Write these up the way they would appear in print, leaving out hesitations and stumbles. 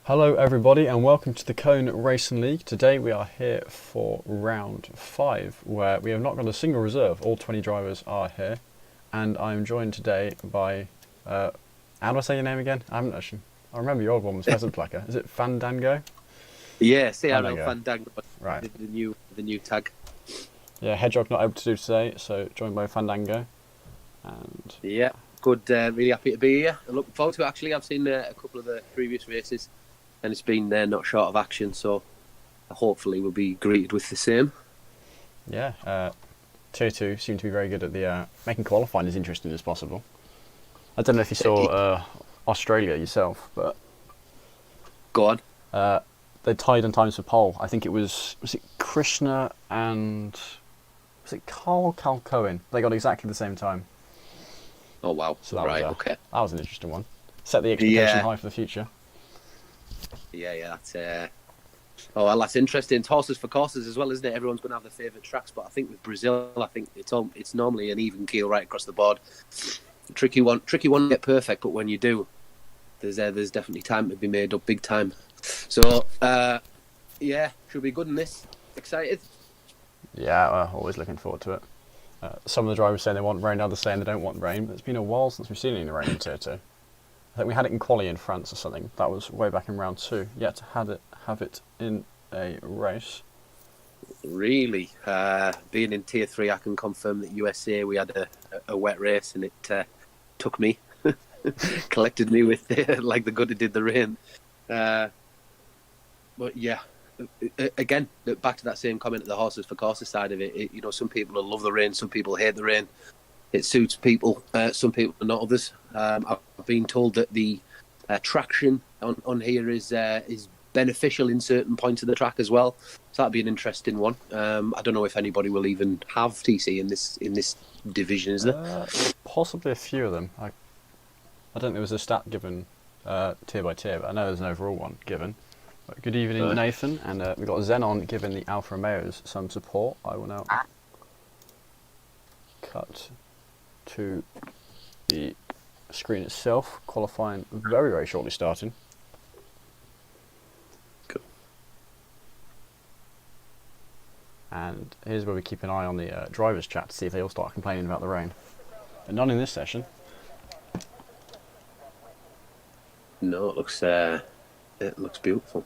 Hello everybody and welcome to the Cone Racing League. Today we are here for round 5 where we have not got a single reserve. All 20 drivers are here and I'm joined today by, how do I say your name again? I remember your old one was Pheasant Placker. Is it Fandango? Yeah, CRL Fandango. Right. The new tag. Yeah, Hedgehog not able to do today, so joined by Fandango. And yeah, good. Really happy to be here. I'm looking forward to it. Actually, I've seen a couple of the previous races, and it's been not short of action. So hopefully we'll be greeted with the same. Yeah, Tier 2 seem to be very good at the making qualifying as interesting as possible. I don't know if you saw Australia yourself, but go on. They tied on times for pole. I think it was it Krishna and was it Carl Cohen? They got exactly the same time. Oh wow! So that right, was, okay. That was an interesting one. Set the expectation high for the future. Yeah. That's well, that's interesting. It's horses for courses as well, isn't it? Everyone's going to have their favourite tracks, but I think with Brazil, I think it's normally an even keel right across the board. Tricky one to get perfect, but when you do, there's definitely time to be made up big time. So yeah, should be good in this. Excited? Yeah, always looking forward to it. Some of the drivers saying they want rain, others saying they don't want rain. But it's been a while since we've seen any rain in Tier 2. I think we had it in quali in France or something. That was way back in round 2. Yet to have it in a race. Really? Being in Tier 3, I can confirm that USA, we had a wet race and it took me, collected me with like the good it did the rain. But yeah, again, back to that same comment, the horses for courses side of it. You know, some people will love the rain, some people hate the rain. It suits people, some people not others. I've been told that the traction on here is beneficial in certain points of the track as well. So that'd be an interesting one. I don't know if anybody will even have TC in this division, is there? Possibly a few of them. I don't think there was a stat given tier by tier, but I know there's an overall one given. But good evening, Nathan, and we've got Xenon giving the Alfa Romeos some support. I will now cut to the screen itself, qualifying very, very shortly starting. Cool. And here's where we keep an eye on the drivers' chat to see if they all start complaining about the rain. But none in this session. No, it looks beautiful.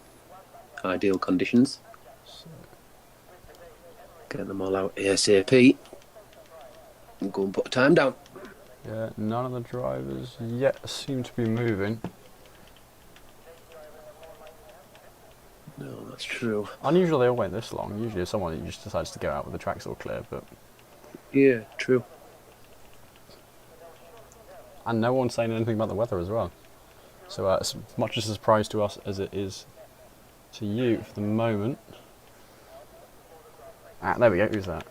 Ideal conditions. So, get them all out ASAP. And go and put a time down. yeah, none of the drivers yet seem to be moving. No, that's true. Unusually they all went this long. Usually someone just decides to go out with the tracks all clear, but... Yeah, true. And no one's saying anything about the weather as well. So as much as a surprise to us as it is to you for the moment. Ah, there we go, who's that?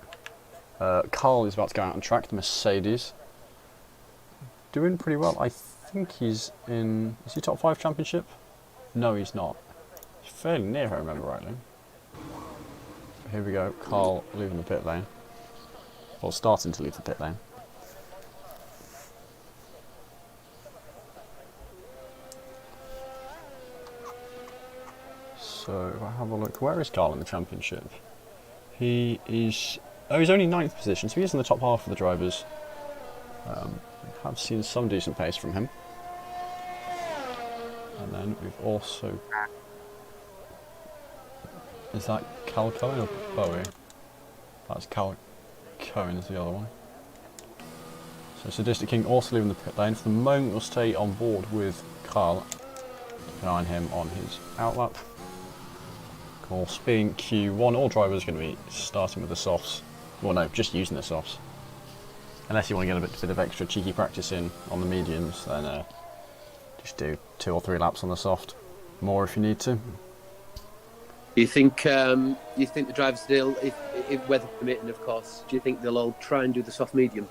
Carl is about to go out on track, the Mercedes. Doing pretty well. I think he's in... Is he top 5 championship? No, he's not. He's fairly near, if I remember rightly. Here we go, Carl leaving the pit lane. Or starting to leave the pit lane. So, if I have a look, where is Carl in the championship? He is... Oh, he's only 9th position, so he is in the top half of the drivers. Have seen some decent pace from him. And then we've also... Is that Cal Cohen or Bowie? That's Cal Cohen is the other one. So Sadistic King also leaving the pit lane. For the moment we'll stay on board with Carl. Keep an eye on him on his outlap. Of course, being Q1, all drivers are going to be starting with the softs. Well no, just using the softs. Unless you want to get a bit of extra cheeky practice in on the mediums, then just do 2 or 3 laps on the soft. More if you need to. You think the drivers still, if weather permitting, of course, do you think they'll all try and do the soft medium?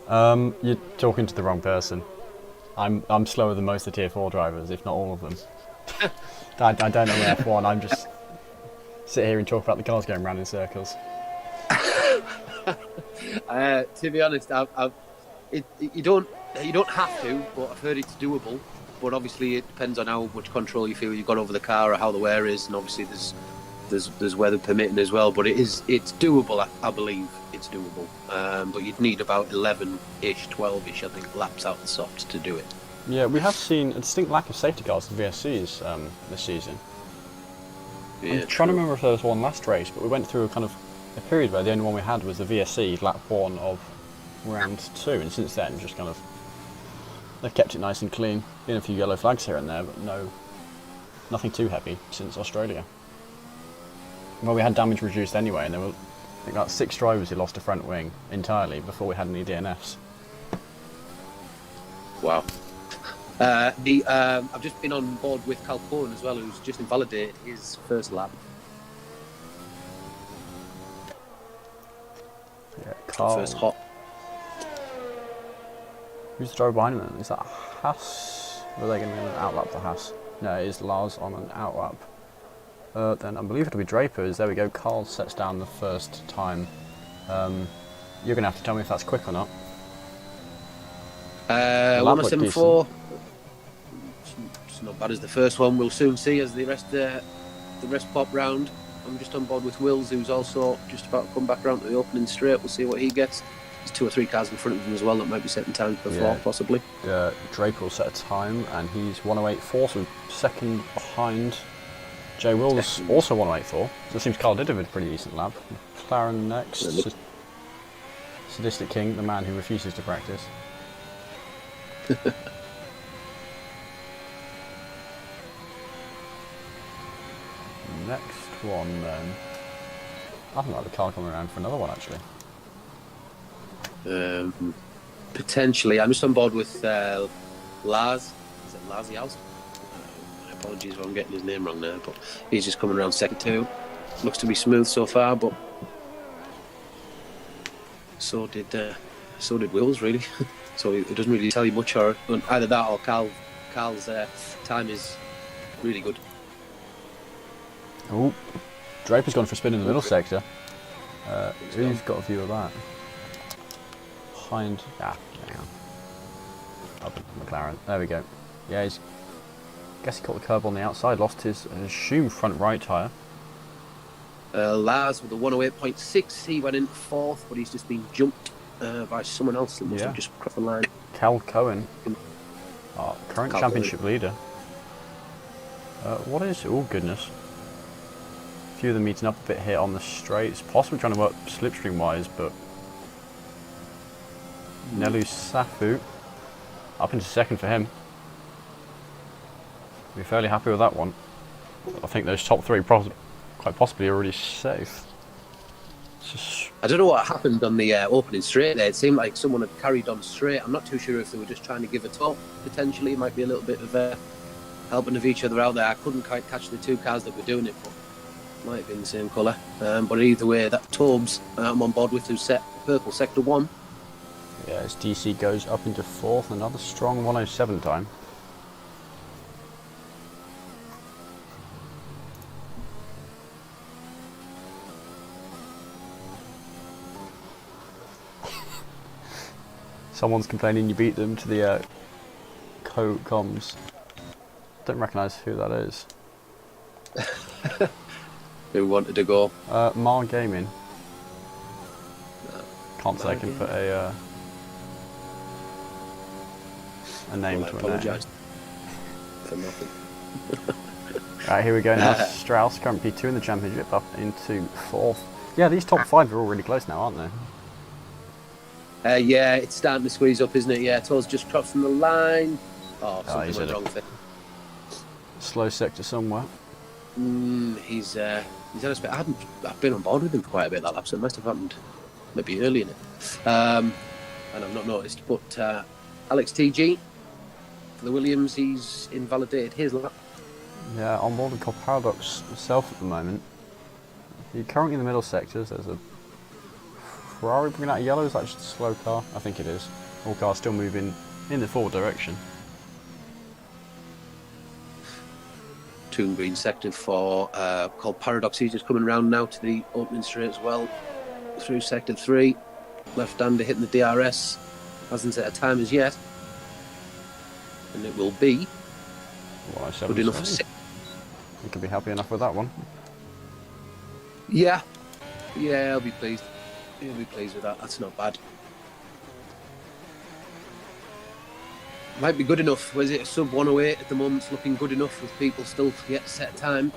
You're talking to the wrong person. I'm slower than most of the Tier 4 drivers, if not all of them. I don't know F1, I'm just sit here and talk about the cars going round in circles. To be honest, you don't have to, but I've heard it's doable. but obviously it depends on how much control you feel you've got over the car or how the wear is, and obviously there's weather permitting as well. But it's doable. I believe it's doable. But you'd need about 11-ish, 12-ish, I think, laps out the soft to do it. Yeah, we have seen a distinct lack of safety cars in VSCs this season. Yeah, I'm trying to remember if there was one last race, but we went through a period where the only one we had was the VSC lap 1 of round 2, and since then just kind of they've kept it nice and clean. Been a few yellow flags here and there, but nothing too heavy since Australia. Well, we had damage reduced anyway, and there were I think about 6 drivers who lost a front wing entirely before we had any DNFs. Wow. I've just been on board with Cal Cohen as well, who's just invalidated his first lap. Yeah, Carl. First hot. Who's the driver behind him? Is that Haas? Or are they going to be on an outlap for Haas? No, it is Lars on an outlap. Then I believe it'll be Draper's. There we go. Carl sets down the first time. You're going to have to tell me if that's quick or not. 1074. It's not bad as the first one. We'll soon see as the rest pop round. I'm just on board with Wills, who's also just about to come back round to the opening straight. We'll see what he gets. There's 2 or 3 cars in front of him as well that might be setting times before, possibly. Draper will set a time, and he's 108.4, so second behind. Jay Wills also 108.4, so it seems Carl did have a pretty decent lap. McLaren next. Sadistic King, the man who refuses to practice. Next one then. I think like the car coming around for another one actually. Potentially. I'm just on board with Lars. Is it Lars Yaus? Apologies if I'm getting his name wrong there, but he's just coming around second too. Looks to be smooth so far, but so did Wills really. So it doesn't really tell you much, or either that or Carl's time is really good. Oh, Draper's gone for a spin in the middle sector. Who's got a view of that? Behind, hang on. Up McLaren. There we go. Yeah, I guess he caught the curb on the outside. Lost his assumed front right tyre. Lars with a 108.6. He went in 4th, but he's just been jumped by someone else that must have just crossed the line. Cal Cohen, our current championship leader. What is? Oh goodness. A few of them meeting up a bit here on the straights, possibly trying to work slipstream wise, but Nelu Safu up into second for him. We're fairly happy with that one. I think those top 3 quite possibly are already safe. I don't know what happened on the opening straight there. It seemed like someone had carried on straight. I'm not too sure if they were just trying to give a talk. Potentially, it might be a little bit of helping of each other out there. I couldn't quite catch the 2 cars that were doing it, but might have been the same colour. But either way, that Tobes I'm on board with, who's set purple sector 1. Yeah, as DC goes up into 4th, another strong 107 time. Someone's complaining you beat them to the comms. Don't recognise who that is. Who wanted to go? Mar Gaming. Can't say I can put a name to a name. Apologise for nothing. Right, here we go now. Strauss, current P2 in the championship, up into 4th. Yeah, these top 5 are all really close now, aren't they? Yeah, it's starting to squeeze up, isn't it? Yeah, Toes just crossing the line. Oh, something went wrong with it. Slow sector somewhere. He's had a spit. I've been on board with him for quite a bit that lap, so it must have happened maybe early in it. And I've not noticed. But Alex TG for the Williams, he's invalidated his lap. Yeah, on board with Cop Paradox himself at the moment. You're currently in the middle sectors. There's a Ferrari bringing out a yellow. Is that just a slow car? I think it is. All cars still moving in the forward direction. 2 and green sector for called Paradox. He's just coming around now to the opening straight as well. Through sector 3. Left-hander hitting the DRS. Hasn't set a time as yet. And it will be 107. Good enough for 6. You could be happy enough with that one. Yeah. Yeah, I'll be pleased. He'll be pleased with that. That's not bad. Might be good enough. Was it a sub 108 at the moment? It's looking good enough with people still yet to set time.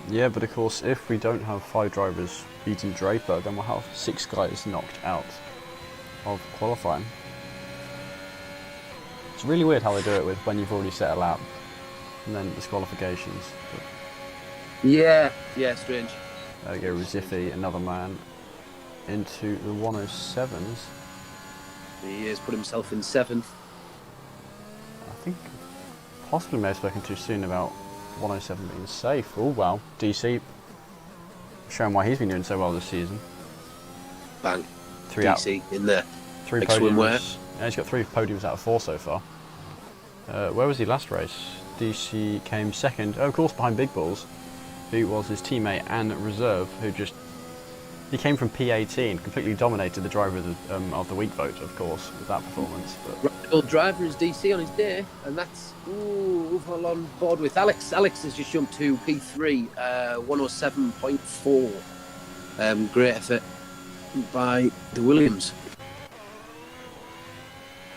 Yeah, but of course, if we don't have 5 drivers beating Draper, then we'll have 6 guys knocked out of qualifying. It's really weird how they do it with when you've already set a lap and then disqualifications. But Yeah, strange. there we go, Ziffy, another man, into the 107s. He has put himself in 7th. I think possibly may have spoken too soon about 107 being safe. Oh wow, DC showing why he's been doing so well this season. Bang. 3 DC out. in there. 3 like podiums. Yeah, he's got 3 podiums out of 4 so far. Where was he last race? DC came second, of course behind Big Balls, who was his teammate and reserve, who just... He came from P18, completely dominated the driver of the week vote, of course, with that performance. But Well, driver is DC on his day, and that's who I'm on board with. Alex has just jumped to P3, 107.4. Great effort by the Williams.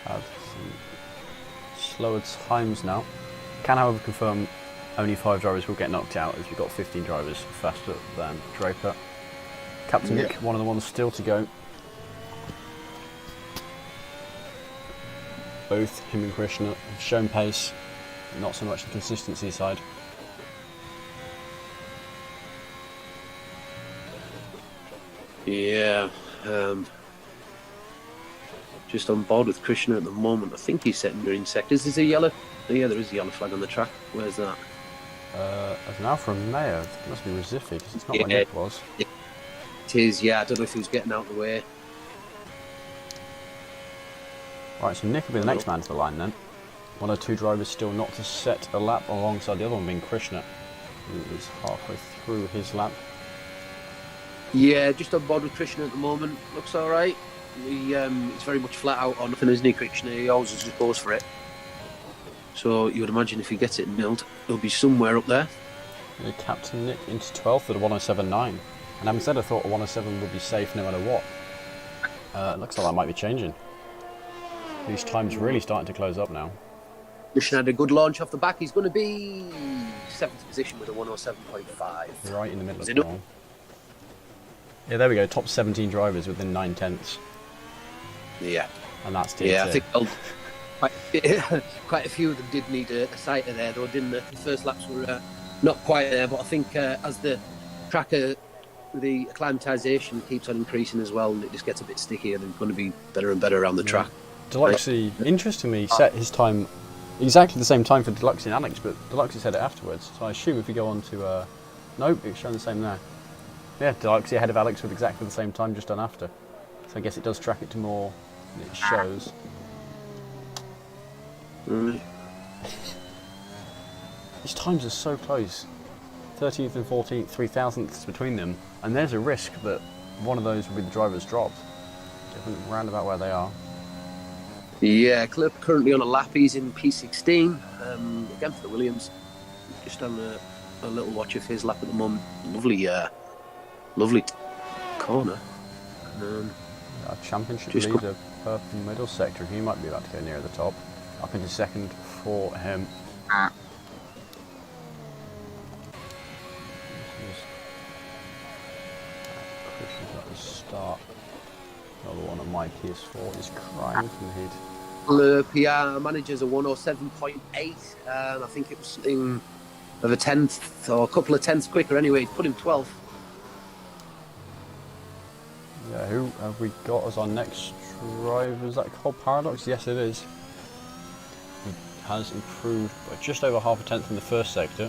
had some slower times now. Can however confirm only 5 drivers will get knocked out, as we've got 15 drivers faster than Draper. Captain Nick, one of the ones still to go. Both him and Krishna have shown pace, not so much the consistency side. Yeah, just on board with Krishna at the moment. I think he's setting green sectors. Is there yellow? Oh, yeah, there is a yellow flag on the track. Where's that? As an Alfa Romeo, it must be Recife, because it's not where Nick was. It is, yeah. I don't know if he was getting out of the way. Right, so Nick will be the next man to the line then. 1 or 2 drivers still not to set a lap, alongside the other one being Krishna, who is halfway through his lap. Yeah, just on board with Krishna at the moment. Looks all right. He's very much flat out on nothing, isn't he, Krishna? He always just goes for it. So you would imagine if he gets it nailed, he'll be somewhere up there. Yeah, Captain Nick into 12th at a 107.9. And having said, I thought a 107 would be safe no matter what. It looks like that might be changing. These times really starting to close up now. Krishna had a good launch off the back. He's going to be 7th position with a 107.5. Right in the middle of the wall. Yeah, there we go. Top 17 drivers within 9/10. Yeah. And that's tier Yeah, 2. I think quite a few of them did need a sighter there, though, didn't they? The first laps were not quite there, but I think as the tracker, the acclimatisation keeps on increasing as well, and it just gets a bit stickier, and it's going to be better and better around the track. Deluxey, interestingly, set his time exactly the same time for Deluxey and Alex, but Deluxey said it afterwards. So I assume if we go on to... nope, it's showing the same there. Yeah, Deluxey ahead of Alex with exactly the same time, just done after. So I guess it does track it to more than it shows. These times are so close. 13th and 14th, 3,000ths between them. And there's a risk that one of those will be the driver's dropped. Given roundabout where they are. Yeah, Clip currently on a lap. He's in P16. Again for the Williams. Just on a little watch of his lap at the moment. Lovely corner. Our championship leader, purple middle sector. He might be about to go near the top. Up into second for him. Christian's at the start. Another one on my PS4 is crying from the heat. The PR manager's a 107.8. I think it was something of a 10th or a couple of tenths quicker anyway. He's put him 12th. Yeah, who have we got as our next driver? Is that called Paradox? Yes, it is. He has improved by just over half a tenth in the first sector.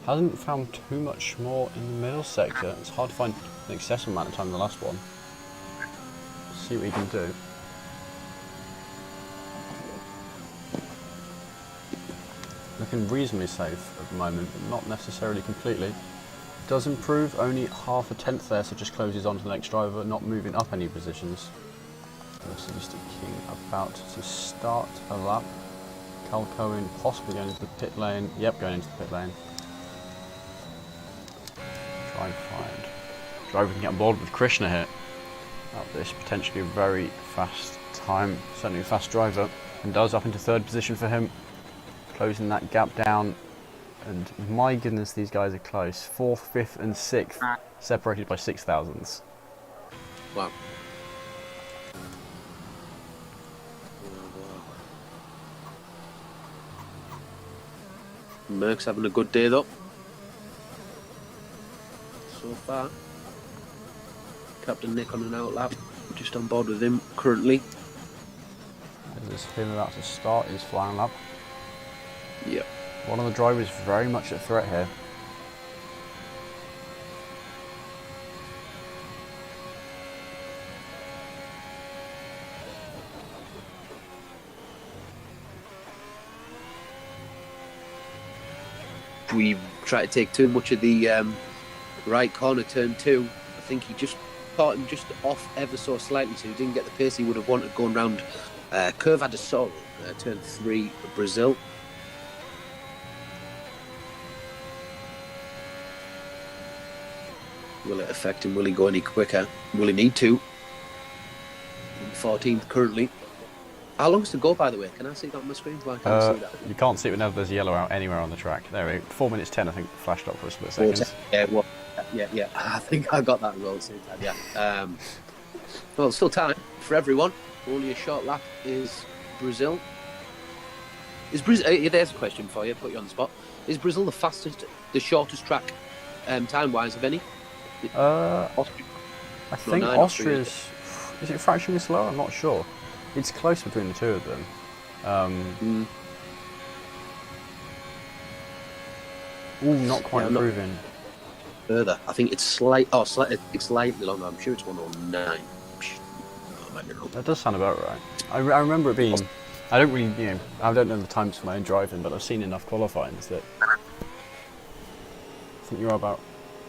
Hasn't found too much more in the middle sector. It's hard to find an excessive amount of time in the last one. See what he can do. Looking reasonably safe at the moment, but not necessarily completely. Does improve, only half a tenth there, so just closes on to the next driver, not moving up any positions. Mr. King about to start a lap. Carl Cohen possibly going into the pit lane. Yep, going into the pit lane. Try and find a driver can get on board with Krishna here. This potentially a very fast time, certainly a fast driver, and does up into third position for him, closing that gap down. And my goodness, these guys are close. 4th, 5th, and 6th, separated by 6 thousandths. Wow. Merck's having a good day though. So far. Captain Nick on an out lap, just on board with him currently. This is him about to start his final lap. Yep. One of the drivers very much at threat here. We tried to take too much of the right corner, turn 2. I think he just caught him just off ever so slightly, so he didn't get the pace he would have wanted going round Curve had a Sol, turn 3, Brazil. Will it affect him? Will he go any quicker? Will he need to? 14th currently. How long's to go, by the way? Can I see that on my screen? Well, I can't see that. You can't see it whenever there's yellow out anywhere on the track. There we go. 4 minutes 10, I think, flashed up for a split second. Yeah, well, yeah. I think I got that wrong at the same time, yeah. Well, still time for everyone. Only a short lap is Brazil. Is Brazil? There's a question for you. Put you on the spot. Is Brazil the fastest, the shortest track, time-wise of any? I think Austria's. Is it fractionally slower? I'm not sure. It's close between the two of them. Ooh, not quite improving. Further, I think it's it's slightly longer. I'm sure it's 109. That does sound about right. I remember it being. I don't really, I don't know the times for my own driving, but I've seen enough qualifyings that I think you're about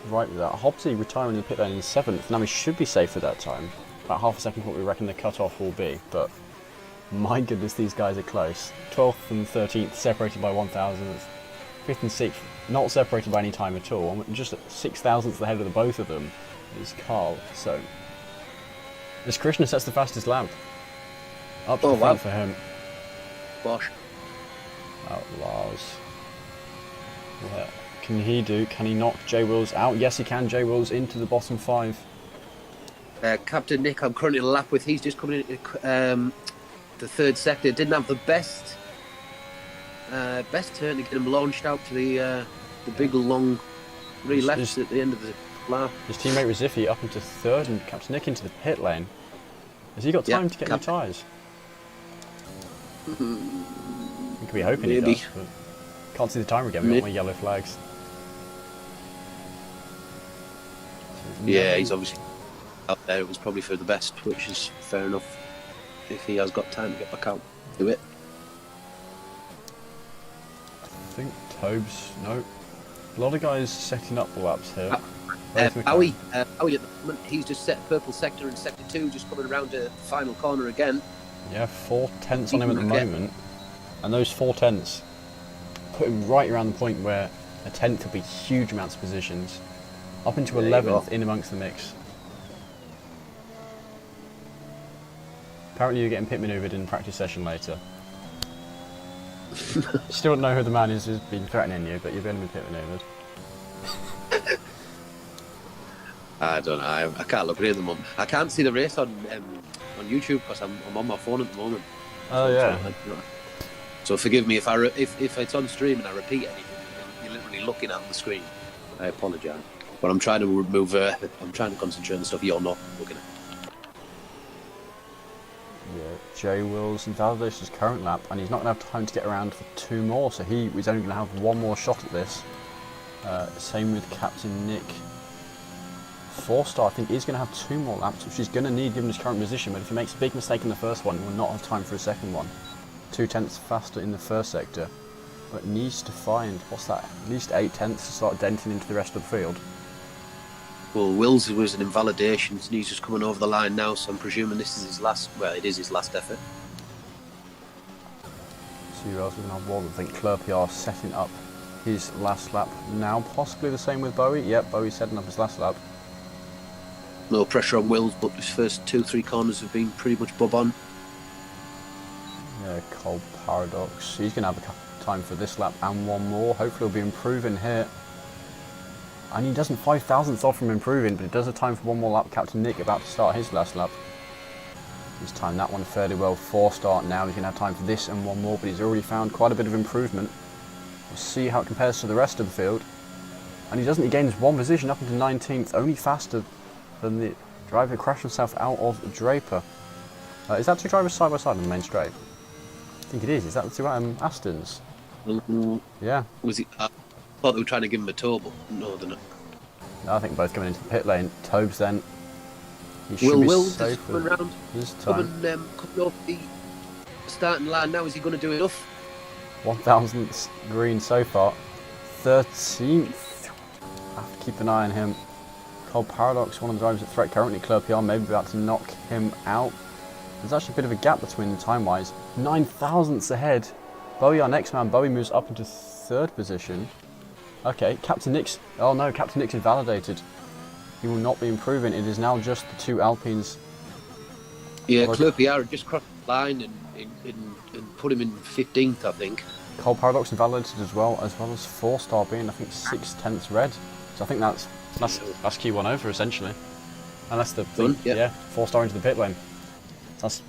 right with that. Hobbsy retiring in the pit lane in 7th. Now he should be safe for that time. About half a second what we reckon the cut-off will be, but my goodness, these guys are close. 12th and 13th separated by 1,000th. 5th and 6th not separated by any time at all. Just 6 thousandths ahead of the both of them is Carl. So as Krishna sets the fastest lap. Up to the front for him. Bosh. Outlaws. What can he do? Can he knock J Wills out? Yes, he can. J Wills into the bottom 5. Captain Nick, I'm currently a lap with. He's just coming into the 3rd sector. Didn't have the best turn to get him launched out to the big long 3 lefts at the end of the lap. His teammate Razifi up into 3rd and Captain Nick into the pit lane. Has he got time to get new tyres? We could be hoping he does, but can't see the timer again. We've got my yellow flags. Yeah, he's obviously out there. It was probably for the best, which is fair enough. If he has got time to get back out, do it. I think Tobes, no. A lot of guys setting up the laps here. Bowie at the moment, he's just set purple sector in sector 2, just coming around the final corner again. Yeah, 4 tenths on him at the moment, and those 4 tenths put him right around the point where a tenth would be huge amounts of positions. Up into 11th, in amongst the mix. Apparently you're getting pit manoeuvred in practice session later. Still don't know who the man is who's been threatening you, but you're going to be pit manoeuvred. I don't know. I can't look at it at the moment. I can't see the race on YouTube because I'm on my phone at the moment. Oh yeah. So forgive me if it's on stream and I repeat anything. You're literally looking at the screen. I apologise, but I'm trying to remove. I'm trying to concentrate on the stuff you're not looking at. Yeah, J Wills and validates his current lap, and he's not going to have time to get around for 2 more, so he is only going to have 1 more shot at this. Same with Captain Nick. 4-star, I think, is going to have 2 more laps, which he's going to need given his current position, but if he makes a big mistake in the first one, he will not have time for a second one. 2 tenths faster in the first sector, but needs to find, what's that, at least 8 tenths to start denting into the rest of the field. Well, Wills was an invalidation, and he's just coming over the line now, so I'm presuming this is his last, well, it is his last effort. see who else is on board. I think Clerpiar setting up his last lap now. Possibly the same with Bowie. Yep, Bowie's setting up his last lap. No pressure on Wills, but his first 2-3 corners have been pretty much bob on. Yeah, Cold Paradox. He's going to have a time for this lap and one more. Hopefully he'll be improving here. And he doesn't 5,000ths off from improving, but he does have time for one more lap. Captain Nick about to start his last lap. He's timed that one fairly well. 4-start now. He's going to have time for this and one more, but he's already found quite a bit of improvement. We'll see how it compares to the rest of the field. And he gains one position up into 19th, only faster than the driver who crashed himself out of Draper. Is that two drivers side by side on the main straight? I think it is. Is that the two Astons? Yeah. Was he? I thought they were trying to give him a tow, but no, they're not. No, I think both coming into the pit lane. Tobes then. He should be safe coming round? this time. Coming off the starting line now. Is he going to do enough? 1,000th green so far. 13th. I have to keep an eye on him. Cold Paradox, one of the drivers at threat currently. Clerpiar maybe about to knock him out. There's actually a bit of a gap between them time-wise. 9,000ths ahead. Bowie, our next man. Bowie moves up into 3rd position. Okay, Captain Nick's... Oh no, Captain Nick's invalidated. He will not be improving. It is now just the two Alpines. Yeah, Clerpiar just crossed the line and put him in 15th, I think. Cold Paradox invalidated as well as 4-star being, I think, 6/10ths red. So I think that's Q1 over, essentially. And that's the Done, yeah. 4-star into the pit lane. That's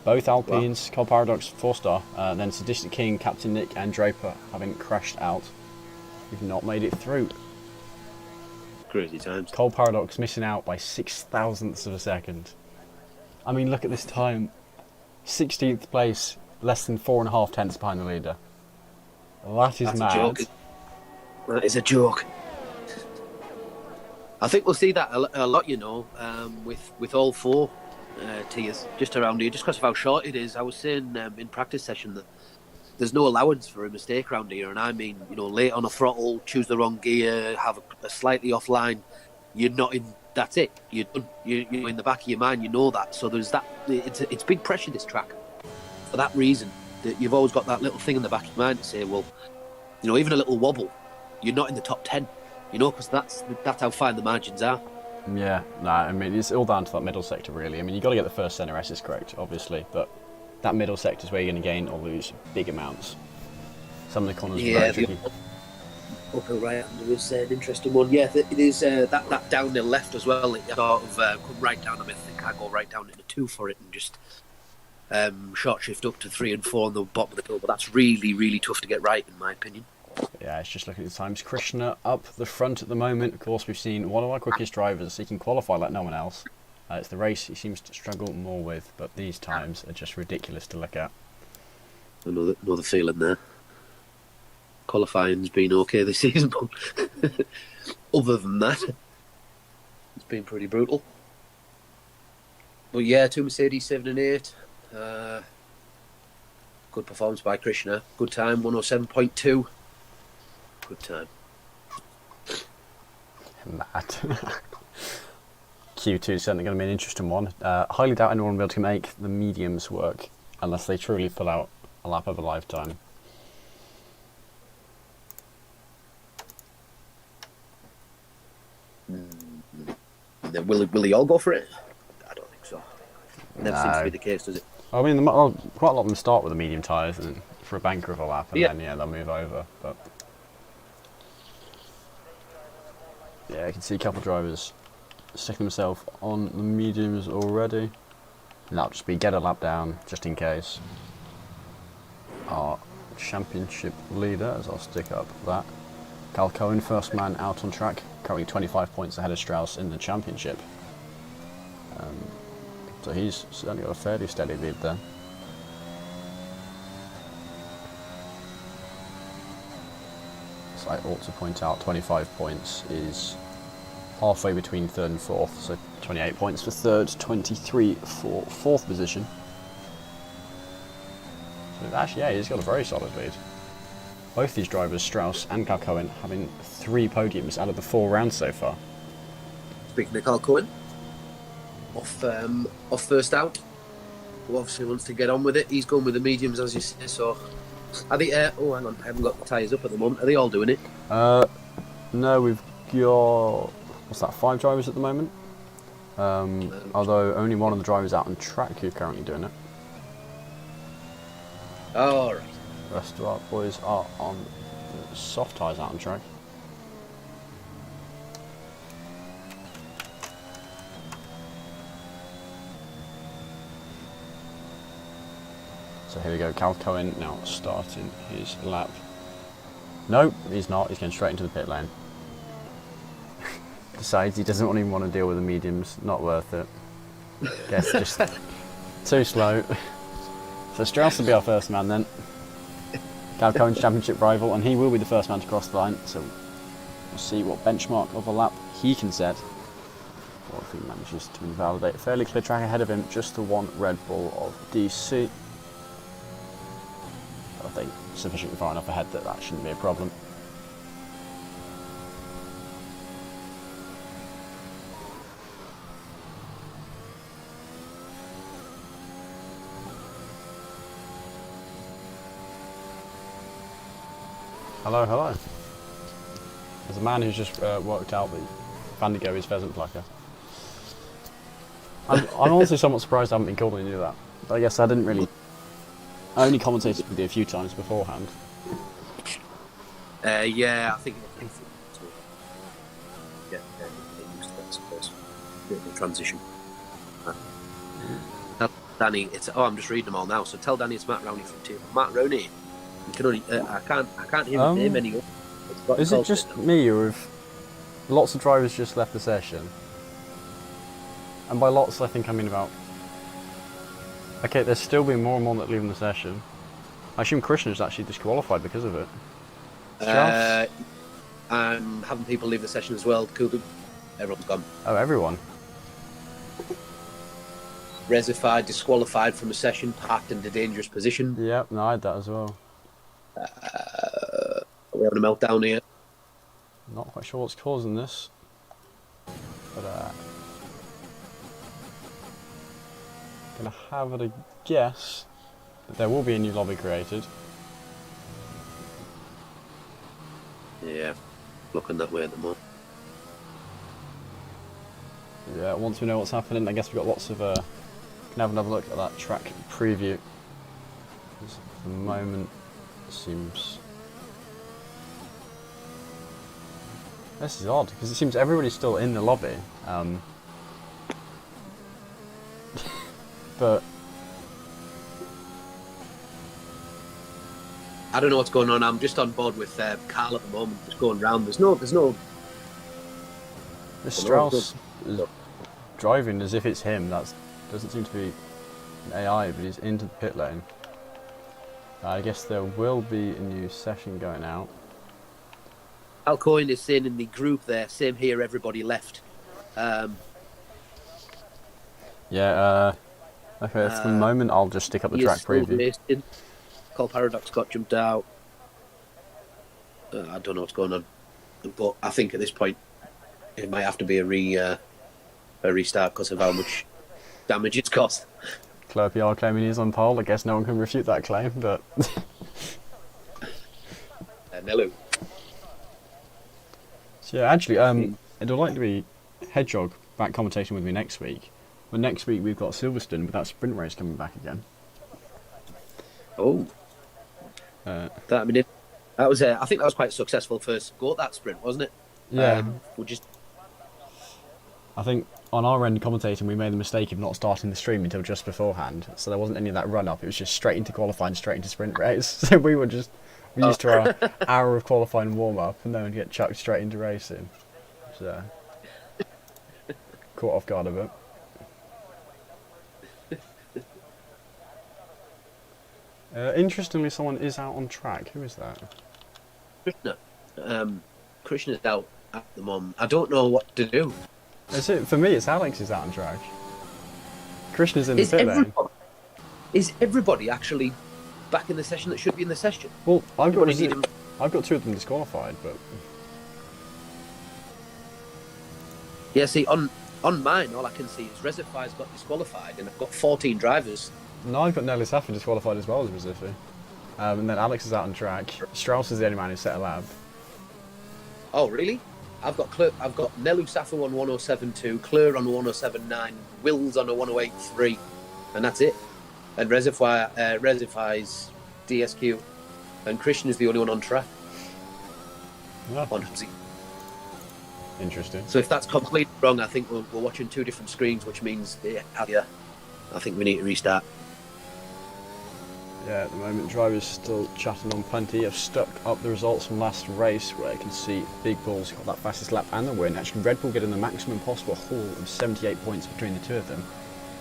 both Alpines, wow. Cold Paradox 4-star, then Sadistic King, Captain Nick and Draper having crashed out. We've not made it through. Crazy times. Cold Paradox missing out by 6,000ths of a second. I mean, look at this time. 16th place, less than 4.5 tenths behind the leader. That is mad. A joke. That is a joke. I think we'll see that a lot, you know, with all 4 tiers just around here, just because of how short it is. I was saying in practice session that there's no allowance for a mistake around here, and I mean, you know, late on a throttle, choose the wrong gear, have a slightly offline, you're not in. That's it. You're done. You're in the back of your mind. You know that. So there's that. It's big pressure, this track. For that reason, that you've always got that little thing in the back of your mind to say, well, you know, even a little wobble, you're not in the top 10. You know, because that's how fine the margins are. Yeah, I mean, it's all down to that middle sector, really. I mean, you've got to get the first center S's correct, obviously, but that middle sector is where you're going to gain or lose big amounts. Some of the corners are very tricky. Uphill right-hander is an interesting one. Yeah, it is that downhill left as well. It sort of come right down. I mean, I think I go right down into 2 for it and just short shift up to 3 and 4 on the bottom of the hill. But that's really, really tough to get right, in my opinion. Yeah, it's just looking at the times. Krishna up the front at the moment. Of course, we've seen one of our quickest drivers. He can qualify like no one else. It's the race he seems to struggle more with, but these times are just ridiculous to look at. Another feeling there. Qualifying's been okay this season, but other than that, it's been pretty brutal. But yeah, 2 Mercedes 7 and 8. Good performance by Krishna. Good time, 107.2. Good time. Mad. Q2 is certainly going to be an interesting one. Highly doubt anyone will be able to make the mediums work unless they truly pull out a lap of a lifetime. Will they all go for it? I don't think so. Never seems to be the case, does it? I mean, quite a lot of them start with the medium tyres and for a banker of a lap, and then they'll move over. But yeah, I can see a couple of drivers sticking themselves on the mediums already. And that'll just be get a lap down, just in case. Our championship leader, as I'll stick up that. Cal Cohen, first man out on track, currently 25 points ahead of Strauss in the championship. So he's certainly got a fairly steady lead there. So I ought to point out 25 points is halfway between 3rd and 4th, so 28 points for 3rd, 23 for 4th position. So actually, yeah, he's got a very solid lead. Both these drivers, Strauss and Cal Cohen, having 3 podiums out of the 4 rounds so far. Speaking of Cal Cohen, off first out, who obviously wants to get on with it. He's going with the mediums, as you say, so Are they? Oh, hang on. I haven't got the tyres up at the moment. Are they all doing it? No, we've got, what's that, 5 drivers at the moment. Although only one of the drivers out on track who's currently doing it. All right. The rest of our boys are on the soft tyres out on track. So here we go, Cal Cohen now starting his lap. No, he's not, he's going straight into the pit lane. Decides he doesn't even want to deal with the mediums, not worth it. Guess just too slow. So Strauss will be our first man then. Cal Cohen's championship rival, and he will be the first man to cross the line, so we'll see what benchmark of a lap he can set. Or if he manages to invalidate a fairly clear track ahead of him, just the one Red Bull of DC. I think sufficiently far enough ahead that that shouldn't be a problem. Hello, hello. There's a man who's just worked out the Vandigo is pheasant plucker. I'm honestly somewhat surprised I haven't been called when you do that. But I guess I didn't really... I only commentated with you a few times beforehand. Yeah, I think to get used to that, I suppose. Bit of a transition. Tell Danny, I'm just reading them all now. So tell Danny it's Matt Rowney from Team. Matt Rowney. You can only, I can't hear his name anymore. Is it just me, or have lots of drivers just left the session? And by lots, I think I mean about... Okay, there's still been more and more that leaving the session. I assume Krishna's actually disqualified because of it. I'm having people leave the session as well. Everyone's gone. Oh, everyone? Resified, disqualified from a session, parked in a dangerous position. Yep, no, I had that as well. Are we having a meltdown here? Not quite sure what's causing this. But, gonna have a guess that there will be a new lobby created. Yeah, looking that way at the moment. Yeah, once we know what's happening, I guess we've got lots of... can have another look at that track preview. At the moment, seems... This is odd, because it seems everybody's still in the lobby. But... I don't know what's going on. I'm just on board with Carl at the moment, just going round. There's no... This Strauss is driving as if it's him. That doesn't seem to be an AI, but he's into the pit lane. I guess there will be a new session going out. Al Coyne is saying in the group there, same here, everybody left. Yeah, okay, for the moment I'll just stick up the track preview. Cole Paradox got jumped out. I don't know what's going on. But I think at this point, it might have to be a restart because of how much damage it's cost. Claire PR claiming he's on pole. I guess no one can refute that claim, but... Hello. So yeah, actually, it'll likely be Hedgehog back commentating with me next week. But next week we've got Silverstone with that sprint race coming back again. Oh. That was I think that was quite a successful first go at that sprint, wasn't it? Yeah. I think on our end commentating we made the mistake of not starting the stream until just beforehand, so there wasn't any of that run up. It was just straight into qualifying, straight into sprint race. So we used to our hour of qualifying warm up and then we'd get chucked straight into racing. So caught off guard a bit. Interestingly, someone is out on track. Who is that? Krishna. Krishna's out at the moment. I don't know what to do. For me, it's Alex who's out on track. Krishna's in the pit lane. Is everybody actually back in the session that should be in the session? Well, I've got 2 of them disqualified, but... Yeah, see, on mine, all I can see is Resify's got disqualified, and I've got 14 drivers. No, I've got Nelly Saffin disqualified as well as Resifi. And then Alex is out on track. Strauss is the only man who set a lap. Oh, really? I've got Nelu Safa on 107.2, Claire on 107.9, Wills on a 108.3, and that's it. And Reservoir's DSQ, and Christian is the only one on track. Yeah. On Interesting. So if that's completely wrong, I think we're watching two different screens, which means I think we need to restart. Yeah, at the moment, drivers still chatting on plenty. I've stuck up the results from last race, where you can see Big Bull's got that fastest lap and the win. Actually, Red Bull getting the maximum possible haul of 78 points between the two of them.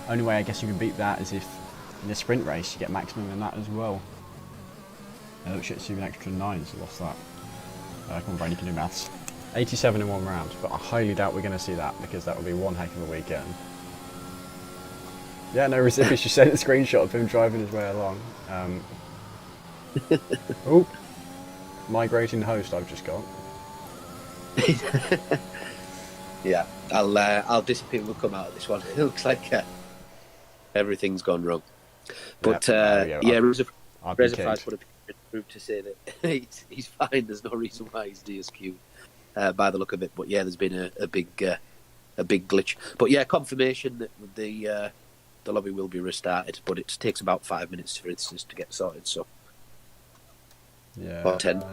Only way I guess you can beat that is if in a sprint race you get maximum in that as well. Oh shit, it's even extra 9, so lost that. Come on, Brian, you can do maths. 87 in one round, but I highly doubt we're going to see that, because that would be one heck of a weekend. Yeah, no, Recipius just sent a screenshot of him driving his way along. Oh, migrating host I've just got. Yeah, I'll disappear. We'll come out of this one. It looks like everything's gone wrong. But Reservoir's put a picture proof to say that he's fine. There's no reason why he's DSQ by the look of it. But yeah, there's been a big glitch. But yeah, confirmation that the lobby will be restarted, but it takes about 5 minutes for instance to get sorted. So yeah, or 10.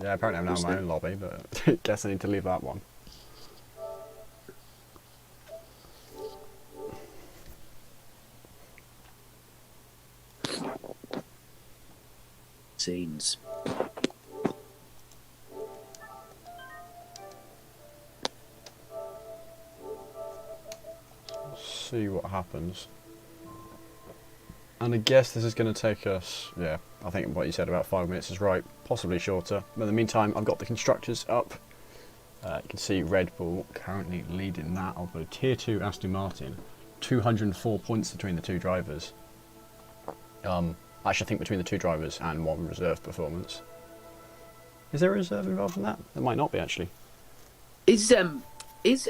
Yeah, apparently I'm now in my own lobby, but guess I need to leave that one. Scenes. See what happens. And I guess this is going to take us, yeah, I think what you said about 5 minutes is right, possibly shorter. But in the meantime, I've got the constructors up. You can see Red Bull currently leading that, although Tier 2 Aston Martin, 204 points between the two drivers. Actually, I think between the two drivers and one reserve performance. Is there a reserve involved in that? There might not be, actually. Is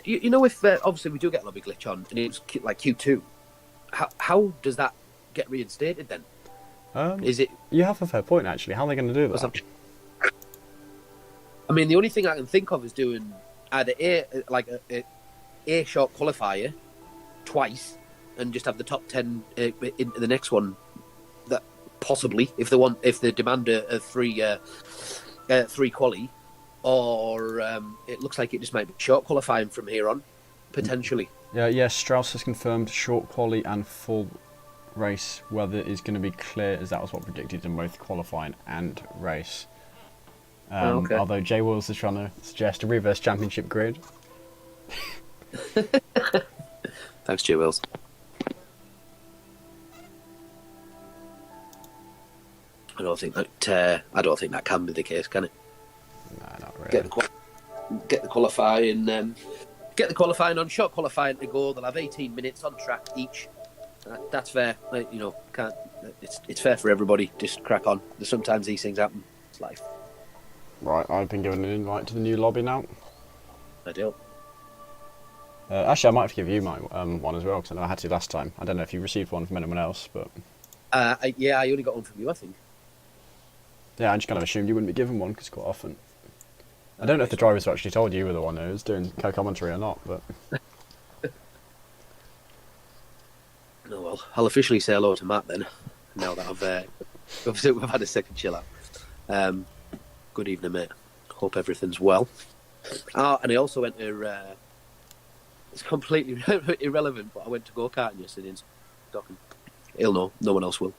you know, if obviously we do get a lobby glitch on and it's like Q2, how does that get reinstated then? Is it? You have a fair point, actually. How are they going to do that? I mean, the only thing I can think of is doing either a short qualifier twice and just have the top 10 into the next one. That possibly, if they demand a three quali. Or it looks like it just might be short qualifying from here on, potentially. Yeah, yes, Strauss has confirmed short quali and full race weather is going to be clear, as that was what predicted in both qualifying and race. Okay. Although Jay Wills is trying to suggest a reverse championship grid. Thanks, Jay Wills. I don't think that can be the case, can it? No, not really. Get the qualifying on short qualifying to go. They'll have 18 minutes on track each. That's fair. It's fair for everybody. Just crack on. Sometimes these things happen. It's life. Right, I've been given an invite to the new lobby now. Ideal. Actually, I might have to give you my one as well, because I know I had to last time. I don't know if you received one from anyone else, but I only got one from you, I think. Yeah, I just kind of assumed you wouldn't be given one, because quite often. I don't know if the drivers have actually told you were the one who was doing co-commentary or not, but... Oh well, I'll officially say hello to Matt then, now that we've had a second chill out. Good evening, mate. Hope everything's well. And I also went to... it's completely irrelevant, but I went to go-karting yesterday in Stockton. He'll know, no one else will.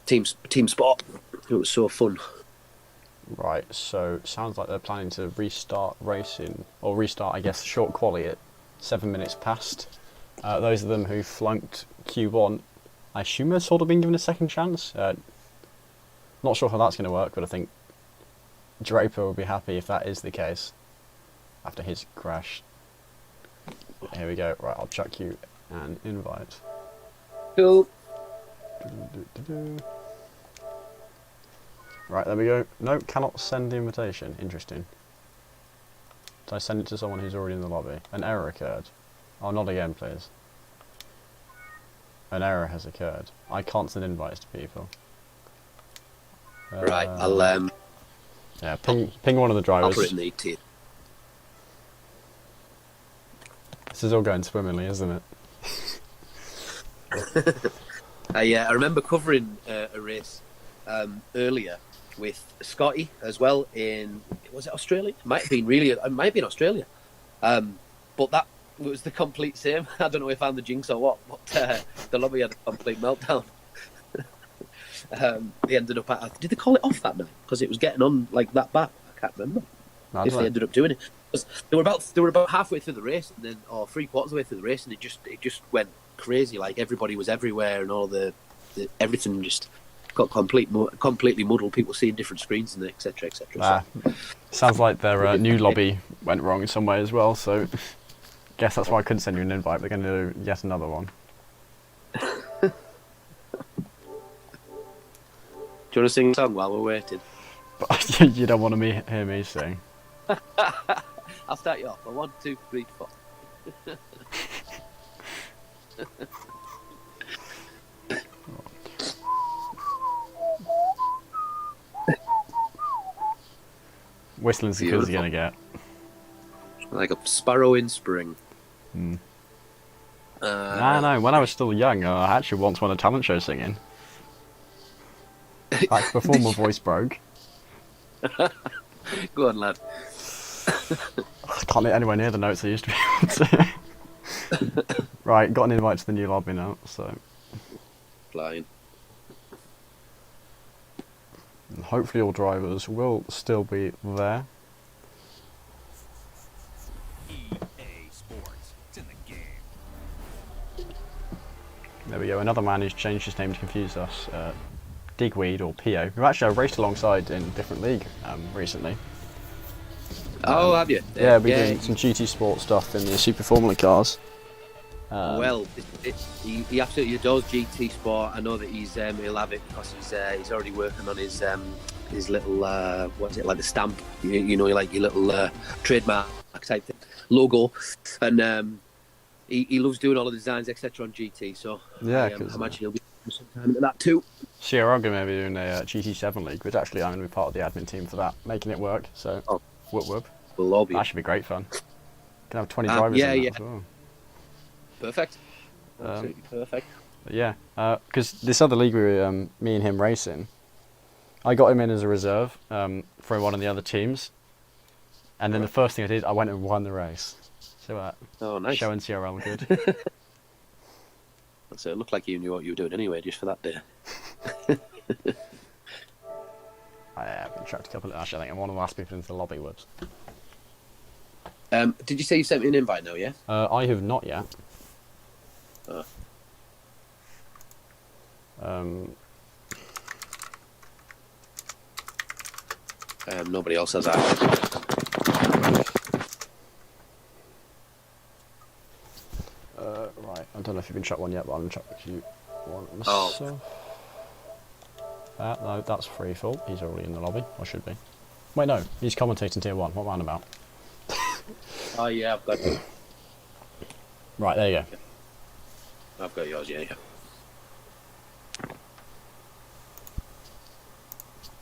Team sport. It was so fun. Right, so sounds like they're planning to restart racing, or restart, I guess, short quali at 7 minutes past. Those of them who flunked Q1, I assume they've sort of been given a second chance. Not sure how that's going to work, but I think Draper will be happy if that is the case after his crash. Here we go. Right, I'll chuck you an invite. Cool. Right, there we go. No, cannot send the invitation. Interesting. Did I send it to someone who's already in the lobby? An error occurred. Oh, not again, please. An error has occurred. I can't send invites to people. Right, I'll Yeah, ping one of the I'll drivers. put it in the team. This is all going swimmingly, isn't it? I remember covering a race earlier with Scotty as well in, was it Australia? It might have been Australia. But that was the complete same. I don't know if I'm the jinx or what, but the lobby had a complete meltdown. They ended up did they call it off that night because it was getting on like that bad? I can't remember if they ended up doing it. They were about halfway through the race, and then or 3/4 of the way through the race, and it just went crazy. Like everybody was everywhere, and all the everything just got completely muddled. People seeing different screens and etc. etc. Sounds like their new lobby went wrong in some way as well. So, guess that's why I couldn't send you an invite. They're going to do yet another one. Do you want to sing a song while we're waiting? But you don't want to hear me sing. I'll start you off. 1, 2, 3, 4. Whistling's as good as you're going to get. Like a sparrow in spring. No, when I was still young, I actually once won a talent show singing. Back before my voice broke. Go on, lad. I can't hit anywhere near the notes I used to be able to. Right, got an invite to the new lobby now, so... Flying. And hopefully all drivers will still be there. EA Sports. It's in the game. There we go, another man who's changed his name to confuse us. Digweed, or PO, who actually I've raced alongside in a different league recently. Oh, have you? Yeah, we're doing some GT Sport stuff in the Super Formula cars. Well, he absolutely adores GT Sport. I know that he'll have it because he's already working on his little what is it, like the stamp? You know, like your little trademark type thing, logo, and he loves doing all the designs etc. on GT. So yeah, I imagine he'll be sometime into that too. CRC II may be doing a GT7 league, which actually I'm going to be part of the admin team for that, making it work. So whoop whoop. We'll all be. That should be great fun. Can have 20 drivers in that as well. Perfect. Absolutely perfect. Yeah, because this other league we were, me and him racing, I got him in as a reserve for one of the other teams, and then the first thing I did, I went and won the race. So nice. Showing CRL good. So it looked like you knew what you were doing anyway, just for that day. I have been tracked a couple of... Actually, I think I'm one of the last people into the lobby. Whoops. Did you say you sent me an invite now, yeah? I have not yet. Nobody else has that. Right, I don't know if you can check one yet, but I'm going to check you one myself. No, that's free fall. He's already in the lobby, or should be. Wait, no, he's commentating tier 1. What roundabout? Oh yeah, I've got you. Right, there you go. I've got yours, yeah.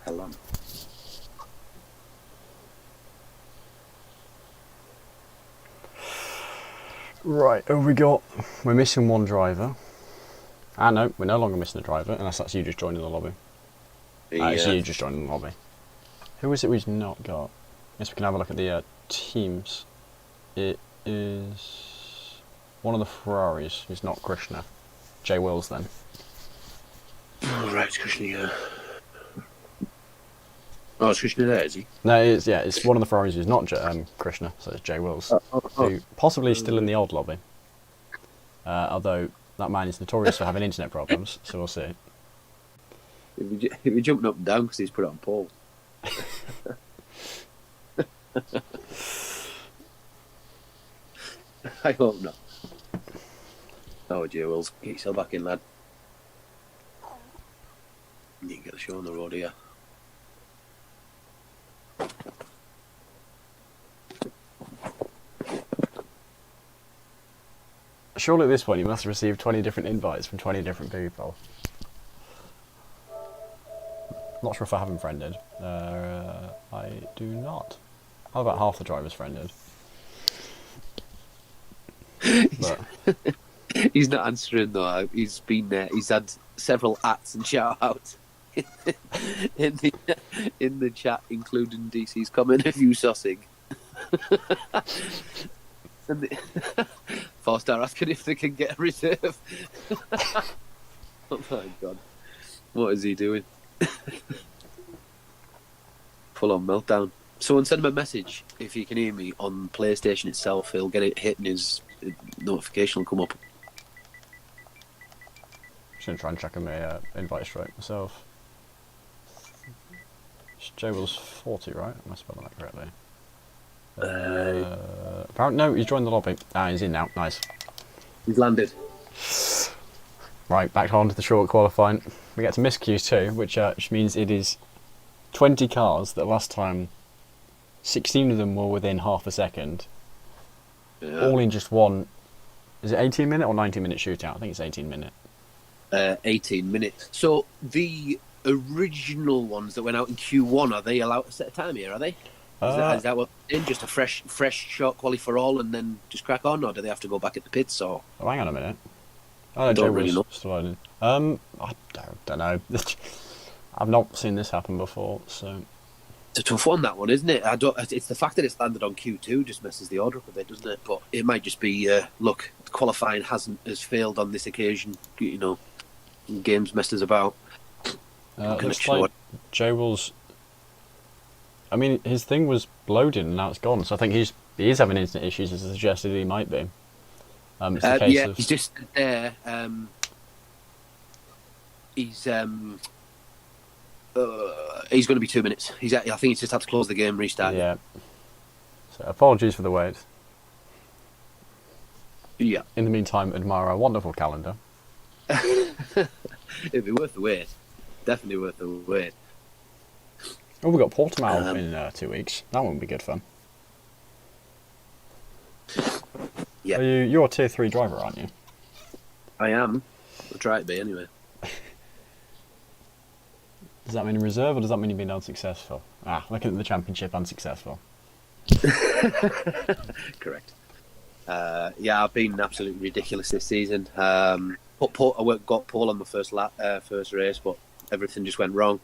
Hello. Right, we're missing one driver. No, we're no longer missing a driver, unless that's you just joining the lobby. It's you just joining the lobby. Who is it we've not got? Guess we can have a look at the teams. It is one of the Ferraris, who's not Krishna. Jay Wills then. Oh, right, it's Krishna, yeah. Oh, it's Krishna there, is he? No, it's one of the Ferraris who's not Krishna, so it's Jay Wills. Who possibly is still in the old lobby. Although that man is notorious for having internet problems, so we'll see. He'll be jumping up and down because he's put it on pole. I hope not. Oh, Jay Wills, get yourself back in, lad. You can get the show on the road here. Surely at this point you must have received 20 different invites from 20 different people. Not sure if I have him friended. I do not. How about half the drivers friended? But He's not answering though. He's been there. He's had several ats and shout outs in the chat, including DC's comment of you sossing. And the 4-star asking if they can get a reserve. Oh my god. What is he doing? Full on meltdown. Someone send him a message if he can hear me on PlayStation itself. He'll get it hit and his notification will come up. just gonna try and check on my invite straight myself. Joe was 40, right? Am I spelling that correctly? Apparently, no, he's joined the lobby. Ah, he's in now. Nice. He's landed. Right, back on to the short qualifying. We get to miscues too, which means it is 20 cars that last time 16 of them were within half a second. Yeah. All in just one. Is it 18 minute or 90 minute shootout? I think it's 18 minute. 18 minutes. So the original ones that went out in Q1, are they allowed to set a time here? Are they? Is that what? In just a fresh short quali for all, and then just crack on, or do they have to go back at the pits? Or Oh, hang on a minute. Oh, I Joe don't really was know. still loading. I don't know. I've not seen this happen before, so It's a tough one, that one, isn't it? It's the fact that it's landed on Q2 just messes the order up a bit, doesn't it? But it might just be look, qualifying has failed on this occasion. You know, games messed us about. looks like Joe was. I mean, his thing was loading and now it's gone. So I think he is having internet issues, as I suggested he might be. It's a case of he's just there. He's going to be 2 minutes. I think he's just had to close the game, restart. yeah. So apologies for the wait. Yeah. In the meantime, admire our wonderful calendar. It'd be worth the wait. Definitely worth the wait. Oh, we've got Portimao in 2 weeks. That one will be good fun. Yeah. You're a tier 3 driver, aren't you? I am. I'll try to be anyway. Does that mean reserve or does that mean you've been unsuccessful? Ah, looking at the championship, unsuccessful. Correct. Yeah, I've been absolutely ridiculous this season. I got pole on my first race, but everything just went wrong.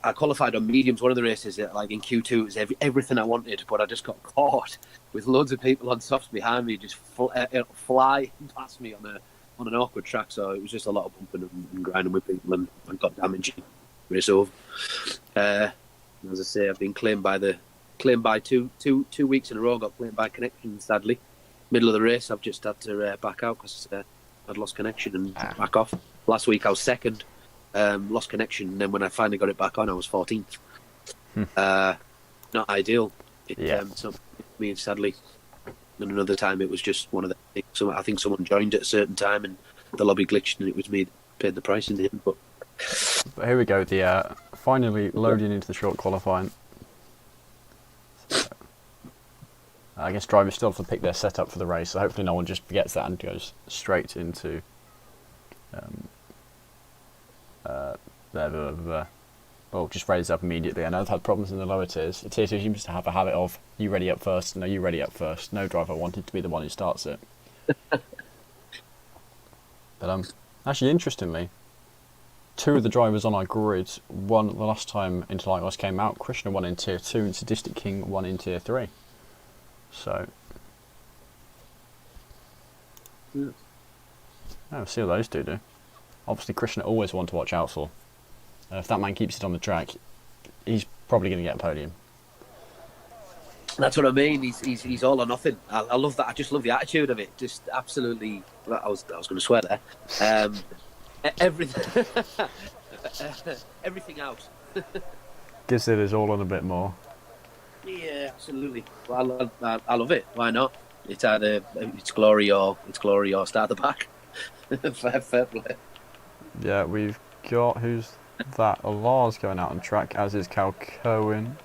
I qualified on mediums. One of the races, like in Q2, it was everything I wanted, but I just got caught with loads of people on softs behind me, just fly past me on an awkward track. So it was just a lot of bumping and grinding with people, and got damaged. Race over. As I say, I've been claimed by two weeks in a row. Got claimed by connection. Sadly, middle of the race, I've just had to back out because I'd lost connection and back off. Last week I was second. Lost connection, and then when I finally got it back on, I was 14th. Not ideal. So me, sadly. And another time, it was just one of the things. So I think someone joined at a certain time, and the lobby glitched, and it was me that paid the price in the end. But here we go. The finally loading into the short qualifying. So, I guess drivers still have to pick their setup for the race, so hopefully no one just forgets that and goes straight into. Well, just raise up immediately. I know I've had problems in the lower tiers. The tier 2 seems to have a habit of you ready up first, no, you ready up first. No driver wanted to be the one who starts it. But actually, interestingly, 2 of the drivers on our grid won the last time Interlighthouse came out. Krishna won in tier 2 and Sadistic King won in tier 3. So, we'll see what those two do. Obviously, Krishna always one to watch out for. If that man keeps it on the track, he's probably going to get a podium. that's what I mean. He's all or nothing. I love that. I just love the attitude of it. Just absolutely. I was going to swear there. Everything, everything out. Gives it his all and a bit more. Yeah, absolutely. Well, I love it. Why not? It's either it's glory or start the back. fair play. Yeah, we've got who's that? Alar's going out on track, as is Cal Cohen.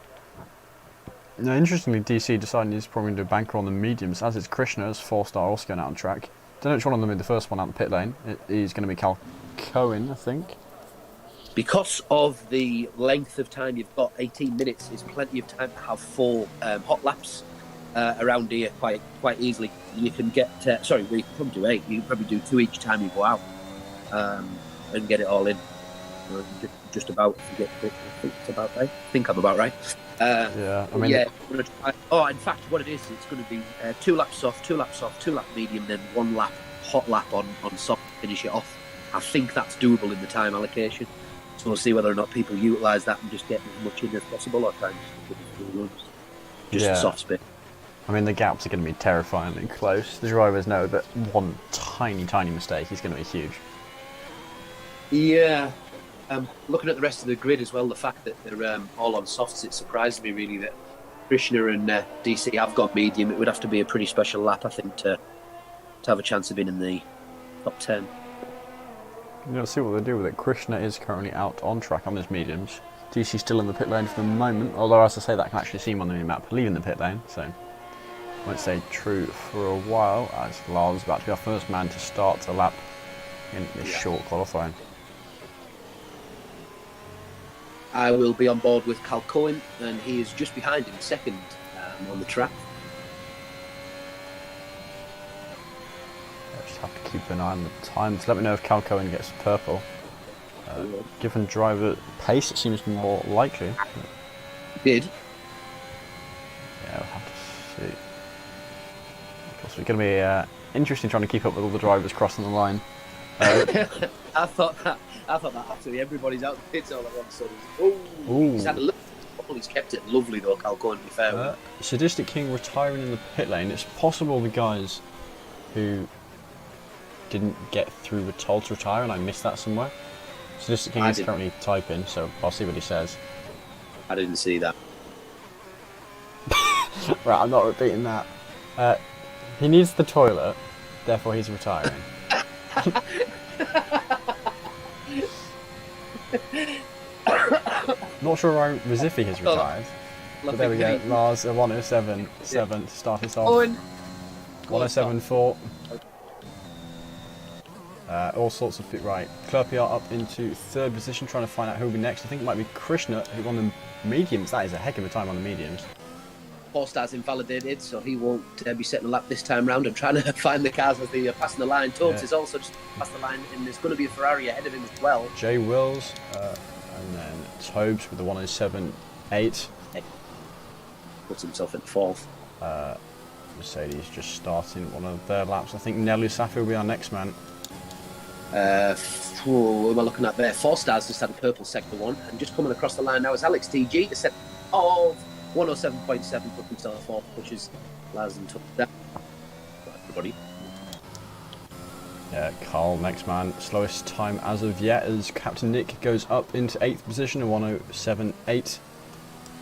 Now, interestingly, DC deciding he's probably going to do a banker on the mediums, as is Krishna's 4-star also going out on track. Don't know which one of them will be the first one out the pit lane. He's going to be Cal Cohen, I think. Because of the length of time you've got, 18 minutes is plenty of time to have 4 hot laps around here quite easily. You can get, we can probably do 8. You can probably do 2 each time you go out and get it all in. Just about, if you get quick, I think it's about right. I think I'm about right. Yeah, I mean... Yeah. In fact, what it is, it's going to be 2 laps soft, 2 laps soft, 2 lap medium, then 1 lap, hot lap on soft to finish it off. I think that's doable in the time allocation. So we'll see whether or not people utilise that and just get as much in as possible, or try and just a soft spin. I mean, the gaps are going to be terrifyingly close. The drivers know that one tiny mistake is going to be huge. Yeah. Looking at the rest of the grid as well, the fact that they're all on softs, it surprised me really that Krishna and DC have got medium. It would have to be a pretty special lap, I think, to have a chance of being in the top 10. Let's see what they do with it. Krishna is currently out on track on his mediums. DC still in the pit lane for the moment, although as I say, that can actually seem on the map leaving the pit lane, so won't stay true for a while, as Lars is about to be our first man to start a lap in this short qualifying. I will be on board with Cal Cohen, and he is just behind him, second on the track. I just have to keep an eye on the times. Let me know if Cal Cohen gets purple. Given driver pace, it seems more likely. Did? Yeah, we'll have to see. Of course, it's going to be interesting trying to keep up with all the drivers crossing the line. I thought that actually everybody's out the pits all at once. So he's had a look. He's kept it lovely though, Cal Cohen, to be fair. Sadistic King retiring in the pit lane. It's possible the guys who didn't get through were told to retire, and I missed that somewhere. Sadistic King is currently typing, so I'll see what he says. I didn't see that. Right, I'm not repeating that. He needs the toilet, therefore he's retiring. Not sure why Rizifi has retired. But there we go, Lars, a 107.7 to start us off. 107.4. All sorts of fit right. Klerpiar up into 3rd position, trying to find out who will be next. I think it might be Krishna, who on the mediums. That is a heck of a time on the mediums. 4 stars invalidated, so he won't be setting a lap this time round. I'm trying to find the cars as they are passing the line. Tobes is also just past the line, and there's going to be a Ferrari ahead of him as well. Jay Wills, and then Tobes with the 107.8. Puts himself in 4th. Mercedes just starting one of their laps. I think Nelly Safi will be our next man. What am I looking at there? 4 stars just had a purple sector 1, and just coming across the line now is Alex TG to set of 107.7, put himself off, pushes Lars and Tobes down. Everybody. Yeah, Carl, next man, slowest time as of yet as Captain Nick goes up into 8th position at 107.8.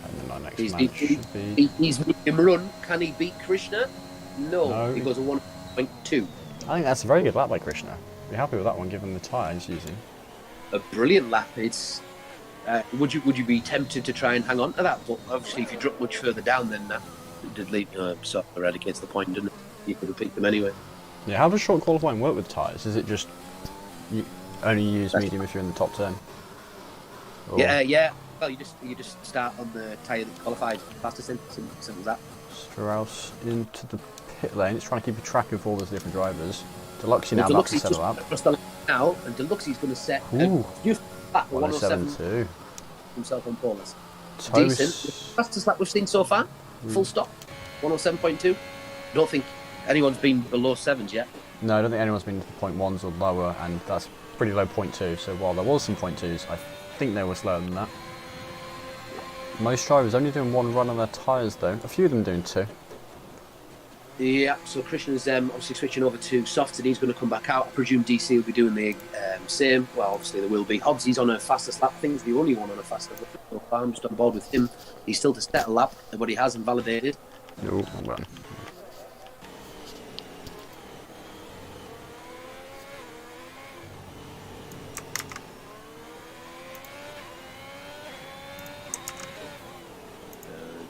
And then our next man should be... He's medium run. Can he beat Krishna? No. He goes a 1.2. I think that's a very good lap by Krishna. Be happy with that one given the tyre he's using. A brilliant lap. It's would you be tempted to try and hang on to that? But obviously, if you drop much further down, then that did lead sort of eradicates the point, didn't it? You could repeat them anyway. Yeah, how does short qualifying work with tyres? Is it just you only use medium if you're in the top 10? Or... Yeah. Well, you just start on the tyre that's qualified fastest in. Simple as that. Strauss into the pit lane. It's trying to keep a track of all those different drivers. Deluxey now about to settle up. Now, and Deluxey's going to set just lap 107 himself on pole. Decent. Fastest lap we've seen so far. Full stop. 107.2. Don't think anyone's been below 7s yet. No, I don't think anyone's been to the 0.1s or lower, and that's pretty low 0.2. So while there was some 0.2s, I think they were slower than that. Most drivers only doing 1 run on their tyres though. A few of them doing 2. Yeah, so Krishna's obviously switching over to softs, and he's going to come back out. I presume DC will be doing the same. Well, obviously there will be. Hobbs, he's on a fastest lap thing. He's the only one on a faster lap. So I'm just on board with him. He's still to set a lap, but he has invalidated. No, well.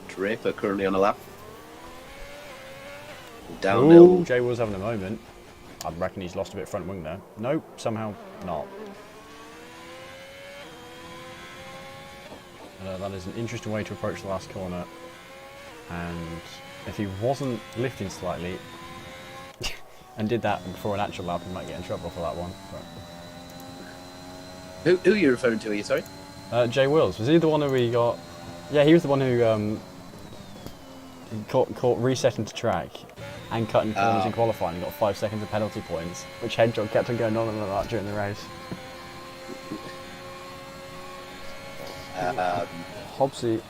Draper currently on a lap. Downhill. Jay was having a moment. I reckon he's lost a bit front wing there. Nope, somehow not. That is an interesting way to approach the last corner. And if he wasn't lifting slightly and did that before an actual lap, he might get in trouble for that one. Who are you referring to? Are you sorry? Jay Wills, was he the one who we got? Yeah, he was the one who caught resetting to track and cutting corners in qualifying and got 5 seconds of penalty points, which Hedgehog kept on going on and that during the race. Hobbsy.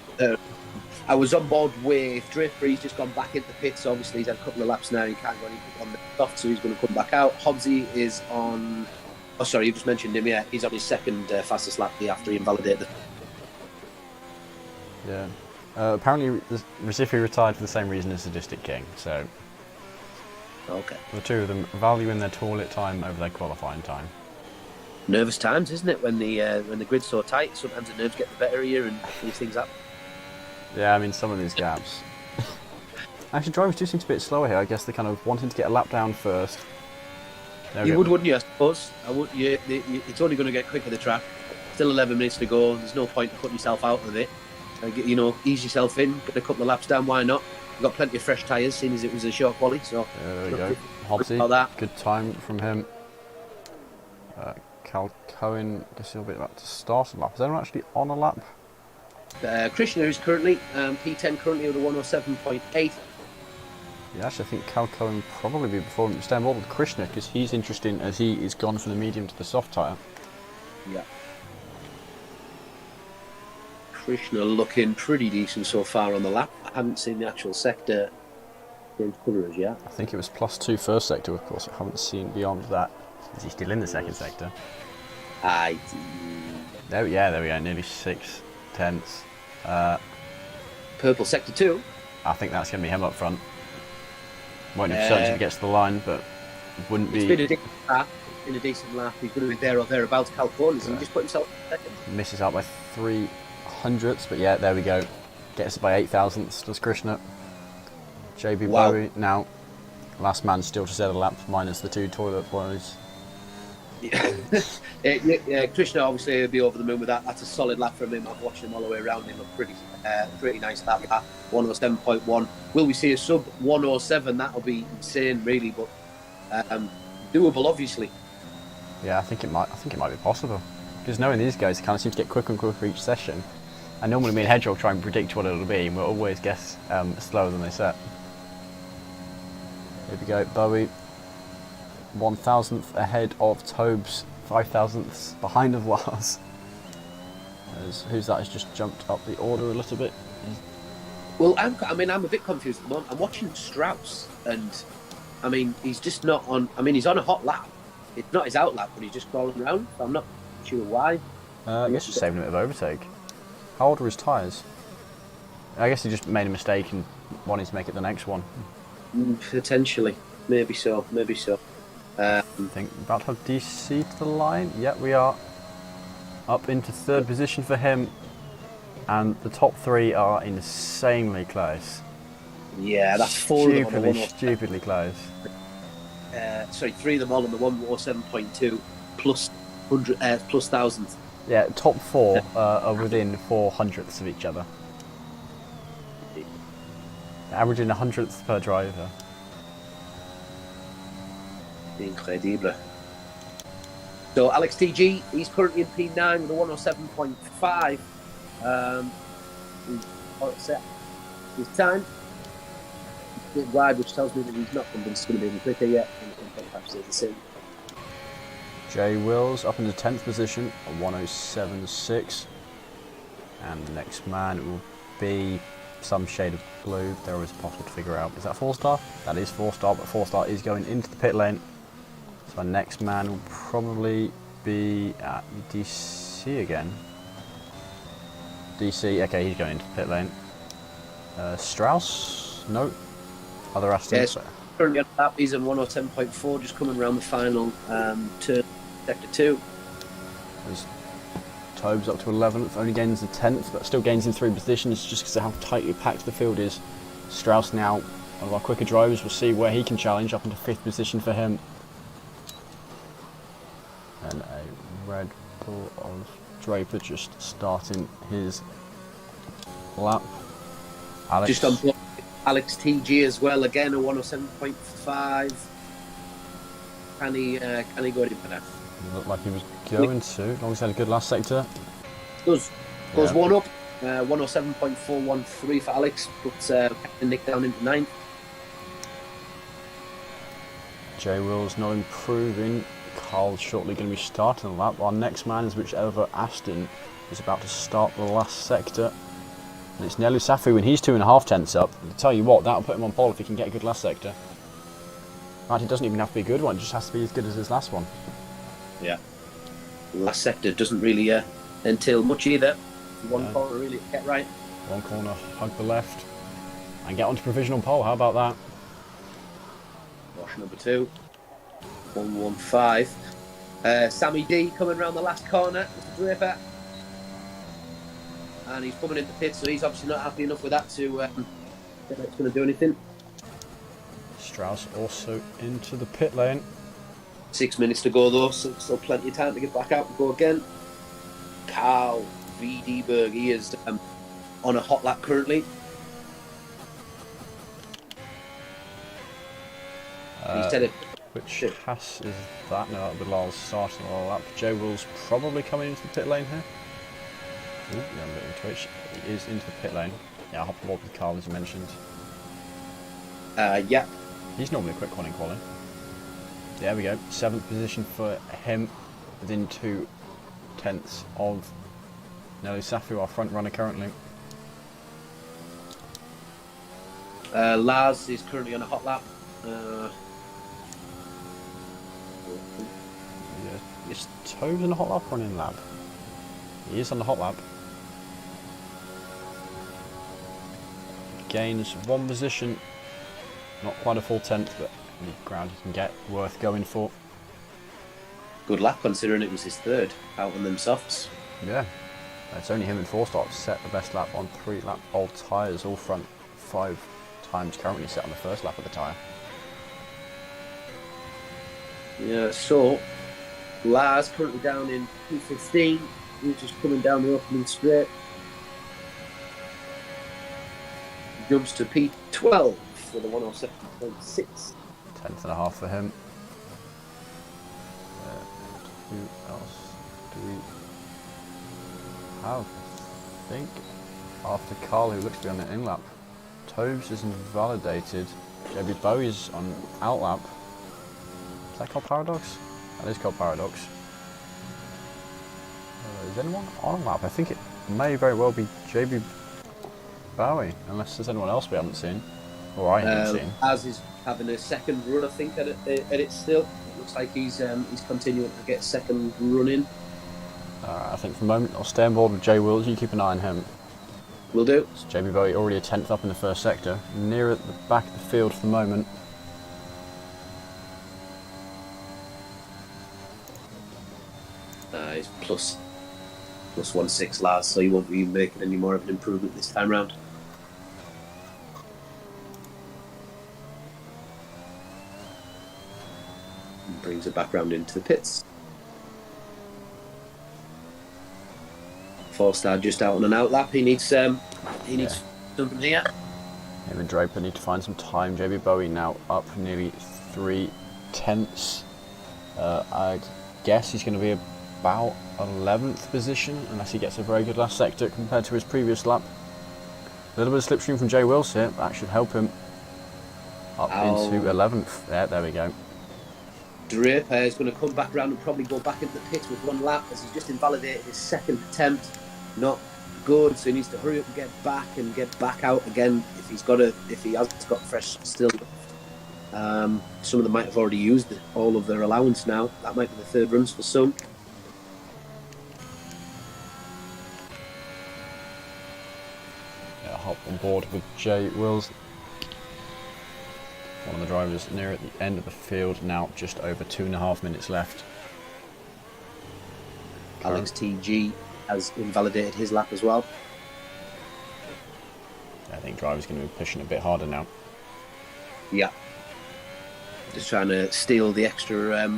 I was on board with Draper. He's just gone back into the pits. Obviously, he's had a couple of laps now. He can't go on the soft, so he's going to come back out. Hobbsy is on. Oh, sorry, you just mentioned him. Yeah, he's on his second fastest lap after he invalidated. Yeah. Apparently, Recife retired for the same reason as Sadistic King. So, Okay. the two of them valuing their toilet time over their qualifying time. Nervous times, isn't it? When the grid's so tight, sometimes the nerves get the better of you, and these things happen. Yeah, I mean, some of these gaps. Actually, drivers do seem to be a bit slower here. I guess they're kind of wanting to get a lap down first. You would, wouldn't you? I suppose. I would. It's only going to get quicker the track. Still 11 minutes to go. There's no point in putting yourself out of it. Ease yourself in. Get a couple of laps down. Why not? You've got plenty of fresh tyres, seeing as it was a short quali. So there we go. Hobbsy. Good time from him. Cal Cohen. I guess he'll be about to start a lap. Is anyone actually on a lap? Krishna is currently P10 currently with a 107.8. Yeah, actually, I think Cal Cohen probably be before him. Stay involved with Krishna because he's interesting as he is gone from the medium to the soft tyre. Yeah. Krishna looking pretty decent so far on the lap. I haven't seen the actual sector change colours yet. I think it was +2 first sector, of course. I haven't seen beyond that. Is he still in the second sector? There we go, nearly 6 tenths. Purple sector 2. I think that's going to be him up front. Won't know for certain if he gets to the line, but wouldn't be. It's been a decent lap. He's going to be there or thereabouts. Cal Corners, and he just put himself second. Misses out by 300ths, but yeah, there we go. Gets it by 8,000ths, does Krishna. JB Bowie now, last man still to set a lap, minus the 2 toilet boys. Yeah, Krishna obviously will be over the moon with that. That's a solid lap from him. I've watched him all the way around. He looked pretty nice lap. 107.1. Will we see a sub 107? That'll be insane, really, but doable, obviously. Yeah, I think it might be possible. Because knowing these guys, it kind of seems to get quicker and quicker each session. And normally me and Hedgehog try and predict what it'll be, and we'll always guess slower than they set. Here we go, Bowie. 1,000th ahead of Tobes, 5,000ths behind of Lars. Who's that has just jumped up the order a little bit. Well, I'm a bit confused at the moment. I'm watching Strauss, and I mean, he's just not on. I mean, he's on a hot lap. It's not his out lap, but he's just crawling around. So I'm not sure why. I guess just saving a bit of overtake. How old are his tyres? I guess he just made a mistake and wanted to make it the next one. Potentially, maybe so. I think about to have DC to the line. Yeah, we are up into third position for him, and the top 3 are insanely close. Yeah, that's 4 of them. Stupidly close. 3 of them all on the 107.2 plus 1,000. Yeah, top 4 are within 400ths of each other, averaging 100th per driver. Incredible. So Alex TG, he's currently in P9 with a 107.5. His time is a bit wide, which tells me that he's not convinced it's going to be any quicker yet. And perhaps the same. Jay Wills up in the 10th position, a 107.6. And the next man will be some shade of blue. They're always possible to figure out. Is that 4-star? That is 4-star, but 4-star is going into the pit lane. So our next man will probably be at DC again. DC, okay, he's going into the pit lane. Strauss? No. Other Astons? Yes, currently on lap, he's on 107.4, just coming around the final turn, sector 2. There's Tobes up to 11th, only gains the 10th, but still gains in 3 positions just because of how tightly packed the field is. Strauss now, one of our quicker drivers, we'll see where he can challenge, up into 5th position for him. And a Red Bull of Draper just starting his lap. Alex, Just on board, Alex TG as well, again, a 107.5. Can he go any better? looked like he was going to, as long as he had a good last sector. Goes Yeah. one up, 107.413 for Alex, but Nick down into 9th. J Will's not improving. Carl's shortly going to be starting the lap. Our next man is whichever Aston is about to start the last sector. And it's Nelu Safi, and he's 2.5 tenths up. I'll tell you what, that'll put him on pole if he can get a good last sector. Right, it doesn't even have to be a good one, it just has to be as good as his last one. Yeah. The last sector doesn't really entail much either. One No. corner really to get right. One corner, hug the left, and get onto provisional pole. How about that? Wash number 2. 115. Sammy D coming around the last corner. Mr. Draper. And he's coming into pit, so he's obviously not happy enough with that to think it's going to do anything. Strauss also into the pit lane. 6 minutes to go though, so still plenty of time to get back out and go again. Carl VD Berg, he is on a hot lap currently. He's said it. Which pass is that? No, that'll be Lyle's starting the lap. J Will's probably coming into the pit lane here. Ooh, yeah, a bit of a twitch. He is into the pit lane. Yeah, I'll hop aboard with Carl as you mentioned. Yeah. He's normally a quick one in quality. There we go. 7th position for him, within 2 tenths of Nelly Safi, our front runner currently. Lars is currently on a hot lap. Yeah. Is Toves in the hot lap or in lap? He is on the hot lap. Gains 1 position. Not quite a full 10th, but any ground he can get, worth going for. Good lap considering it was his 3rd out on them softs. Yeah. It's only him and 4 stops set the best lap on 3 lap old tyres, all front 5 times currently set on the first lap of the tyre. Yeah, so Lars currently down in P15. He's just coming down the opening straight. Jumps to P12 with a 107.6. 10th and a half for him. Who else do we have? I think after Carl, who looks to be on the in lap. Toves is invalidated. JB Bowie's on out lap. Is that called Paradox? That is called Paradox. Is anyone on lap? I think it may very well be JB Bowie, unless there's anyone else we haven't seen, or I haven't seen. As is having a second run, I think, at it still. It looks like he's continuing to get second run in. I think for the moment I'll stay on board with Jay Wills. You keep an eye on him. Will do. So JB Bowie already a 10th up in the first sector, near at the back of the field for the moment. He's plus 1.6 Lars, so he won't be making any more of an improvement this time round. And brings it back round into the pits. 4-star just out on an out lap. He needs something here. Him and Draper need to find some time. JB Bowie now up nearly 3 tenths. I guess he's going to be about 11th position unless he gets a very good last sector compared to his previous lap. A little bit of slipstream from Jay Wills here. That should help him up into 11th. There we go. Draper is going to come back round and probably go back into the pits with 1 lap as he's just invalidated his second attempt. Not good, so he needs to hurry up and get back out again if he has got fresh still. Some of them might have already used all of their allowance now. That might be the 3rd runs for some. Yeah, hop on board with Jay Wills. One of the drivers near at the end of the field now, just over 2.5 minutes left. Alex TG has invalidated his lap as well. I think driver's going to be pushing a bit harder now. Yeah. Just trying to steal the extra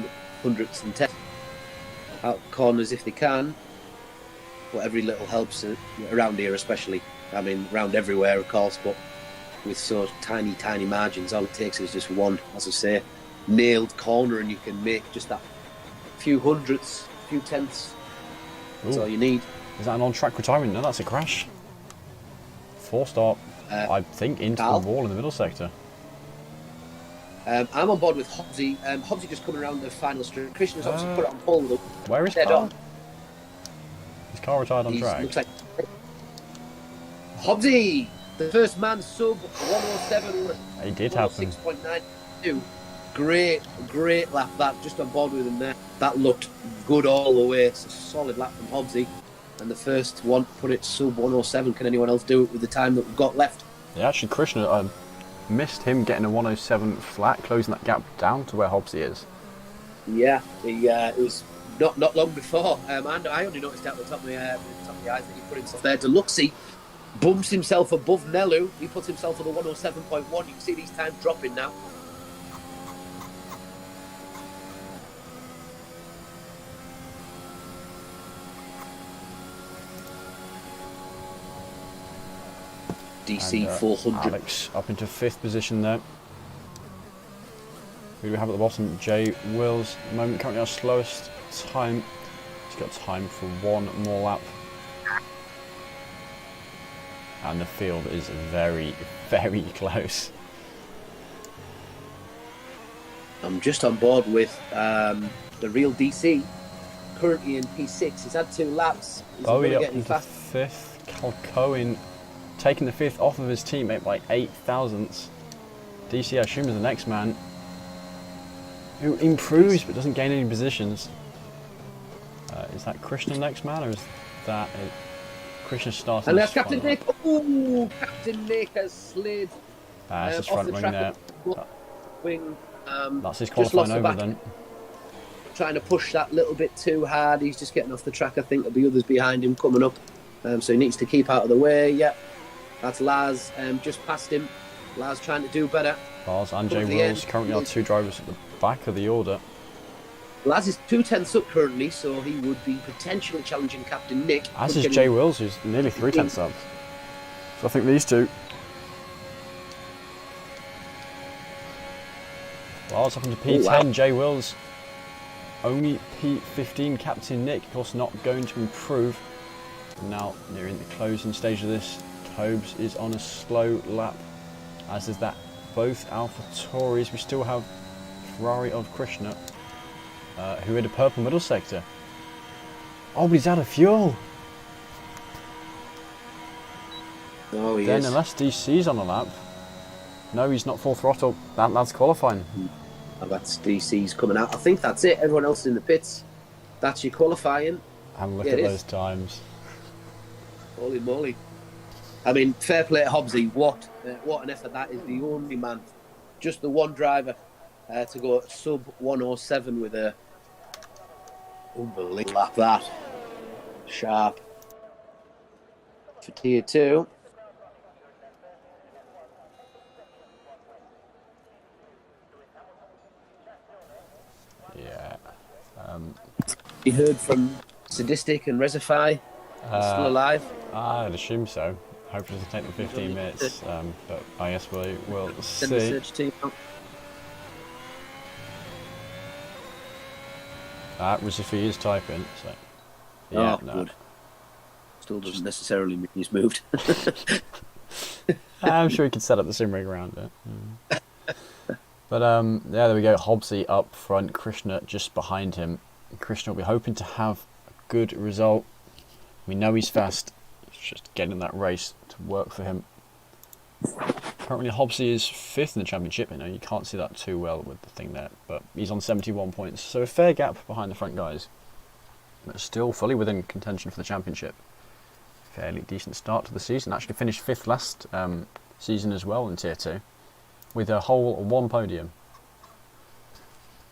hundredths and tenths out corners if they can. but every little helps around here, especially. I mean, around everywhere, of course, but with so tiny, tiny margins, all it takes is just one, as I say, nailed corner, and you can make just that few hundredths, few tenths. That's Ooh. all you need. Is that an on-track retirement? No, that's a crash. 4-stop, I think, into Carl? the wall in the middle sector. I'm on board with Hobbsy. Hobbsy just coming around the final straight. Christian's obviously put it on pole. Where is Dead Carl? on. Is Carl retired on track? Looks like Hobbsy, the first man sub 107. It did happen. 6.92. Great lap that. Just on board with him there. That looked good all the way. It's a solid lap from Hobbsy. And the first one put it sub 107. Can anyone else do it with the time that we've got left? Yeah, actually, Krishna missed him getting a 107 flat, closing that gap down to where Hobbsy is. Yeah, it was not long before. I only noticed at the top of the eyes that he put himself there. Deluxy bumps himself above Nelu. He puts himself on the 107.1. You can see these times dropping now. DC And, 400. Alex up into 5th position there. Who do we have at the bottom? Jay Wills, at the moment currently our slowest time. He's got time for one more lap. And the field is very, very close. I'm just on board with the real DC, currently in P6. He's had 2 laps. He's Bowie up getting into fast. 5th. Cal Cohen taking the 5th off of his teammate by 8 thousandths. DC, I assume, is the next man, who improves but doesn't gain any positions. Is that Krishna next man, or is that Krishna starting? And there's Captain Nick. Oh, Captain Nick has slid. It's his off front the wing track there. Wing. That's his just lost qualifying the over back. then. Trying to push that little bit too hard. He's just getting off the track. I think there'll be others behind him coming up. So he needs to keep out of the way. Yep. That's Lars just past him. Lars trying to do better. Lars and Jay At the Wills end. currently are 2 drivers at the back of the order. Lars is 2 tenths up currently, so he would be potentially challenging Captain Nick. As Could is get Jay him- Wills, who's nearly 3 tenths up. So I think these two. Lars up into P10, wow. Jay Wills only P15. Captain Nick, of course, not going to improve. Now nearing the closing stage of this, Tobes is on a slow lap, as is that both Alpha Tauris. We still have Ferrari of Krishna, who had a purple middle sector. Oh, but he's out of fuel. Oh, he Then is. unless DC's on a lap. No, he's not full throttle. That's qualifying. Oh, that's DC's coming out. I think that's it. Everyone else in the pits. That's your qualifying. And look Yeah, at it is. those times. Holy moly. I mean, fair play to Hobbsy. What an effort that is. The only man, just the one driver to go sub 107 with a unbelievable lap that. Sharp. For tier 2. Yeah. You heard from Sadistic and Resify. Still alive. I'd assume so. Hopefully it'll take them 15 minutes, but I guess we'll Send the see. search team out. Recife is typing, so yeah, Oh, no. good. Still doesn't necessarily mean he's moved. I'm sure he could set up the sim rig around it. But yeah, there we go. Hobbsy up front, Krishna just behind him. Krishna will be hoping to have a good result. We know he's fast. It's just getting that race to work for him. Currently, Hobbsy is 5th in the championship. You know, you can't see that too well with the thing there, but he's on 71 points, so a fair gap behind the front guys. But still fully within contention for the championship. Fairly decent start to the season. Actually finished 5th last season as well in Tier 2, with a whole 1 podium.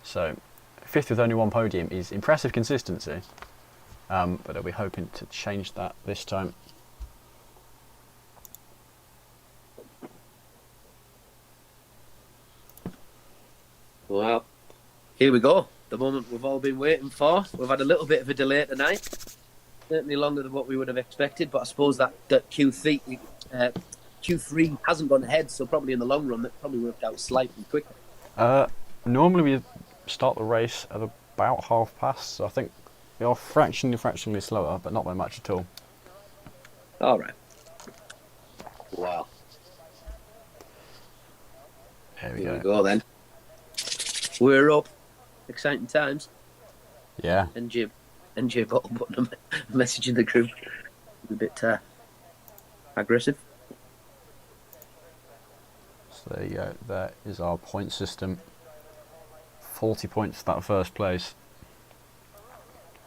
So 5th with only 1 podium is impressive consistency, but I'll be hoping to change that this time. Well, here we go. The moment we've all been waiting for. We've had a little bit of a delay tonight. certainly longer than what we would have expected. But I suppose that Q3 hasn't gone ahead, so probably in the long run that probably worked out slightly quicker. Normally we start the race at about past, so I think we are fractionally slower, but not by much at all. All right. Wow. Here we Here we go. go then. We're up. Exciting times. Yeah. And Jib Bottle putting a message in the group. A bit aggressive. So there you go. That is our point system. 40 points for that first place.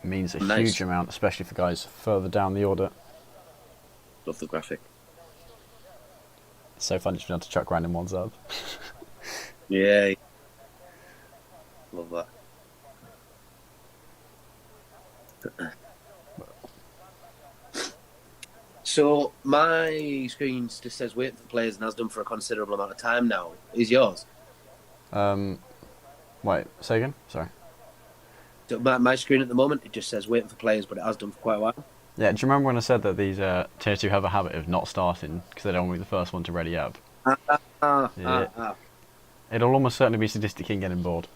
Means a huge amount, especially for guys further down the order. Love the graphic. It's so fun just being able to chuck random ones up. Yeah. Love that. So my screen just says waiting for players and has done for a considerable amount of time now. Is yours? Wait, say again? Sorry. So my screen at the moment, it just says waiting for players, but it has done for quite a while. Yeah, do you remember when I said that these tier 2 have a habit of not starting because they don't want to be the first one to ready up? It'll almost certainly be Sadistic King getting bored.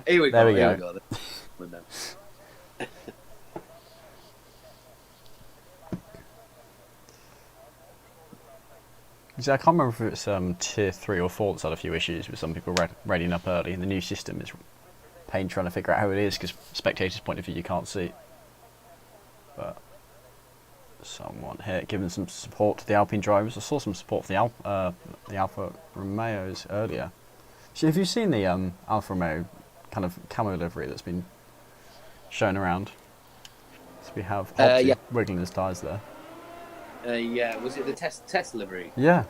Here we go. There we Here go. We go. See, I can't remember if it's tier 3 or 4 that's had a few issues with some people readying up early, and the new system is pain trying to figure out how it is because spectators' point of view you can't see. But someone here giving some support to the Alpine drivers. I saw some support for the Alfa Romeos earlier. So have you seen the Alfa Romeo kind of camo livery that's been shown around? So we have Hobbs yeah. wiggling his tyres there. Yeah, was it the test livery? Yeah.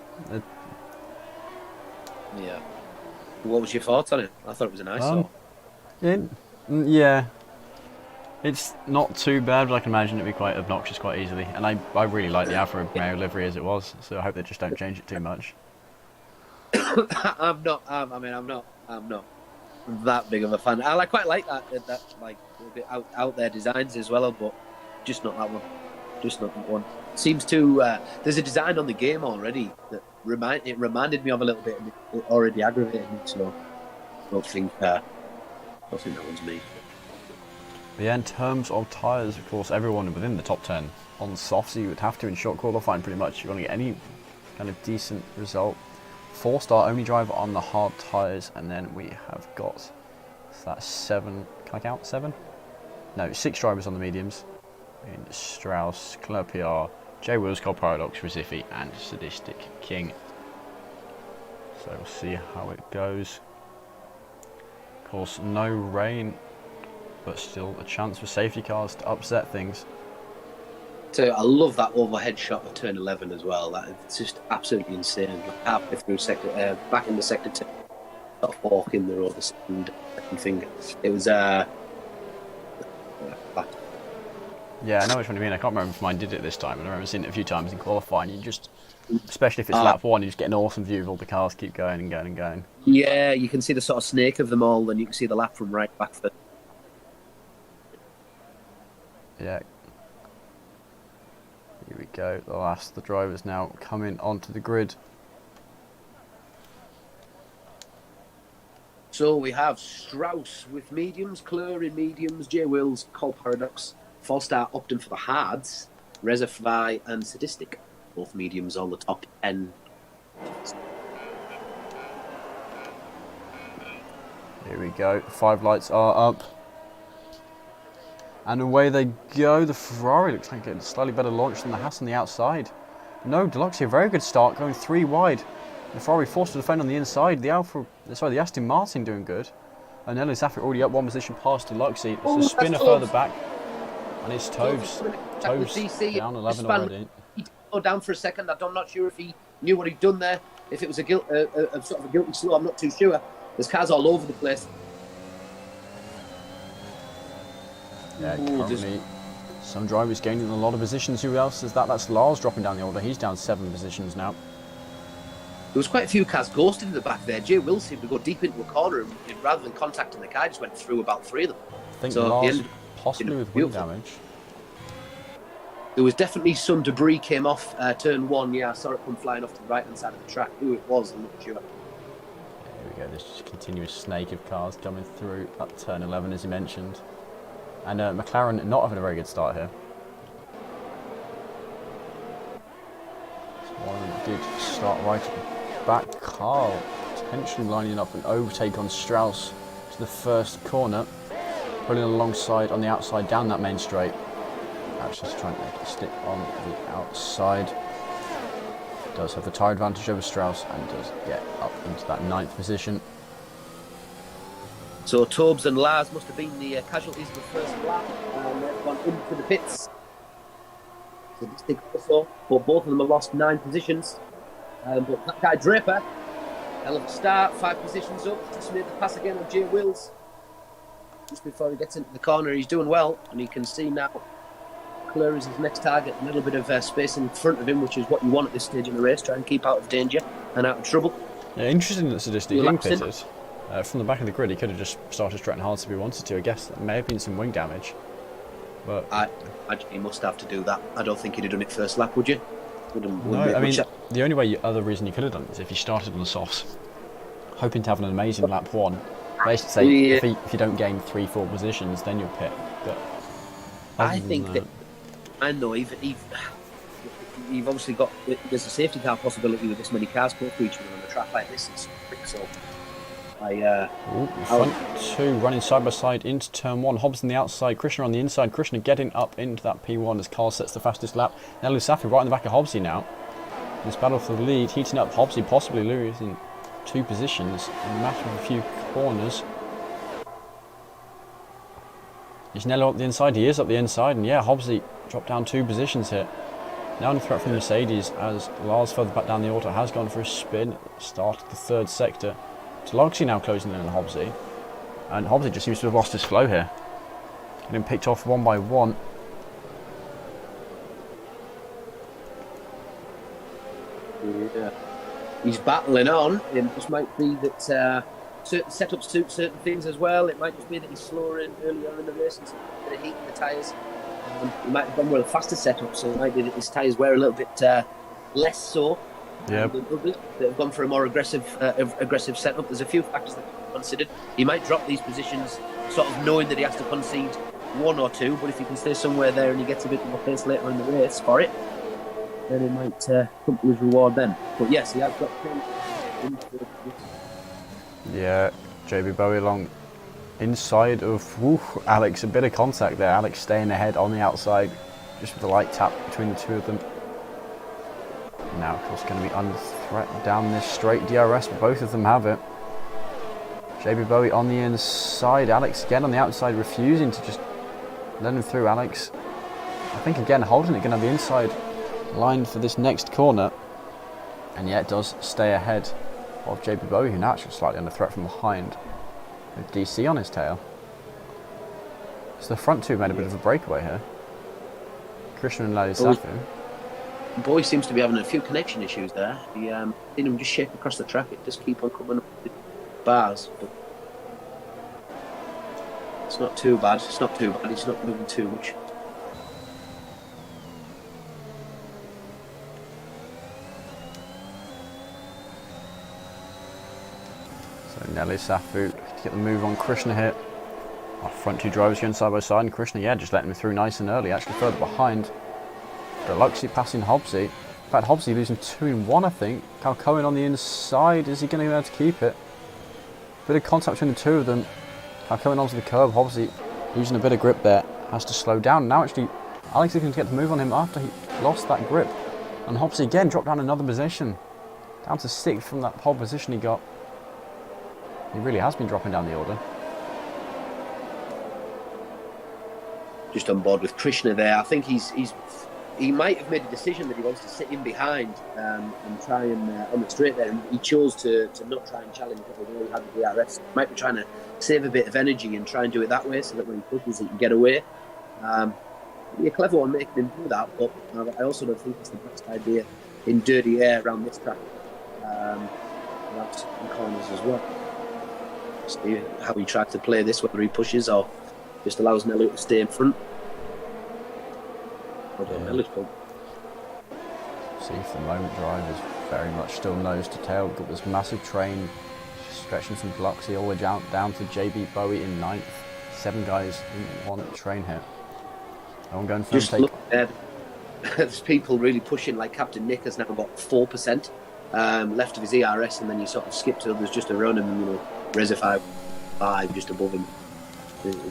Yeah. What was your thoughts on it? I thought it was a nice song. Yeah. It's not too bad, but I can imagine it'd be quite obnoxious quite easily. And I really like the Alfa Romeo livery as it was, so I hope they just don't change it too much. I'm not that big of a fan. I quite like that like a bit out there designs as well, but just not that one. Just not that one. Seems to there's a design on the game already that reminded me of a little bit, and it already aggravated me. So I don't think that one's me. But yeah, in terms of tyres, of course, everyone within the top 10 on softs, you would have to in short qualifying pretty much. You want to get any kind of decent result. 4-star only driver on the hard tyres, and then we have got that 7. Can I count 7? No, 6 drivers on the mediums. In Strauss, Clerpiar, J Wills, Cold Paradox, Recife, and Sadistic King. So we'll see how it goes. Of course, no rain, but still a chance for safety cars to upset things. So I love that overhead shot of turn 11 as well. It's just absolutely insane. Like halfway through back into sector 2, sort of walk in the road, the second finger. It was Yeah, I know which one you mean. I can't remember if mine did it this time, and I remember seeing it a few times in qualifying. You just, especially if it's lap 1, you just get an awesome view of all the cars keep going and going and going. Yeah, you can see the sort of snake of them all, and you can see the lap from right back for. Yeah. Here we go. The drivers now coming onto the grid. So we have Strauss with mediums, Clure in mediums, J Wills, Cold Paradox, Falstar Upton for the hards, Reservoir and Sadistic, both mediums on the top 10. Here we go. The 5 lights are up. And away they go. The Ferrari looks like a slightly better launch than the Haas on the outside. No, Deluxe here, very good start, going 3 wide. The Ferrari forced to defend on the inside. The Aston Martin doing good. And Nelly Zafir already up 1 position past Deluxe. It's a spinner further back. And it's Toves. Toves down 11 already. He slowed down for a second. I'm not sure if he knew what he'd done there. If it was a sort of a guilty slow, I'm not too sure. There's cars all over the place. Yeah, currently some drivers gaining a lot of positions. Who else is that? That's Lars dropping down the order. He's down 7 positions now. There was quite a few cars ghosted in the back there. Jay Will seemed to go deep into a corner, and rather than contacting the car, just went through about 3 of them. I think so Lars possibly with wind beautiful damage. There was definitely some debris came off turn 1. Yeah, I saw it come flying off to the right-hand side of the track. Who it was, I'm not sure. Here we go, this just continuous snake of cars coming through at turn 11, as you mentioned. And McLaren not having a very good start here. So one did start right at the back. Carl potentially lining up an overtake on Strauss to the first corner. Pulling alongside on the outside down that main straight. Actually just trying to make it stick on the outside. Does have the tyre advantage over Strauss and does get up into that 9th position. So Tobes and Lars must have been the casualties of the first lap, and they've gone into the pits. So but both of them have lost 9 positions. But that guy Draper, hell of a start, 5 positions up, just made the pass again on Jay Wills. Just before he gets into the corner, he's doing well, and you can see now Clare is his next target. A little bit of space in front of him, which is what you want at this stage in the race. Try and keep out of danger and out of trouble. Yeah, interesting that Sadistic being pitted. From the back of the grid, he could have just started straight hard if he wanted to. I guess there may have been some wing damage. But he must have to do that. I don't think he'd have done it first lap, would you? No, I mean, the only other reason you could have done it is if you started on the softs, hoping to have an amazing lap 1. Basically, say if you don't gain 3-4 positions, then you'll pit. But I think that I know you've obviously got there's a safety car possibility with this many cars close to each other on a track like this. So front 2 running side by side into turn 1. Hobbs on the outside, Krishna on the inside. Krishna getting up into that P1 as Carl sets the fastest lap. Now Lusafi right in the back of Hobbsy now. This battle for the lead, heating up Hobbsy, possibly losing 2 positions in a matter of a few corners. Is Nello up the inside? He is up the inside, and yeah, Hobbsy dropped down 2 positions here. Now in the threat from Mercedes as Lars further back down the auto has gone for a spin at the start of the 3rd sector. So Logsy now closing in on Hobbsy, and Hobbsy just seems to have lost his flow here. Getting picked off one by one. Yeah. He's battling on. It just might be that certain setups suit certain things as well. It might just be that he's slower in earlier in the race and a bit of heat in the tyres. He might have gone with a faster setup, so it might be that his tyres wear a little bit less so. Yeah. They've gone for a more aggressive setup. There's a few factors that can be considered. He might drop these positions, sort of knowing that he has to concede 1 or 2. But if he can stay somewhere there and he gets a bit more pace later in the race for it, then he might come to his reward then. But yes, he has got. Yeah, JB Bowie along inside of Alex. A bit of contact there. Alex staying ahead on the outside, just with a light tap between the two of them. Now, of course, going to be under threat down this straight DRS, but both of them have it. JB Bowie on the inside, Alex again on the outside, refusing to just let him through. Alex, I think again holding it, going to have the inside line for this next corner, and yet does stay ahead of JB Bowie, who now actually slightly under threat from behind, with DC on his tail. So the front 2 made a bit of a breakaway here. Krishna and Lally Safu. Boy seems to be having a few connection issues there. He seen him just shake across the track. It just keep on coming up with bars, but it's not too bad. It's not too bad. He's not moving too much. So Nelly Safu to get the move on Krishna here. Our front 2 drivers going side by side, and Krishna, yeah, just letting him through nice and early, actually further behind. Deluxey passing Hobbsy. In fact, Hobbsy losing 2 in 1, I think. Cal Cohen on the inside. Is he going to be able to keep it? Bit of contact between the two of them. Cal Cohen onto the curb. Hobbsy losing a bit of grip there. Has to slow down. Now actually, Alex is going to get the move on him after he lost that grip. And Hobbsy again dropped down another position. Down to 6th from that pole position he got. He really has been dropping down the order. Just on board with Krishna there. I think he might have made a decision that he wants to sit in behind and try and on the straight there. And he chose to not try and challenge although he had the DRS. He might be trying to save a bit of energy and try and do it that way so that when he pushes he can get away. Be a clever one making him do that, but I also don't think it's the best idea in dirty air around this track. Perhaps in corners as well. See how he tries to play this, whether he pushes or just allows Nello to stay in front. See if the moment drive is very much still nose to tail. Got this massive train stretching from Biloxi all the way down to JB Bowie in 9th. 7 guys in one train here. No one going for Just take. look there. There's people really pushing, like Captain Nick has now got 4% left of his ERS, and then you sort of skip to others just around him, you know, Reservoir 5 just above him.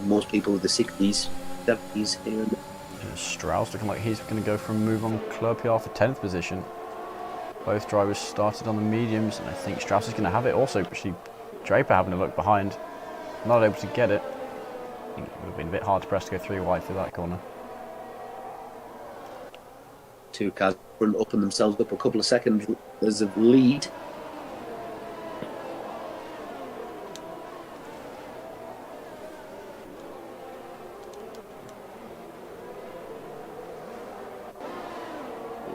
Most people with the 60s, 70s here. Strauss looking like he's going to go for a move on Club PR for 10th position. Both drivers started on the mediums, and I think Strauss is going to have it also, but Draper having a look behind, not able to get it. I think it would have been a bit hard to press to go 3 wide through that corner. 2 cars run up and themselves up a couple of seconds as a lead.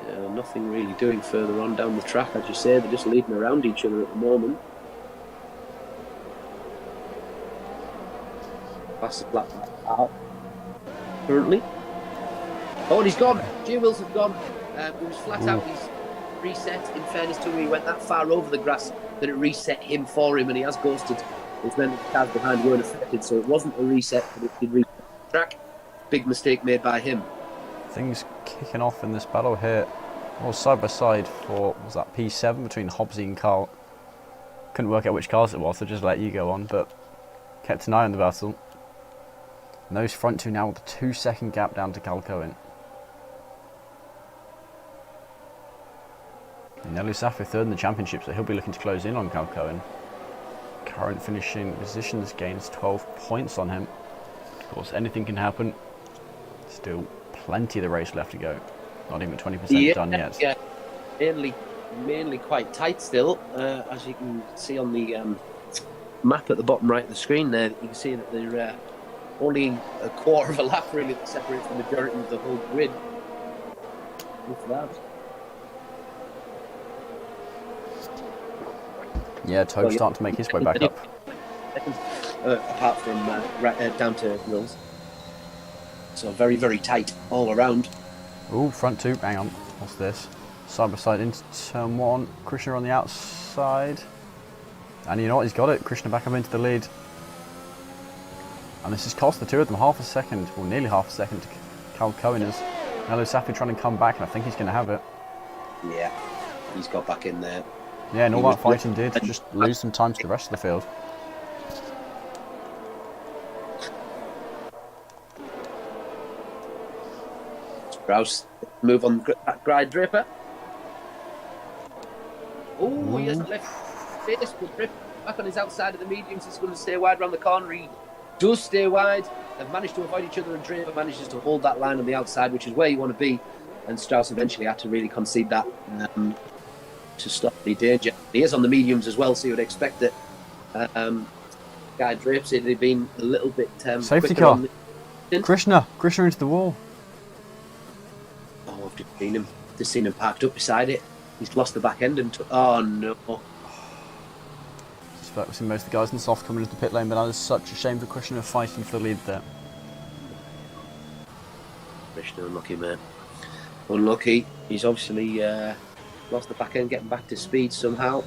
Yeah, nothing really doing further on down the track, as you say. They're just leading around each other at the moment. Fastest lap out currently. Oh, and he's gone. J. Wilson's gone. He was flat out. He's reset. In fairness to him, he went that far over the grass that it reset him for him, and he has ghosted. Which meant the cars behind weren't affected, so it wasn't a reset, but it did reset the track. Big mistake made by him. Things kicking off in this battle here. Well, side by side for, what was that, P7 between Hobbsy and Carl. Couldn't work out which cars it was, so just let you go on, but kept an eye on the battle. And those front two now with a 2-second gap down to Cal Cohen. Nelly Saffir third in the championship, so he'll be looking to close in on Cal Cohen. Current finishing positions gains 12 points on him. Of course, anything can happen. Still plenty of the race left to go. Not even 20% done yet. Yeah, mainly quite tight still. As you can see on the map at the bottom right of the screen there, you can see that they're only a quarter of a lap really that separates the majority of the whole grid. With that. Yeah, Toad's starting to make his way back up. Apart from down to Mills. So very, very tight all around. Ooh, front two, hang on, what's this? Side by side into turn 1, Krishna on the outside. And you know what, he's got it, Krishna back up into the lead. And this has cost the two of them half a second, well nearly half a second to Cal Cohen as Nello Safi trying to come back, and I think he's going to have it. Yeah, he's got back in there. Yeah, and all that fighting did just lose some time to the rest of the field. Rouse, move on Gride Draper. Oh, he hasn't left space, but Draper back on his outside of the mediums. He's going to stay wide around the corner. He does stay wide. They've managed to avoid each other, and Draper manages to hold that line on the outside, which is where you want to be. And Strauss eventually had to really concede that to stop any danger. He is on the mediums as well, so you would expect that Guy Draper said he'd been a little bit safety car. Krishna into the wall. Oh, I've just seen him parked up beside it. He's lost the back end and oh no. Suspect we've seen most of the guys in the soft coming into the pit lane, but that is such a shame for Krishna fighting for the lead there. Krishna, unlucky man. Unlucky. He's obviously lost the back end, getting back to speed somehow.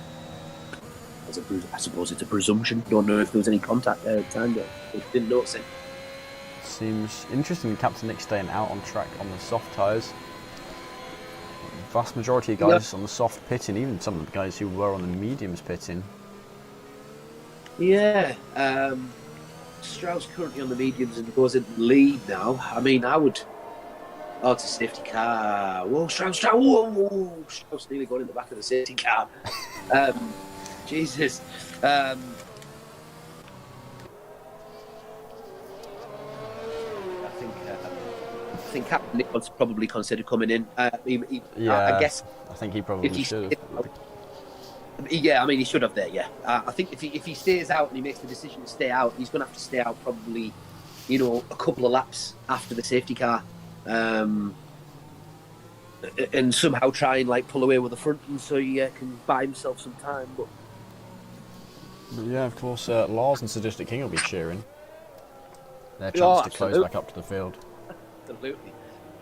I suppose it's a presumption. Don't know if there was any contact there at the time, but we didn't notice it. Seems interesting. Captain Nick staying out on track on the soft tyres. Vast majority of guys on the soft pitting, even some of the guys who were on the mediums pitting. Yeah, Strauss currently on the mediums and goes in the lead now. I mean, I would. Oh, it's a safety car. Whoa, Strauss, whoa. Strauss nearly got in the back of the safety car. Jesus. I think Captain Nick wants to probably consider coming in. I guess. I think he probably should have. Yeah, I mean, he should have there, yeah. I think if he stays out and he makes the decision to stay out, he's going to have to stay out probably, a couple of laps after the safety car. And somehow try and pull away with the front end so he can buy himself some time. But yeah, of course, Lars and Sadistic King will be cheering. Their chance to close back up to the field. Absolutely.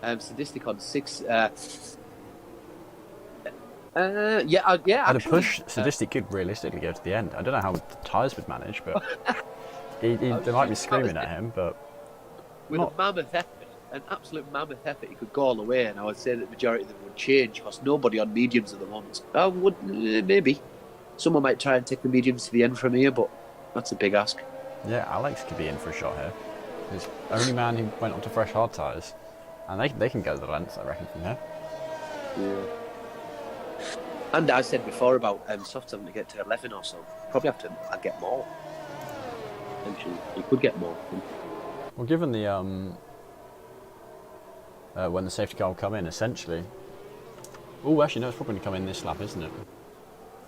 Sadistic on 6. Yeah, At a actually. push, Sadistic could realistically go to the end. I don't know how the tyres would manage, but they might be screaming at him, but With not. a mammoth effort, an absolute mammoth effort, he could go all the way, and I would say that the majority of them would change because nobody on mediums at the moment. I would maybe someone might try and take the mediums to the end from here, but that's a big ask. Yeah, Alex could be in for a shot here. He's the only man who went onto fresh hard tyres, and they can go the length, I reckon, from here. Yeah. And I said before about softs having to get to 11 or so. Probably have to get more. Potentially, you could get more. Well, given the when the safety car will come in, essentially. Oh, actually, no, it's probably going to come in this lap, isn't it?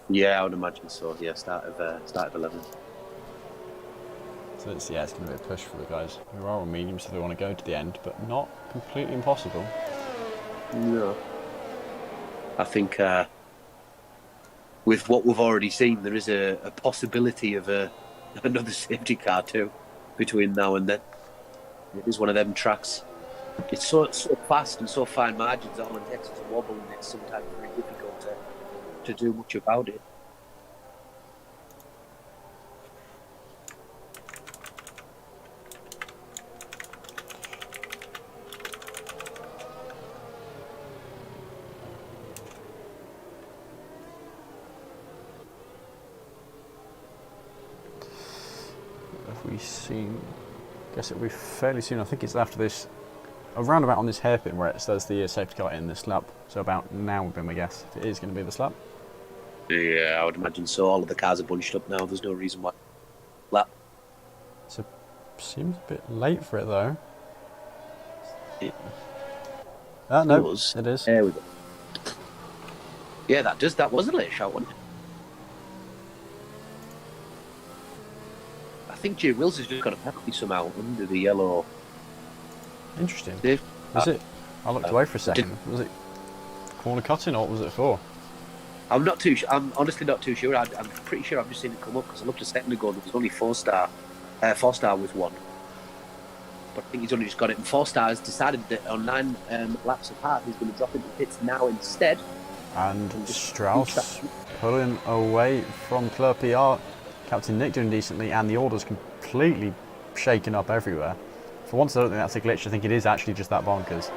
Yeah, I would imagine so. Yeah, start of 11. So it's going to be a push for the guys who are on mediums if they want to go to the end, but not completely impossible. No. I think with what we've already seen, there is a possibility of another safety car too between now and then. It is one of them tracks. It's so fast and so fine margins that all it takes is a wobble, and it's sometimes very difficult to do much about it. Have we seen? I guess it'll be fairly soon. I think it's after this, around about on this hairpin where it says the safety car in this lap. So about now would be my guess if it is going to be this lap. Yeah, I would imagine so. All of the cars are bunched up now. There's no reason why. Lap. So seems a bit late for it though. No, it is. There we go. Yeah, that was a late shot, wasn't it? I think Jay Wills has just got a penalty somehow under the yellow. Interesting. Dave? Was it? I looked away for a second. Was it corner cutting or what was it for? I'm not too. I'm honestly not too sure. I'm pretty sure I've just seen it come up because I looked a second ago. There was only 4-star. 4-star was one, but I think he's only just got it. And 4-star has decided that on 9 laps apart, he's going to drop into pits now instead. And Strauss pulling away from Club PR. Captain Nick doing decently, and the order's completely shaken up everywhere. For once, I don't think that's a glitch. I think it is actually just that bonkers.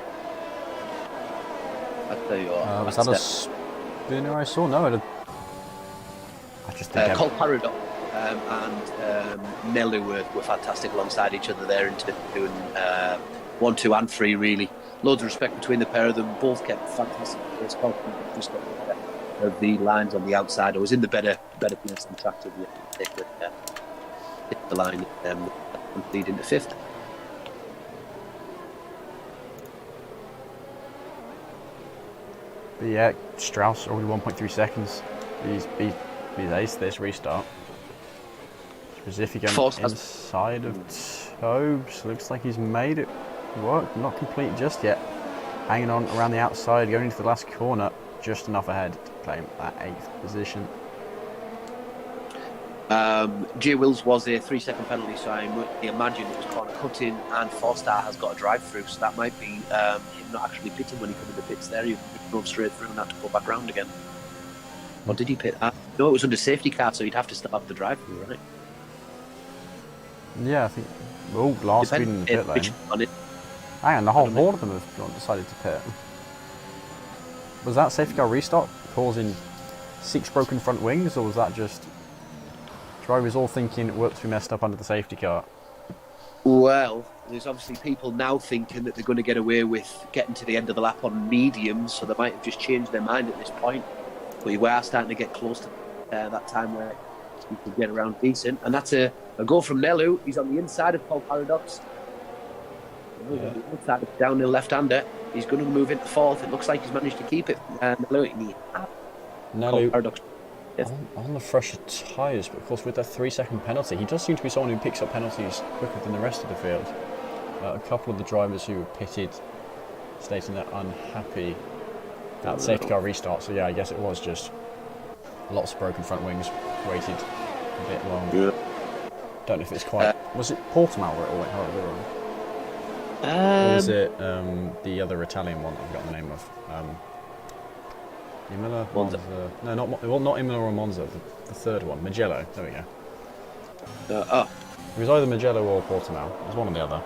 I tell you what. Was that a spinner I saw? No, I just think. Colt Paradox and Nelu were fantastic alongside each other there, into doing 1, 2, and 3. Really, loads of respect between the pair of them. Both kept fantastic pace. Colt just got of the lines on the outside. I was in the better place than track to hit the line and lead into 5th. But yeah, Strauss already 1.3 seconds. He's aced this restart. As if he goes inside of Tobes. Looks like he's made it work. Not complete just yet. Hanging on around the outside, going into the last corner. Just enough ahead to claim that 8th position. Jay Wills was a 3-second penalty, so I imagine it was corner cutting, and 4-star has got a drive through, so that might be him not actually pitting when he come in the pits there. He drove straight through and had to go back round again. Or did he pit? No, it was under safety car, so he'd have to still have the drive through, right? Yeah, I think. Oh, last speed in the pit lane. Hang on, the whole board of them have decided to pit. Was that safety car restart causing 6 broken front wings, or was that just drivers all thinking, whoops, we messed up under the safety car? Well, there's obviously people now thinking that they're going to get away with getting to the end of the lap on mediums, so they might have just changed their mind at this point. But we are starting to get close to that time where we can get around decent. And that's a go from Nelu. He's on the inside of Paul Paradox. Yeah. Inside of downhill left-hander. He's going to move into 4th. It looks like he's managed to keep it. Nelu on the fresher tyres, but of course with that 3-second penalty, he does seem to be someone who picks up penalties quicker than the rest of the field. A couple of the drivers who were pitted stating they're unhappy at safety car restart, so yeah, I guess it was just lots of broken front wings, waited a bit long. Yeah. Don't know if it's quite... was it Portimao where it all went horribly wrong? Or was it the other Italian one? I've forgotten the name of. Imola, Monza. No, not Imola or Monza. The third one, Mugello. There we go. It was either Mugello or Portimao. It was one or the other.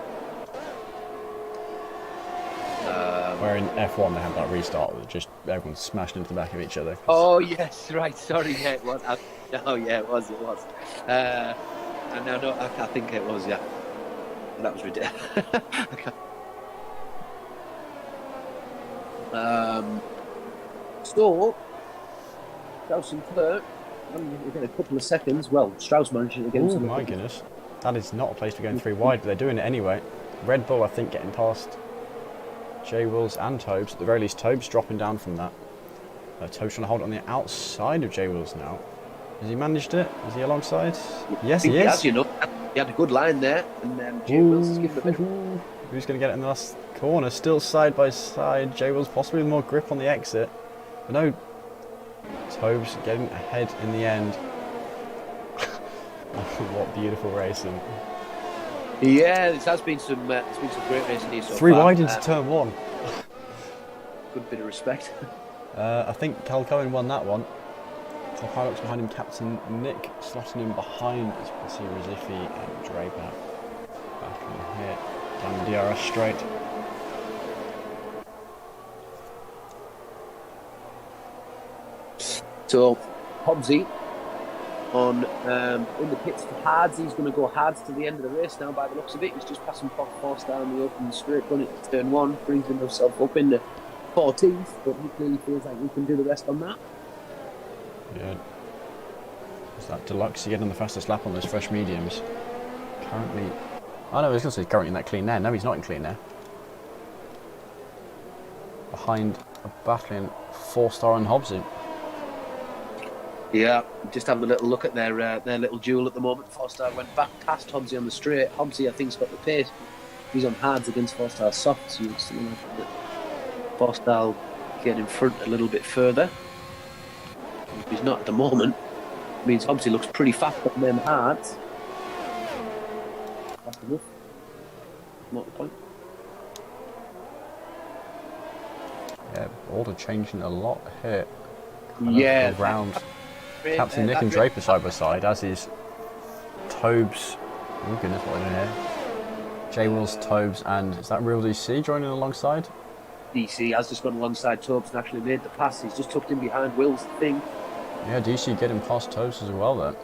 Where in F1 they had that restart that just everyone smashed into the back of each other. Oh yes, right. Sorry, yeah, it was. Oh yeah, it was. And no, I think it was. Yeah, that was ridiculous. So, Strauss and Clerk, within a couple of seconds. Well, Strauss managed it again. Oh my goodness, that is not a place to be going 3 wide, but they're doing it anyway. Red Bull, I think, getting past J Wills and Tobes. At the very least, Tobes dropping down from that. Tobes trying to hold it on the outside of J Wills now. Has he managed it? Is he alongside? Yes, he is. Has, you know, he had a good line there, and J Wills is giving a bit of... Who's going to get it in the last corner? Still side by side. J Wills possibly with more grip on the exit. But no, Tobes getting ahead in the end. What beautiful racing. Yeah, it has been some great racing here so 3 far. wide into turn 1. Good bit of respect. I think Cal Cohen won that one. Top pilots behind him, Captain Nick slotting him behind, as you can see Razifi and Draper battling here down the DRS straight. So, Hobbsy on in the pits for Hards. He's going to go Hards to the end of the race now by the looks of it. He's just passing Forster down the open straight, done it to turn 1, brings himself up in the 14th, but he clearly feels like he can do the rest on that. Yeah. Is that Deluxe getting the fastest lap on those fresh mediums? Currently... Oh no, I was going to say currently in that clean air. No, he's not in clean air. Behind a battling 4-star and Hobbsy. Yeah, just having a little look at their little duel at the moment. Forster went back past Hobbsy on the straight. Hobbsy, I think, has got the pace. He's on Hards against Forster soft, so you'll see that Forster get in front a little bit further. If he's not at the moment, it means Hobbsy looks pretty fast on them Hards. Fast enough. Not the point. Yeah, order changing a lot here. Yeah. Around Captain Nick and Draper side by side, as is Tobes. Oh goodness, what are we doing here? J Wills, Tobes, and is that Real DC joining alongside? DC has just gone alongside Tobes and actually made the pass. He's just tucked in behind Will's thing. Yeah, DC getting past Tobes as well then.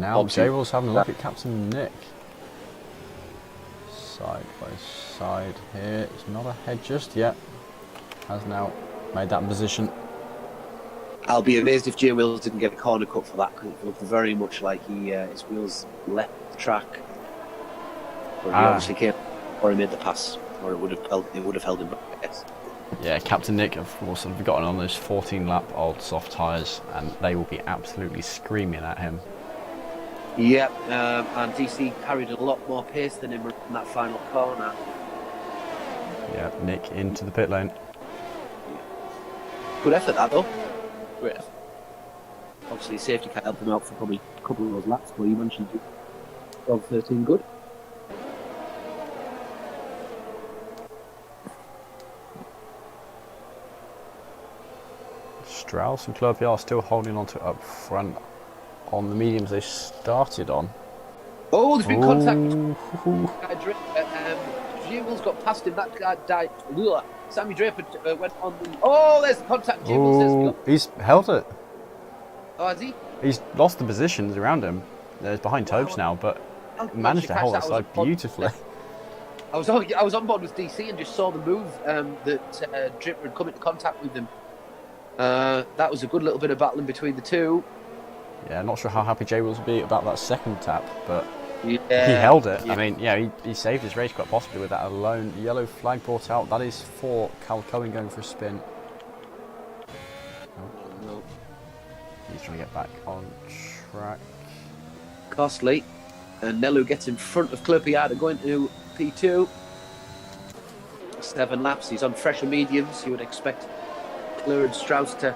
Now J Wills having a look at Captain Nick. Side by side here. It's not ahead just yet. Has now made that position. I'll be amazed if J Wills didn't get a corner cut for that, because it looked very much like his wheels left the track. But he obviously came, or he made the pass, or it would have held him back, I guess. Yeah, Captain Nick, of course, have gotten on those 14-lap old soft tyres, and they will be absolutely screaming at him. Yeah, and DC carried a lot more pace than him in that final corner. Yeah, Nick into the pit lane. Good effort, that though. Great effort. Obviously, safety car helped him out for probably a couple of those laps, but he managed to do 12-13 good. Strauss and Clerpier are still holding on to it up front on the mediums they started on. Oh, there's been contact. Jewel's got past him. That guy died. Sammy Draper went on the... Oh, there's the contact. Oh, he's held it. Oh, has he? He's lost the positions around him. He's behind Tobes now, but managed to hold it side beautifully. I was on board with DC and just saw the move that Draper had come into contact with him. That was a good little bit of battling between the two. Yeah, not sure how happy Jay will be about that second tap, but yeah, he held it. Yeah. I mean, yeah, he saved his race quite possibly with that alone. Yellow flag brought out. That is for Cal Cohen going for a spin. No. He's trying to get back on track. Costly. And Nelu gets in front of Clerpier going to P2. 7 laps. He's on fresher mediums. You would expect Cler and Strauss to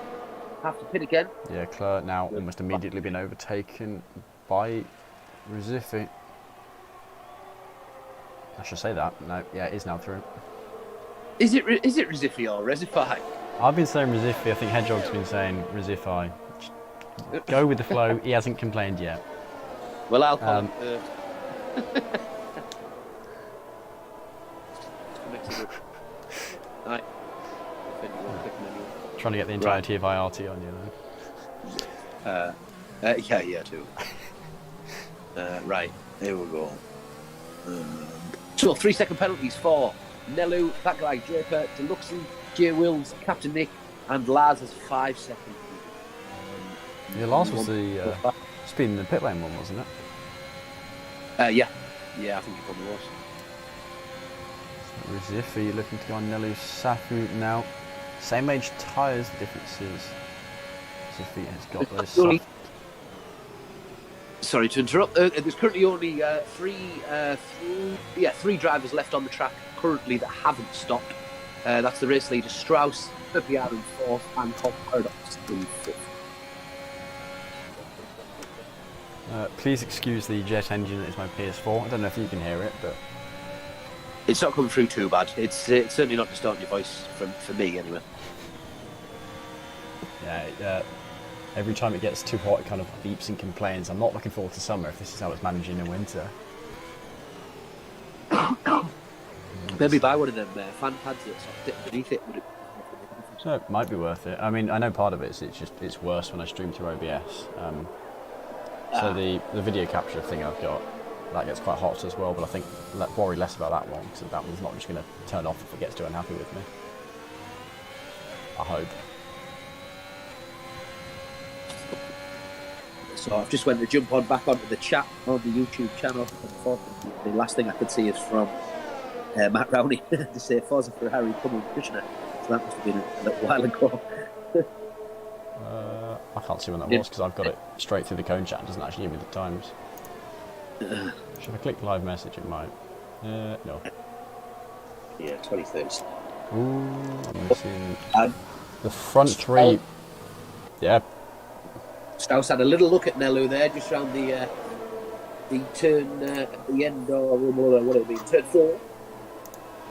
have to pit again. Yeah, Claire now almost immediately been overtaken by Recife. I should say that. No, yeah, it is now through. Is it Recife or Resify? I've been saying Recife. I think Hedgehog's been saying Recife. Go with the flow. He hasn't complained yet. Well, I'll call him Right. Trying to get the entirety of IRT on you then. Yeah, too. Right, here we go. So 3-second penalties for Nelu, that guy, Draper, Deluxe, J Wills, Captain Nick, and Lars has 5 seconds. Yeah, Lars was the speed in the pit lane one, wasn't it? Yeah, I think he probably was. Recife looking to go on Nelu Safu now. Same age tyres, the difference is Recife has got those soft. Sorry to interrupt. There's currently only three drivers left on the track currently that haven't stopped. That's the race leader Strauss, Peppiar in 4th, and Hop Paradox in 5th. Please excuse the jet engine that is my PS4. I don't know if you can hear it, but it's not coming through too bad. It's certainly not distorting your voice for me anyway. Yeah, every time it gets too hot, it kind of beeps and complains. I'm not looking forward to summer if this is how it's managing in winter. Maybe buy one of them fan pads that's underneath it. So it might be worth it. I mean, I know part of it's worse when I stream through OBS. So the video capture thing I've got, that gets quite hot as well, but I think worry less about that one, because that one's not just going to turn off if it gets too unhappy with me. I hope. So I've just went to jump on back onto the chat on the YouTube channel. The last thing I could see is from Matt Rowney to say Forza Ferrari coming Krishna. So that must have been a little while ago. I can't see when that was because I've got it straight through the cone chat. It doesn't actually give me the times. Should I click live message? It might. No. Yeah, 2030. Ooh, I'm missing the front three. Yeah. Strauss had a little look at Nelu there, just round the turn at the end, or what it be, turn 4.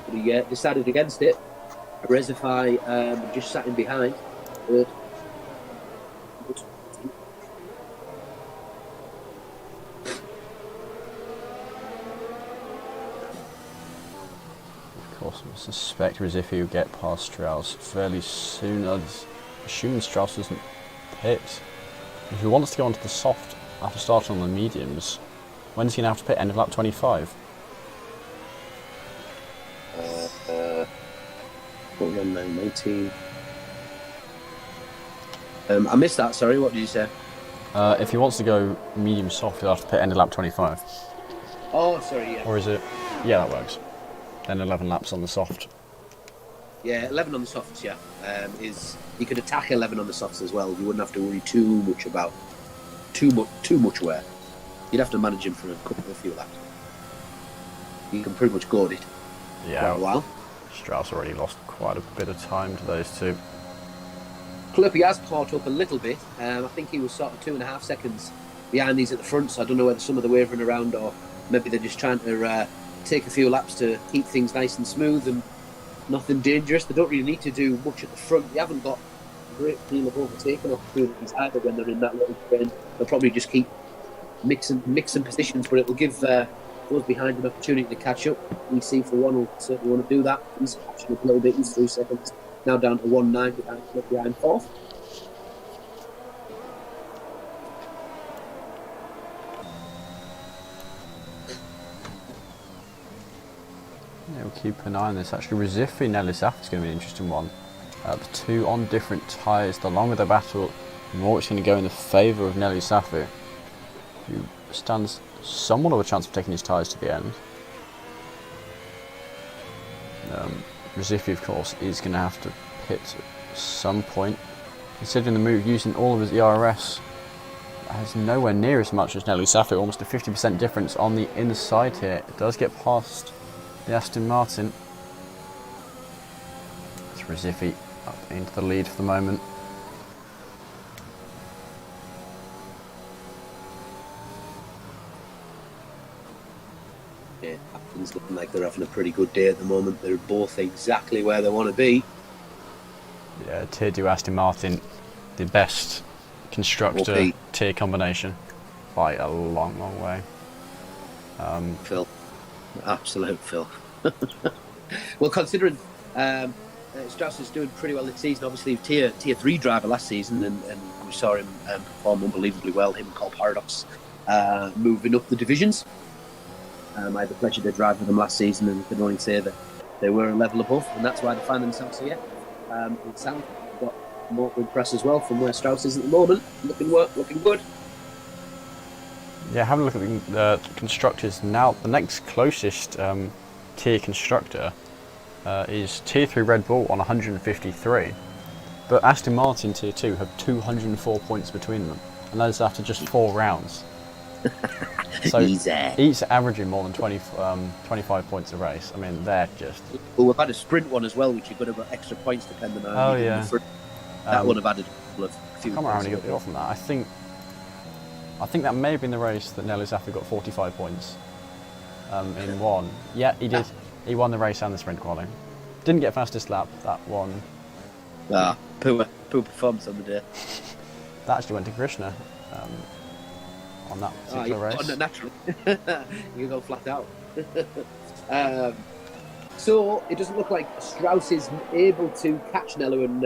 But he decided against it. Resify just sat in behind. Of course, I suspect Recife will get past Strauss fairly soon. I'd assume Strauss doesn't pit. If he wants to go onto the soft after starting on the mediums, when's he going to have to pit? End of lap 25? What we on now? 19. I missed that, sorry, what did you say? If he wants to go medium soft, he'll have to pit end of lap 25. Oh, sorry, yeah. Or is it? Yeah, that works. Then 11 laps on the soft. Yeah, 11 on the softs, yeah. You could attack 11 on the softs as well. You wouldn't have to worry too much about too much wear. You'd have to manage him for a few laps. You can pretty much goad it quite a while. Strauss already lost quite a bit of time to those two. Klurpy has caught up a little bit. I think he was sort of 2.5 seconds behind these at the front, so I don't know whether some of the wavering around or maybe they're just trying to take a few laps to keep things nice and smooth and nothing dangerous. They don't really need to do much at the front. They haven't got a great deal of overtaking opportunities either when they're in that little train. They'll probably just keep mixing positions, but it will give those behind an opportunity to catch up. EC for one will certainly want to do that. He's catching up a little bit. He's 3 seconds. Now down to 1.9 behind 4th. Yeah, we'll keep an eye on this. Actually, Recife Nelisaf is going to be an interesting one. The two on different tyres. The longer the battle, the more it's going to go in the favour of Nelisaf, who stands somewhat of a chance of taking his tyres to the end. Recife, of course, is going to have to pit at some point. Considering the move using all of his ERS has nowhere near as much as Nelisaf, almost a 50% difference on the inside here. It does get past the Aston Martin. It's Recife up into the lead for the moment. Martin's looking like they're having a pretty good day at the moment. They're both exactly where they want to be. Yeah, Tier 2 Aston Martin, the best constructor Okay. tier combination by a long, long way. Phil. Absolute Phil. Well, considering Strauss is doing pretty well this season, obviously tier 3 driver last season, and we saw him perform unbelievably well, him and Cole Paradox moving up the divisions. I had the pleasure to drive with them last season and can only say that they were a level above, and that's why they find themselves here. It sounds like they've got more to impress as well from where Strauss is at the moment. Looking good. Yeah, having a look at the constructors now, the next closest tier constructor is Tier 3 Red Bull on 153, but Aston Martin Tier 2 have 204 points between them, and that is after just 4 rounds. So Easy. each averaging more than 25 points a race. I mean, they're just... Well, we've had a sprint one as well, which you've got to get extra points depending on Oh, who you're in yeah. the front. That one have added a few I can't remember how many points. got off from that. I think that may have been the race that Nelly Zaffer got 45 points in one. Yeah, he did. He won the race and the sprint qualifying. Didn't get fastest lap, that one. Poor performance on the day. That actually went to Krishna on that particular race. Naturally. You go flat out. So it doesn't look like Strauss is able to catch Nello and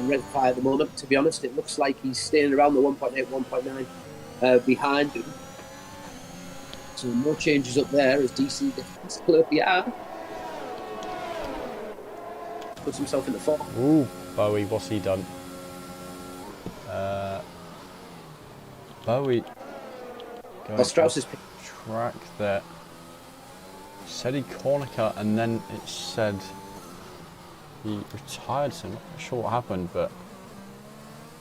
Red Fire at the moment, to be honest. It looks like he's staying around the 1.8, 1.9 behind him. So no changes up there as DC defends Clerpier. Puts himself in the fourth. Ooh, Bowie, what's he done? Bowie going Strauss is off track there. Said he corner cut and then it said he retired, so I'm not sure what happened, but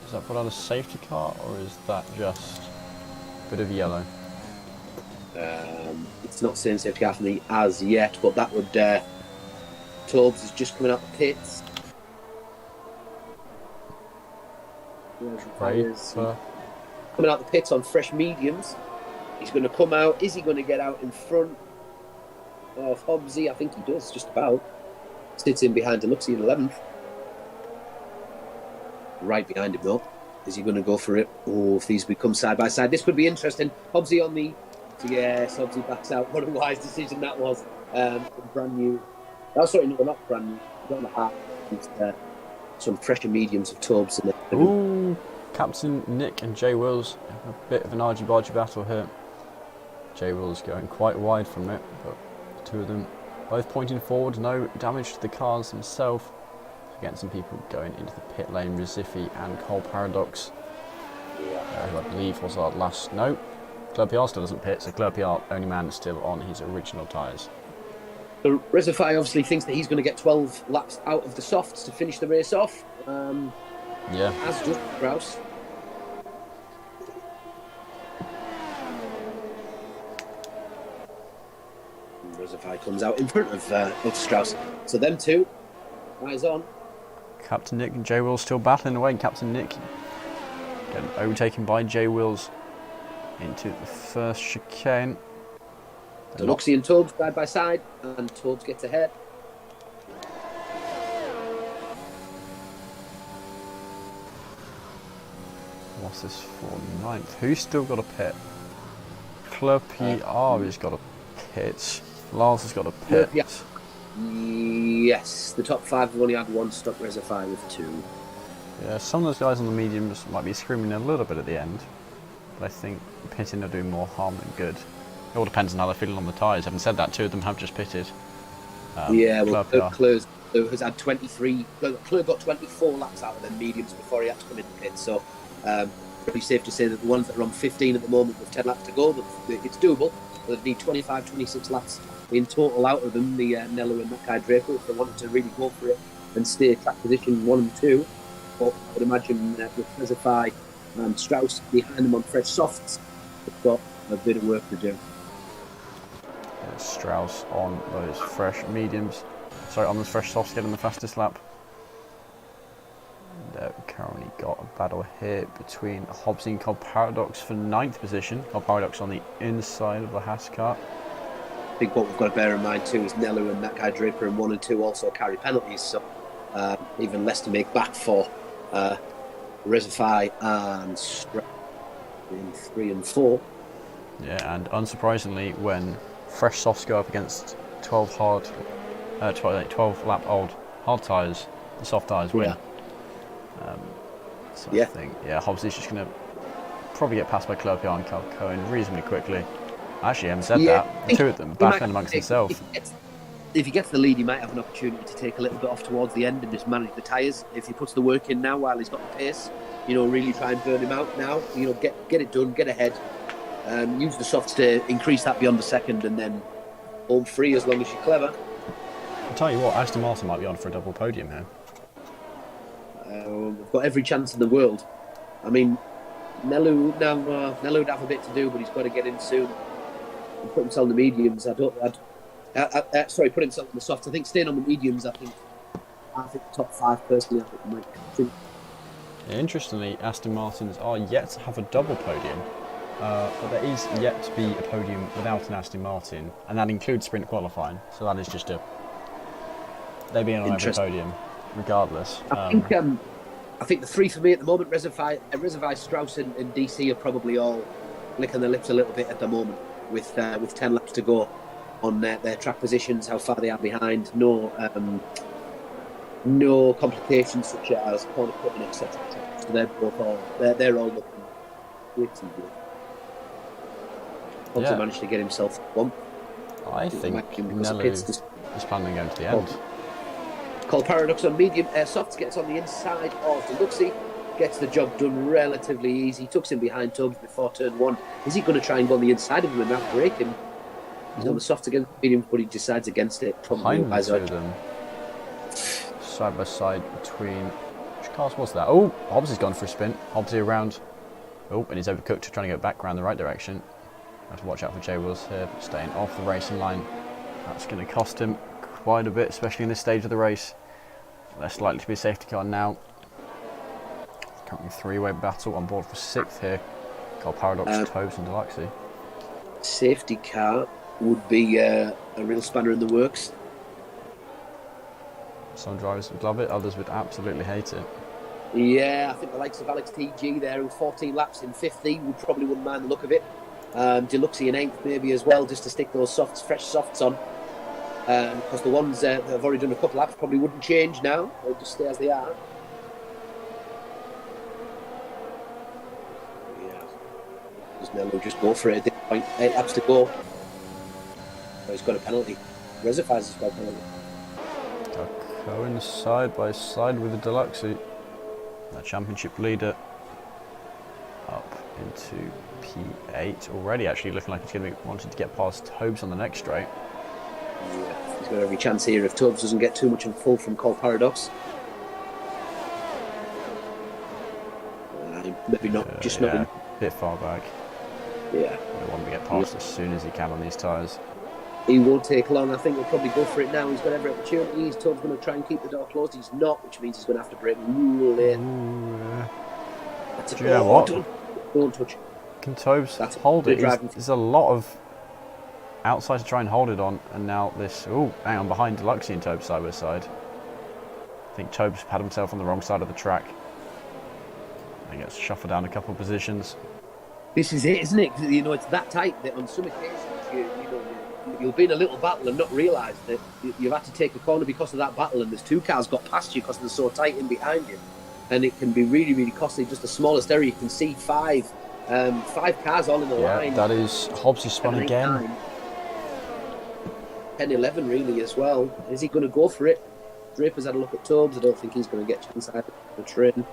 does that put on a safety car or is that just a bit of yellow? It's not saying safety car for me as yet, but that would Torbs is just coming out the pits. Coming out the pits on fresh mediums. He's going to come out. Is he going to get out in front of Hobbsy? I think he does, just about. Sits in behind Deluxey in 11th. Right behind him, though. Is he going to go for it? Oh, if these become side by side, this could be interesting. Hobbsy on the... Yes, Hobbsy backs out. What a wise decision that was. Brand new. Oh, sorry, no, not brand new. Got the half. Some fresher mediums of Torbs in it. Ooh, Captain Nick and Jay Wills have a bit of an argy-bargy battle here. Jay Wills going quite wide from it, but the two of them both pointing forward. No damage to the cars themselves. Getting some people going into the pit lane. Rizifi and Cole Paradox, who I believe was our last. No, Clerpier still doesn't pit, so Clerpier, only man still on his original tyres. So Rezify obviously thinks that he's going to get 12 laps out of the softs to finish the race off. Yeah. As does Strauss. Rezify comes out in front of Strauss. So them two, eyes on. Captain Nick and Jay Wills still battling away. Captain Nick getting overtaken by Jay Wills into the first chicane. Deluxey and Torbs side by side, and Torbs gets ahead. What's this for? 9th. Who's still got a pit? Clerpier has got a pit. Lars has got a pit. Yes, the top 5 have only had one stock Rezify with 2. Yeah, some of those guys on the mediums might be screaming a little bit at the end, but I think pitting are doing more harm than good. It all depends on how they're feeling on the tyres. Having said that, 2 of them have just pitted. Claire has had 23. Claire got 24 laps out of them mediums before he had to come in the pit. So, pretty safe to say that the ones that are on 15 at the moment with 10 laps to go, it's doable. But they need 25, 26 laps in total out of them. The Nello and Mackay Draper, if they wanted to really go for it and stay track position 1 and 2. But I would imagine with Rezify and Strauss behind them on fresh softs, they've got a bit of work to do. Strauss on those fresh mediums. Sorry, on those fresh softs, getting the fastest lap. And we've currently got a battle here between Hobbs and Cole Paradox for 9th position. Cole Paradox on the inside of the Haas car. think what we've got to bear in mind too is Nelu and that guy Draper in 1 and 2 also carry penalties, so even less to make back for Reservoir and Stroud in 3 and 4. Yeah, and unsurprisingly, when fresh softs go up against 12 lap old hard tyres, the soft tyres win. So I think, Hobbs is just going to probably get passed by Clerpion and Cal Cohen reasonably quickly. I actually haven't said that. The two of them battling amongst themselves. If he gets the lead, he might have an opportunity to take a little bit off towards the end and just manage the tyres. If he puts the work in now while he's got the pace, really try and burn him out now. Get it done, get ahead. Use the softs to increase that beyond the second, and then home free as long as you're clever. I'll tell you what, Aston Martin might be on for a double podium here. We've got every chance in the world. I mean, Nelu would have a bit to do, but he's got to get in soon and put himself in the mediums. Put himself in the softs. I think staying on the mediums, I think top 5 personally, I think might come. Interestingly, Aston Martins are yet to have a double podium, but there is yet to be a podium without an Aston Martin, and that includes sprint qualifying. So that is just they're being on every podium, regardless. I think the 3 for me at the moment, Reservoir, Strauss, and DC are probably all licking their lips a little bit at the moment, with 10 laps to go on their track positions, how far they are behind. No complications such as corner cutting, etc. So they're all looking pretty good. Hobbs managed to get himself one. I think Nelu is planning on going to the end. Called Paradox on medium. Softs gets on the inside of Deluxey. Gets the job done relatively easy. Tucks him behind Tubbs before turn 1. Is he going to try and go on the inside of him and not break him? He's on the softs against medium, but he decides against it. Probably behind the two of them. Side by side between... Which cars was that? Oh, Hobbs has gone for a spin. Hobbs around. Oh, and he's overcooked, trying to go back around the right direction. Have to watch out for J Wills here, staying off the racing line. That's going to cost him quite a bit, especially in this stage of the race. Less likely to be a safety car now. Currently 3-way battle on board for 6th here. Called Paradox, Tobes and Deluxey. Safety car would be a real spanner in the works. Some drivers would love it, others would absolutely hate it. Yeah, I think the likes of Alex TG there, who 14 laps in 50, probably wouldn't mind the look of it. Deluxey in 8th maybe as well, just to stick those fresh softs on. Because the ones that have already done a couple laps probably wouldn't change now, they'll just stay as they are. Nelu just go for it at this point. 8 laps to go. Oh, he's got a penalty. Reservoirs has got a penalty. Cohen side by side with the Deluxey. The championship leader up into P8 already, actually looking like he's going to be wanting to get past Tobes on the next straight. Yeah, he's got every chance here if Tobes doesn't get too much of a pull from Cole Paradox. Maybe not, not a bit far back. Yeah. He wants to get past as soon as he can on these tyres. He won't take long. I think he'll probably go for it now. He's got every opportunity. He's Tobes going to try and keep the door closed. He's not, which means he's going to have to brake real late. Do you know what? Don't touch it. Can Tobes hold it? There's a lot of outside to try and hold it on, and now this... Oh, hang on, behind Deluxey and Tobes side by side. I think Tobes had himself on the wrong side of the track. He gets shuffled down a couple of positions. This is it, isn't it? It's that tight that on some occasions you'll be in a little battle and not realise that you've had to take a corner because of that battle, and there's 2 cars got past you because they're so tight in behind you, and it can be really, really costly. Just the smallest area, you can see 5 cars all in the line. That is Hobbs has spun again. 10-11 really as well. Is he going to go for it? Draper's had a look at Tobes. I don't think he's going to get inside the train.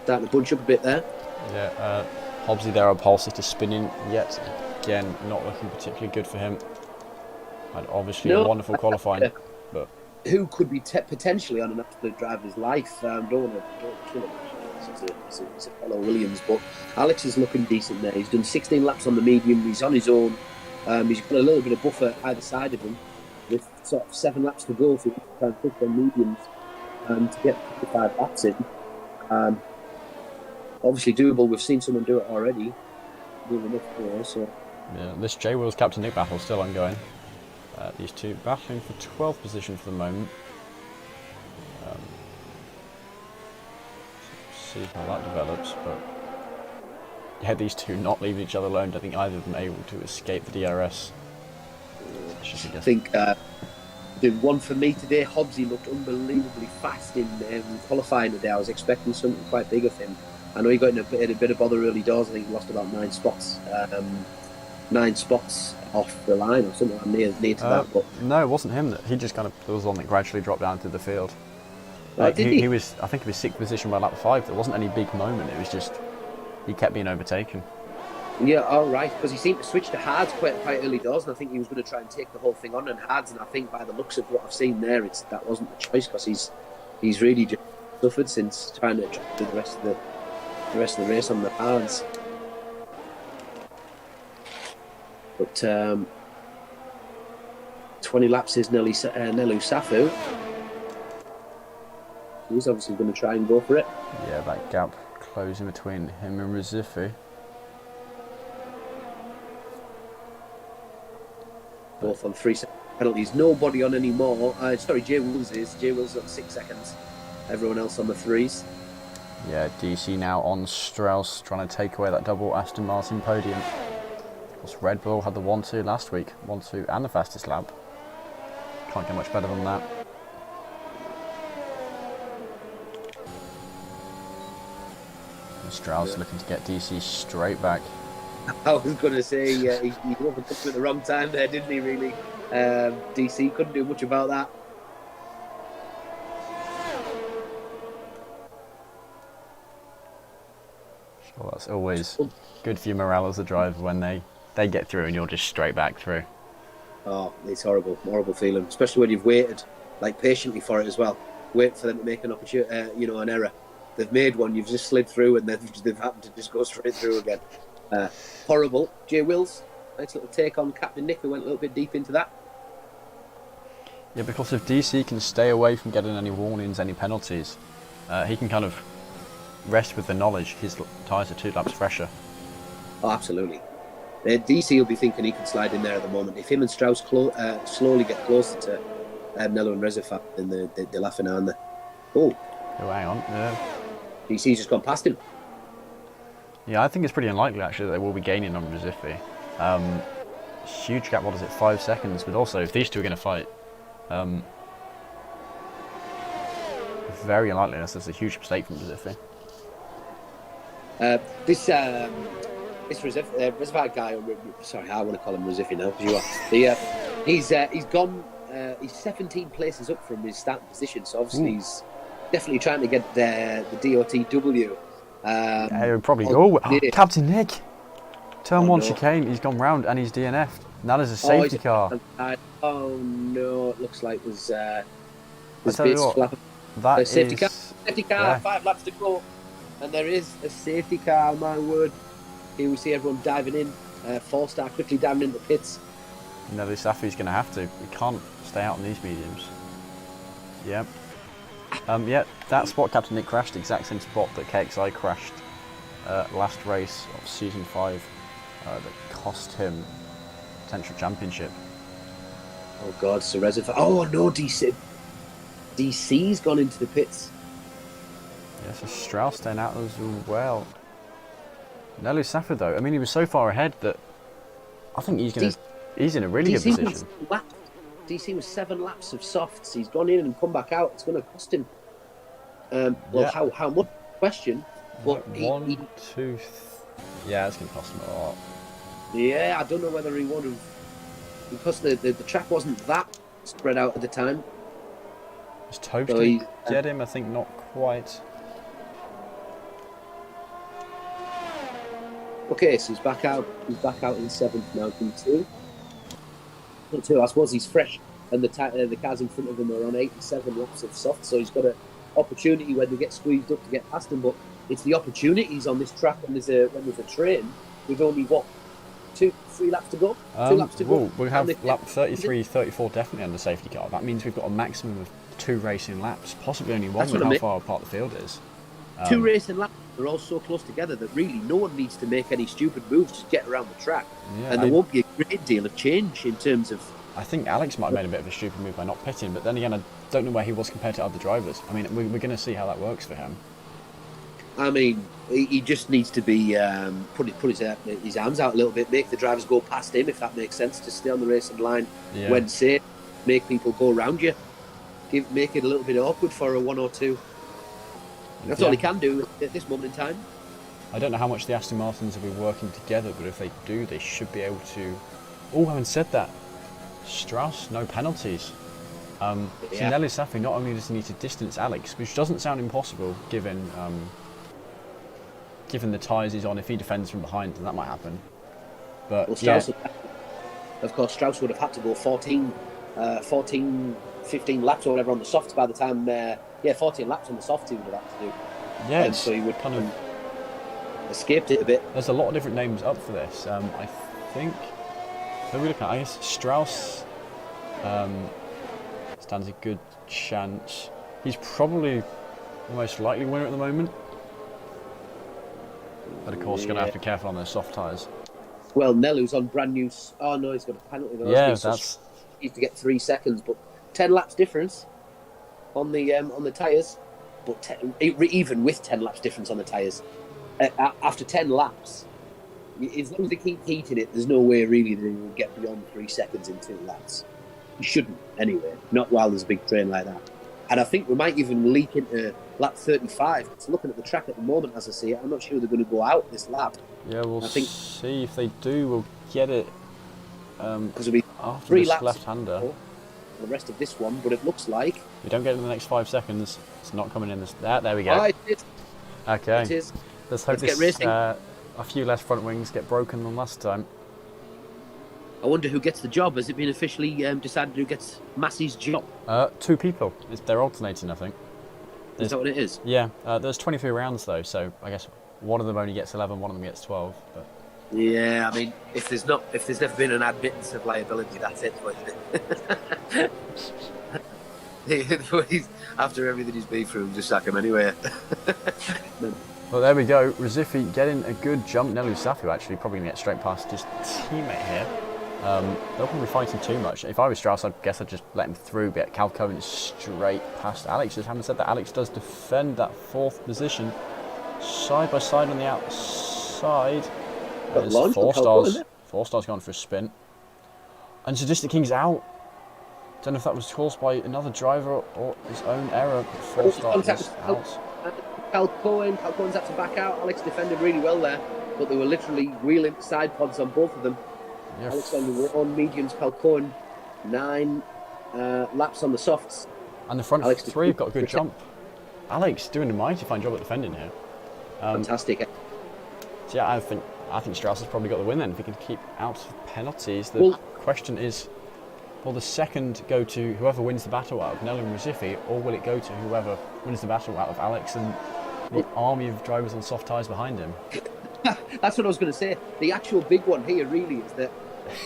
Starting to bunch up a bit there. Yeah, Hobbsy there on pole sitter spinning yet again, not looking particularly good for him. Had obviously a wonderful qualifying, but who could be potentially on an absolute driver's life? Don't want to kill him. It's a fellow Williams, but Alex is looking decent there. He's done 16 laps on the medium. He's on his own. He's got a little bit of buffer either side of him, with sort of 7 laps to go if he can try and push on mediums to get 55 laps in. Obviously doable. We've seen someone do it already. So yeah, this J Wills Captain Nick battle still ongoing. These two battling for 12th position for the moment. See how that develops, but yeah, these two not leaving each other alone. I don't think either of them able to escape the DRS. I think the one for me today, Hobbsy looked unbelievably fast in qualifying today. I was expecting something quite big of him. I know he got in a bit of bother early doors. I think he lost about 9 spots. 9 spots off the line or something near to that. But no, it wasn't him. He just kind of was one that gradually dropped down through the field. He was, I think, he was 6th position by lap 5. There wasn't any big moment. It was just he kept being overtaken. Yeah, all right, because he seemed to switch to hards quite early doors, and I think he was going to try and take the whole thing on in hards. And I think by the looks of what I've seen there, that wasn't the choice, because he's really just suffered since trying to do the rest of the race on the hards. But 20 laps is Nelu Safu. He's obviously going to try and go for it. Yeah, that gap closing between him and Recife. Both on 3 penalties. Nobody on any more. Jay Wills is. Jay Wills on 6 seconds. Everyone else on the 3s. Yeah, DC now on Strauss, trying to take away that double Aston Martin podium. Of course, Red Bull had the 1-2 last week. 1-2 and the fastest lap. Can't get much better than that. And Strauss looking to get DC straight back. I was going to say, he overtook at the wrong time there, didn't he, really? DC couldn't do much about that. Well, that's always good for your morale as a driver when they get through and you're just straight back through. Oh, it's horrible feeling, especially when you've waited patiently for it as well. Wait for them to make an opportunity, an error. They've made one, you've just slid through, and they've happened to just go straight through again. Horrible. Jay Wills, nice little take on Captain Nick, who went a little bit deep into that. Yeah, because if DC can stay away from getting any warnings, any penalties, he can kind of rest with the knowledge his tyres are 2 laps fresher. Oh, absolutely. DC will be thinking he can slide in there at the moment. If him and Strauss slowly get closer to Nello and Reservat, then they're laughing, aren't they? Oh, hang on. DC's just gone past him. Yeah, I think it's pretty unlikely actually that they will be gaining on Recife. Huge gap, what is it, 5 seconds? But also, if these two are going to fight, very unlikely unless there's a huge mistake from Recife. This Reservat guy, sorry, I want to call him Recife now because you are. He's gone. He's 17 places up from his starting position, so obviously he's definitely trying to get the DOTW. He'll probably go. Captain Nick! Turn 1 chicane, he's gone round and he's DNF'd. Now there's a safety car. Oh no, it looks like there's bits flapping. That safety car. Safety car, yeah. 5 laps to go. And there is a safety car, my word. Here we see everyone diving in. 4-star quickly diving into the pits. Nelly Safi's going to have to. We can't stay out in these mediums. Yep. Yeah, that spot Captain Nick crashed, the exact same spot that KXI crashed last race of Season 5 that cost him potential championship. Oh God, so Reservoir. Oh no, DC's gone into the pits. Yeah, so Strauss staying out as well. Nelly Safi though, I mean he was so far ahead that I think he's in a really good position. DC was 7 laps of softs. He's gone in and come back out. It's going to cost him. How much? Question. But yeah, it's going to cost him a lot. Yeah, I don't know whether he would have, because the track wasn't that spread out at the time. Was Tobes to get him? I think not quite. Okay, so he's back out. He's back out in 7th now, P2. I suppose he's fresh, and the cars in front of him are on 8 and 7 laps of soft, so he's got an opportunity when they get squeezed up to get past him. But it's the opportunities on this track when there's a train with only 3 laps to go. 2 laps to go. We have lap 33, 34 definitely under safety car. That means we've got a maximum of 2 racing laps, possibly only 1 with how far apart the field is. 2 racing laps. They're all so close together that really no one needs to make any stupid moves. Just get around the track, and there won't be a great deal of change in terms of I think Alex might have made a bit of a stupid move by not pitting, but then again, I don't know where he was compared to other drivers. I mean, we're going to see how that works for him. I mean, he just needs to be put his arms out a little bit, make the drivers go past him, if that makes sense, to stay on the racing line when safe, make people go around you, make it a little bit awkward for a 1 or 2. That's all he can do at this moment in time. I don't know how much the Aston Martins will be working together, but if they do, they should be able to... Oh, having said that, Strauss, no penalties. So Nelly Safi not only does he need to distance Alex, which doesn't sound impossible given the tyres he's on. If he defends from behind, then that might happen. But well, Strauss of course, Strauss would have had to go 15 laps or whatever on the softs by the time... 14 laps on the softs he would have had to do. Yeah, so he would kind of escaped it a bit. There's a lot of different names up for this. I think... Who are we looking at? I guess Strauss stands a good chance. He's probably the most likely winner at the moment. But of course, going to have to be careful on those soft tyres. Well, Nelu's on brand new... Oh no, he's got a penalty. Yeah, that's... He needs to get 3 seconds, but 10 laps difference on the tyres. But even with 10 laps difference on the tyres, after 10 laps, as long as they keep heating it, there's no way really they will get beyond 3 seconds in 2 laps. You shouldn't, anyway. Not while there's a big train like that. And I think we might even leak into lap 35. It's looking at the track at the moment, as I see it. I'm not sure they're going to go out this lap. Yeah, we'll see if they do. We'll get it because it'll be after 3 this laps left-hander. For the rest of this one, but it looks like... We don't get it in the next 5 seconds. It's not coming in this... There we go. Oh, it is. Okay. It is. Let's hope Let's get racing. A few less front wings get broken than last time. I wonder who gets the job. Has it been officially decided who gets Massey's job? 2 people. They're alternating, I think. Is that what it is? Yeah. There's 23 rounds, though, so I guess one of them only gets 11, one of them gets 12. But... Yeah, I mean, if there's never been an admittance of liability, that's it. After everything he's been through, just sack him anyway. Well, there we go. Razifi getting a good jump. Nelu Safu actually probably going to get straight past his teammate here. They'll probably be fighting too much. If I was Strauss, I guess I'd just let him through, but Cal Cohen straight past Alex. Just having said that, Alex does defend that 4th position. Side by side on the outside. There's 4 stars. 4 stars going for a spin. And Sadistic King's out. Don't know if that was caused by another driver or his own error. 4 stars out. Cal Cohen's had to back out. Alex defended really well there, but they were literally wheeling side pods on both of them. Yeah. Alex on mediums, Cal Cohen 9 laps on the softs. And the front Alex 3 have got a good jump. Alex doing a mighty fine job at defending here. Fantastic. So yeah, I think Strauss has probably got the win then if he can keep out of penalties. The question is, will the second go to whoever wins the battle out of Nelly and Razifi, or will it go to whoever wins the battle out of Alex and the army of drivers on soft tyres behind him? That's what I was going to say. The actual big one here really is that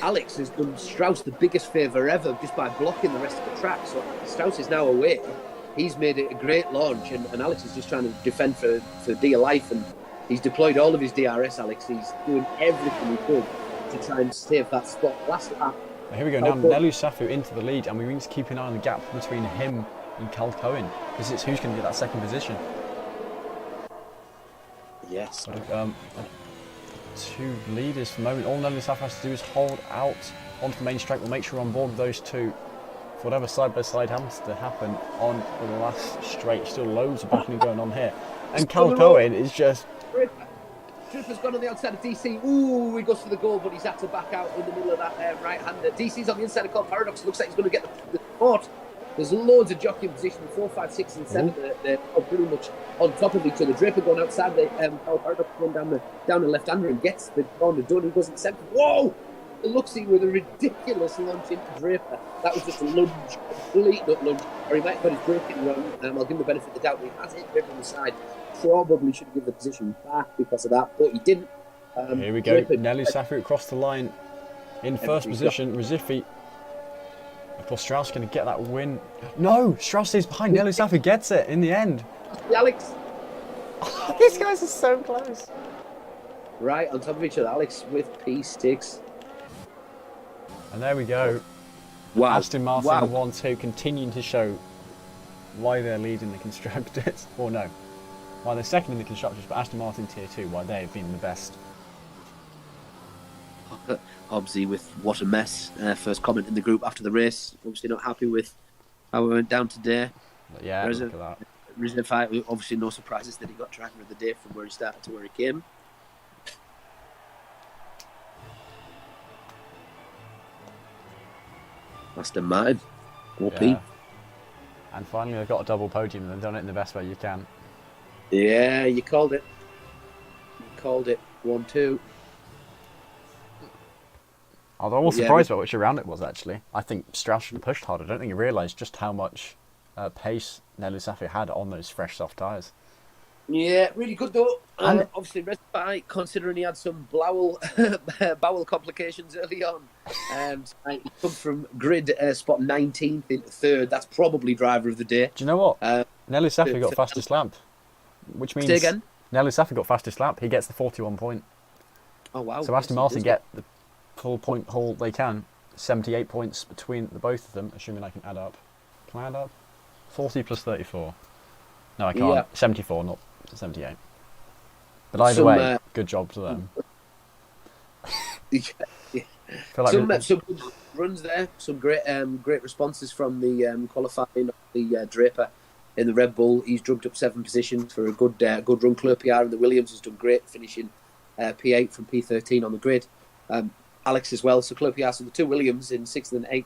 Alex has done Strauss the biggest favour ever just by blocking the rest of the track. So Strauss is now away. He's made it a great launch, and Alex is just trying to defend for dear life, and he's deployed all of his DRS, Alex. He's doing everything he could to try and save that spot. Last lap. Here we go now, Nelu Safu into the lead, and we need to keep an eye on the gap between him and Cal Cohen, because it's who's going to get that second position. Yes. But, 2 leaders for the moment. All Nelu Safu has to do is hold out onto the main straight. We'll make sure we're on board with those 2. For whatever side-by-side happens to happen on the last straight. Still loads of battling going on here. And Cal Cohen is just... Tripper's gone on the outside of DC. Ooh, he goes for the goal, but he's had to back out in the middle of that right-hander. DC's on the inside of Colt Paradox. Looks like he's going to get the spot. There's loads of jockey position, 4, 5, 6, and 7. They're all pretty much on top of each other. Draper going outside the Colt Paradox, going down the left-hander and gets the corner done. He goes in centre. Whoa! It looks with a ridiculous launch into Draper. That was just a lunge, complete nut lunge. Or he might have got his braking wrong. I'll give him the benefit of the doubt. He has hit Draper on the side. Probably should have given the position back because of that, but he didn't. Here we go. Nelly Safi across the line in first position. Razifi. Of course, Strauss going to get that win. No! Strauss stays behind. Nelly Safi gets it in the end. Alex. These guys are so close. Right on top of each other. Alex with P6. And there we go. Wow. Aston Martin Wow. 1-2 continuing to show why they're leading the constructors. Or no, why they're second in the constructors, but Aston Martin Tier 2, why they've been the best. Obviously, with what a mess. First comment in the group after the race. Obviously, not happy with how we went down today. But yeah, look at that. Reserve fight. Obviously, no surprises that he got driver of the day from where he started to where he came. Aston Martin. OP. Yeah. And finally, they've got a double podium, and they've done it in the best way you can. Yeah, you called it. You called it. 1-2. I was almost surprised by which round it was, actually. I think Strauss should have pushed harder. I don't think he realised just how much pace Nelly Safi had on those fresh soft tyres. Yeah, really good though. Obviously, respite, considering he had some bowel complications early on. He come from grid spot 19th into 3rd. That's probably driver of the day. Do you know what? Nelly Safi got fastest lap, which means say again? Nelly Safi got fastest lap. He gets the 41 point. Oh wow! So Aston Martin get the full point haul they can. 78 points between the both of them, assuming I can add up. Can I add up? 40 plus 34. No, I can't. Yeah. 74, not 78. But either way, good job to them. Yeah. Feel like Some good runs there. Some great responses from the qualifying of the Draper in the Red Bull. He's drugged up 7 positions for a good run. Claire PR and the Williams has done great, finishing P8 from P13 on the grid. Alex as well. So Claire PR, so the 2 Williams in 6th and 8th.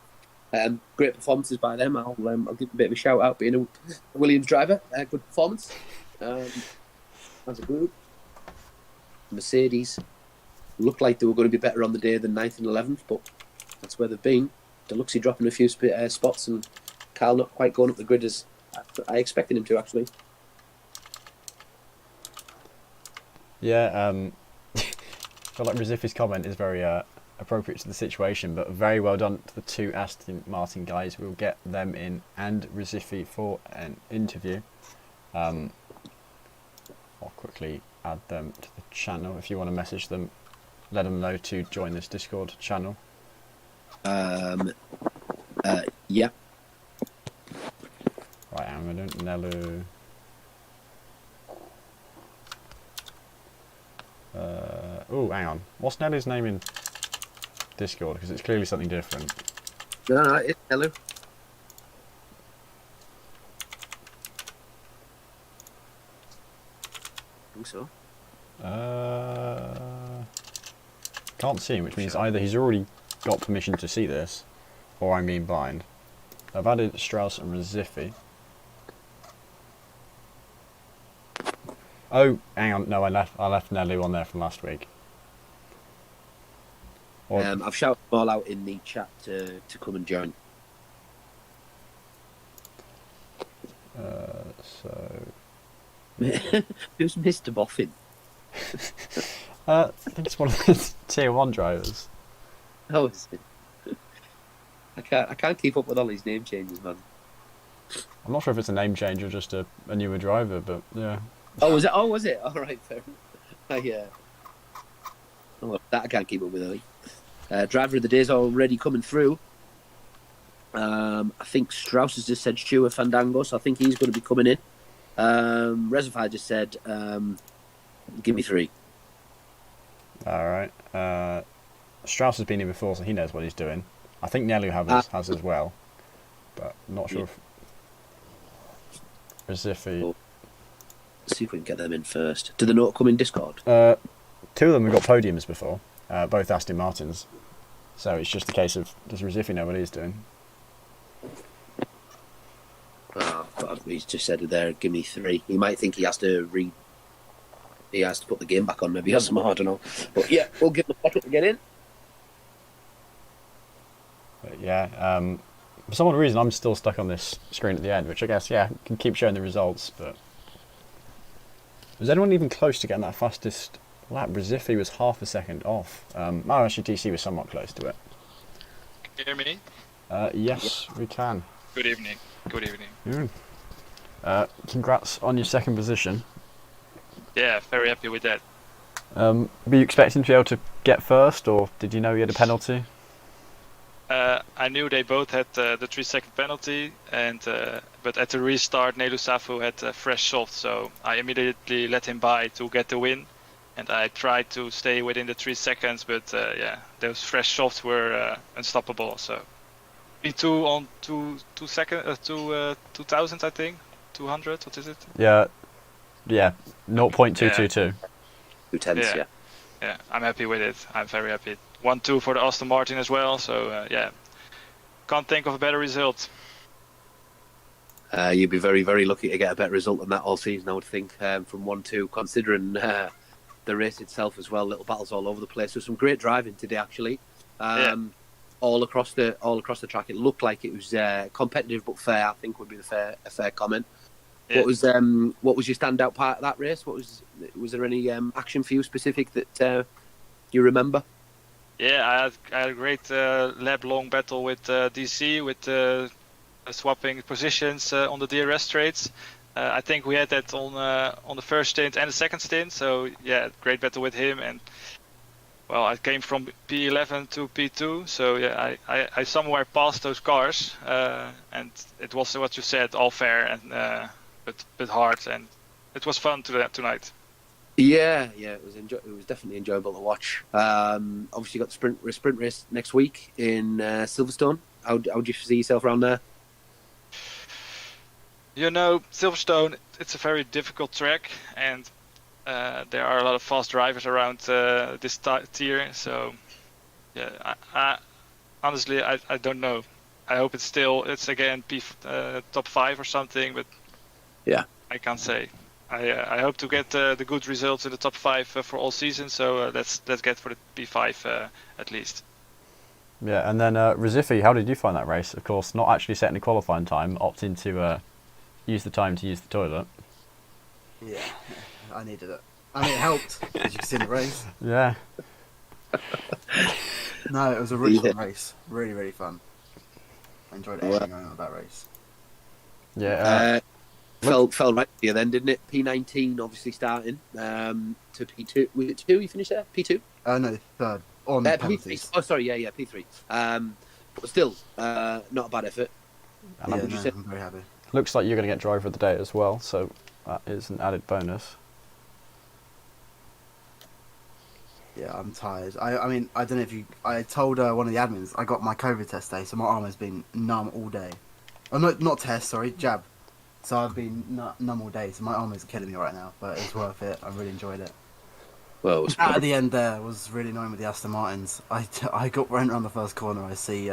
Great performances by them. I'll give a bit of a shout out being a Williams driver. Good performance as a group. Mercedes looked like they were going to be better on the day than 9th and 11th, but that's where they've been. Deluxy dropping a few spots and Carl not quite going up the grid as I expected him to, actually. Yeah, I feel like Razifi's comment is very appropriate to the situation, but very well done to the 2 Aston Martin guys. We'll get them in and Razifi for an interview. I'll quickly add them to the channel. If you want to message them, let them know to join this Discord channel. Yeah. Right, Amadou, Nelu. Oh, hang on. What's Nelly's name in Discord? Because it's clearly something different. No, it's hello. I think so. Can't see him, which means either he's already got permission to see this, or I'm being blind. I've added Strauss and Razifi. Oh, hang on. No, I left Nelu on there from last week. Or, I've shouted them all out in the chat to come and join. so Who's Mr. Boffin? I think it's one of the Tier 1 drivers. Oh, is it? I can't keep up with all these name changes, man. I'm not sure if it's a name change or just a newer driver, but yeah. Oh, was it? Oh, was it? All right, fair enough. Well, that I can't keep up with, really. Driver of the day is already coming through. I think Strauss has just said Stuart Fandango, so I think he's going to be coming in. Reservoir just said, give me 3. Alright. Strauss has been here before, so he knows what he's doing. I think Nelu has as well, but not sure if Razifi. Let's see if we can get them in first. Do they not come in Discord? 2 of them have got podiums before, both Aston Martins. So it's just a case of, does Razifi know what he's doing? But he's just said it there, give me 3. He might think he has to put the game back on, maybe he has some, I don't know. But yeah, we'll give him a second to get in. But yeah, for some odd reason I'm still stuck on this screen at the end, which I guess, yeah, can keep showing the results, but... Was anyone even close to getting that fastest lap? Razifi was half a second off. Actually TC was somewhat close to it. Can you hear me? Yes, we can. Good evening. Good evening. Congrats on your 2nd position. Yeah, very happy with that. Were you expecting to be able to get first, or did you know you had a penalty? I knew they both had the 3-second penalty, and but at the restart, Nelu Safu had a fresh soft, so I immediately let him by to get the win. And I tried to stay within the 3 seconds, but yeah, those fresh softs were unstoppable. So P2 on 2000, I think, 200. What is it? Yeah, 0.222. 2/10, yeah. Yeah, I'm happy with it. I'm very happy. 1-2 for the Aston Martin as well. So yeah, can't think of a better result. You'd be very, very lucky to get a better result than that all season, I would think, from 1-2, considering the race itself as well. Little battles all over the place. There was some great driving today, actually. All across the track. It looked like it was competitive but fair, I think would be a fair comment. Yeah. What was your standout part of that race? Was there any action for you specific that you remember? Yeah, I had a great lap-long battle with DC, with swapping positions on the DRS straights. I think we had that on the first stint and the second stint. So yeah, great battle with him. And well, I came from P11 to P2. So yeah, I somewhere passed those cars, and it was what you said, all fair and but hard, and it was fun tonight. Yeah, it was definitely enjoyable to watch. Obviously, you got the sprint race next week in Silverstone. How do you see yourself around there? You know, Silverstone, it's a very difficult track, and there are a lot of fast drivers around this tier. So, yeah, I honestly, I don't know. I hope it's again top 5 or something, but yeah, I can't say. I hope to get the good results in the top 5 for all season. So let's get for the P5 at least. Yeah, and then Razifi, how did you find that race? Of course, not actually setting a qualifying time, opting to use the time to use the toilet. Yeah, I needed it. I mean, it helped, as you can see in the race. Yeah. No, it was a really fun race. Really, really fun. I enjoyed everything about that race. Yeah. Fell right here then, didn't it? P19 obviously starting to P2. Was it 2 you finished there? P2? No, third. On penalties. Oh, sorry, yeah, P3. But still, not a bad effort. And I'm very happy. Looks like you're going to get driver of the day as well, so that is an added bonus. Yeah, I'm tired. I mean, I don't know if you... I told one of the admins I got my COVID test day, so my arm has been numb all day. Oh, not test, sorry, jab. So I've been numb all day, so my arm is killing me right now, but it's worth it. I really enjoyed it. Well, at the end there was really annoying with the Aston Martins. I got run around the first corner. I see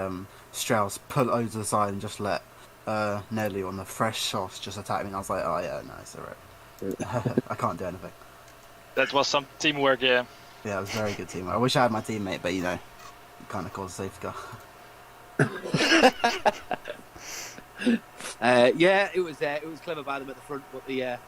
Strauss pull over to the side and just let Nelly on the fresh softs just attack me. And I was like, oh yeah, no, it's alright. I can't do anything. That was some teamwork, yeah. Yeah, it was very good teamwork. I wish I had my teammate, but you know, it kind of caused a safety car. Yeah, it was clever by them at the front, but the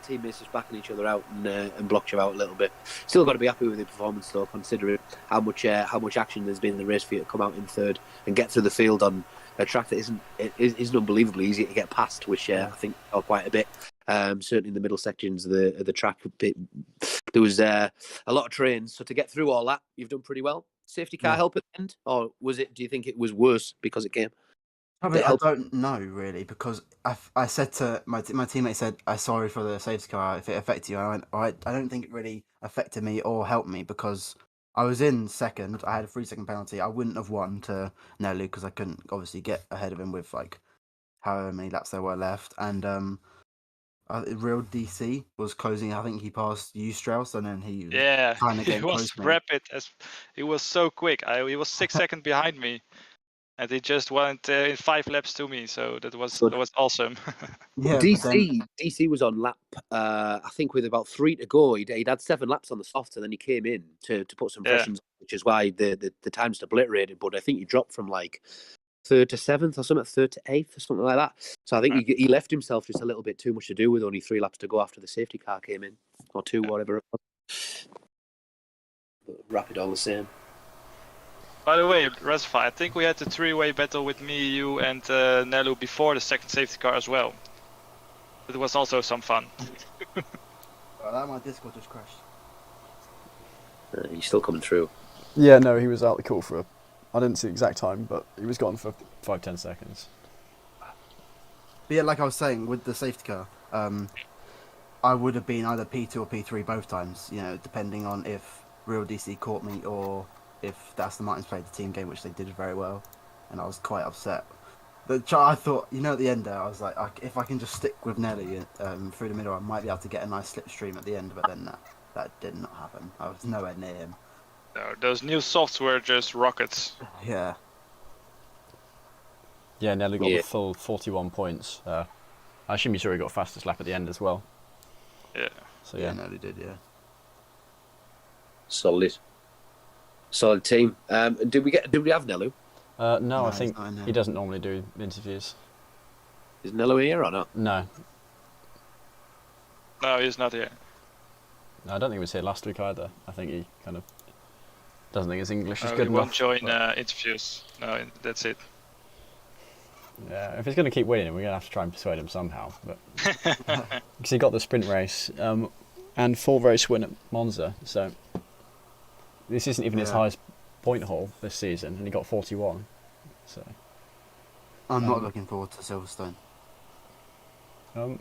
teammates just backing each other out and blocked you out a little bit. Still got to be happy with the performance though, considering how much action there's been in the race for you to come out in third and get through the field on a track that isn't unbelievably easy to get past, which I think are quite a bit. Certainly in the middle sections of the track, there was a lot of trains. So to get through all that, you've done pretty well. Safety car help at the end, or was it? Do you think it was worse because it came? Probably, I don't know really, because I said to my teammate said, "I'm sorry for the safety car if it affected you." And I went, "All right, I don't think it really affected me or helped me because I was in second. I had a 3-second penalty. I wouldn't have won to Nelly because I couldn't obviously get ahead of him with like however many laps there were left. And real DC was closing. I think he passed you, Strauss, and then he kind of he was rapid as he was so quick. He was 6 seconds behind me. And he just went in 5 laps to me, so that was awesome. Yeah, DC was on lap, I think with about 3 to go. He'd had 7 laps on the soft, and then he came in to put some pressure on, which is why the times obliterated. But I think he dropped from like 3rd to 7th or something, 3rd to 8th or something like that. So I think he left himself just a little bit too much to do with only 3 laps to go after the safety car came in, or 2, whatever it was. But rapid all the same. By the way, Razify, I think we had the 3-way battle with me, you, and Nelu before the second safety car as well. It was also some fun. My Discord just crashed. He's still coming through. Yeah, no, he was out the call for I didn't see the exact time, but he was gone for 5-10 seconds. But yeah, like I was saying, with the safety car, I would have been either P2 or P3 both times, you know, depending on if Real DC caught me or if Aston Martins played the team game, which they did very well, and I was quite upset. But I thought, you know, at the end there, I was like, if I can just stick with Nelly through the middle, I might be able to get a nice slipstream at the end, but then that did not happen. I was nowhere near him. No, those new softs were just rockets. Yeah. Yeah, Nelly got the full 41 points. I assume you saw he got fastest lap at the end as well. Yeah. So yeah, Nelly did, yeah. Solid team. Did we have Nelu? no, I he's think not in there. he doesn't normally do interviews. Is Nelu here or not? No, No, he's not here. I don't think he was here last week either. I think he kind of doesn't think his English is No, good he enough. won't join but- interviews. No, that's it. Yeah, if he's going to keep winning, we're going to have to try and persuade him somehow. But because he got the sprint race and full race win at Monza, so this isn't even his highest point haul this season, and he got 41. So I'm not looking forward to Silverstone.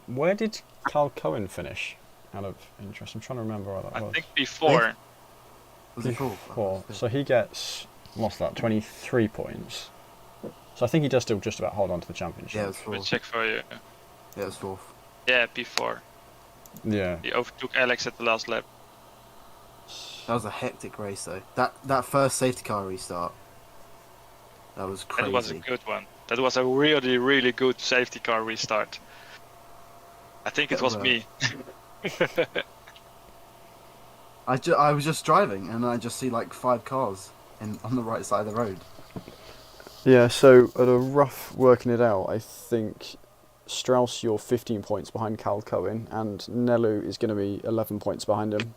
where did Carl Cohen finish? Out of interest, I'm trying to remember what that I was. think before. Was it cool? Four. So he gets, what's that, 23 points. So I think he does still just about hold on to the championship. Yeah, it was We'll fourth. check for you. Yeah, it was fourth. Yeah, before. Yeah. He overtook Alex at the last lap. That was a hectic race, though. That first safety car restart, that was crazy. That was a good one. That was a really, really good safety car restart. I think it was me. I was just driving, and I just see like 5 cars on the right side of the road. Yeah, so at a rough working it out, I think Strauss, you're 15 points behind Carl Cohen, and Nelu is going to be 11 points behind him.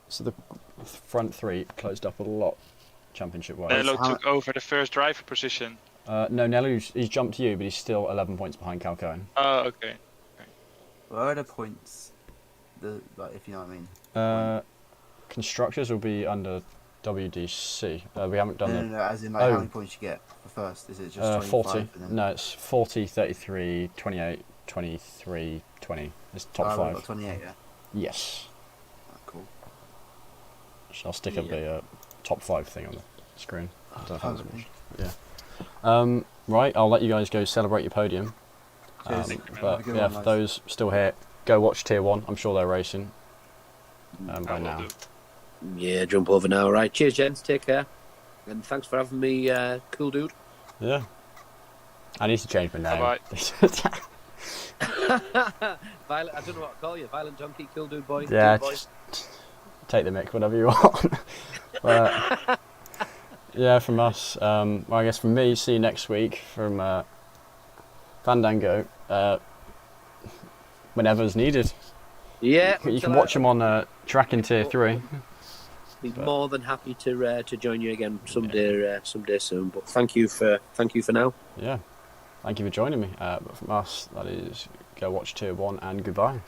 So the front three closed up a lot, championship-wise. Nello took over the first driver position. No, Nelu's he's jumped to you, but he's still 11 points behind Carl Cohen. Oh, okay. Where are the points? Like, if you know what I mean. Constructors will be under WDC. We haven't done No, as in like how many points you get for first? Is it just 25? 40. And then... No, it's 40, 33, 28, 23, 20. It's top we've 5. got 28, yeah. Yes. Oh, cool. I'll stick up the top 5 thing on the screen. I don't know if that's Lovely. much. Yeah. Right, I'll let you guys go celebrate your podium. Cheers. But Have a good yeah, one, for lads. those still here, go watch Tier 1. I'm sure they're racing I by will now. do. Yeah, jump over now. Right, cheers, gents. Take care, and thanks for having me, cool dude. Yeah. I need to change my name. Bye-bye. Violent. I don't know what to call you. Violent junkie, cool dude boy. Yeah, Dude boy. just take the mic, whatever you want. But, yeah, from us. Well, I guess from me, see you next week. From Fandango, whenever's needed. Yeah, You can watch them on track in Tier 3. Be more than happy to join you again someday soon. But thank you for now. Yeah. Thank you for joining me. But from us, that is go watch Tier 1 and goodbye.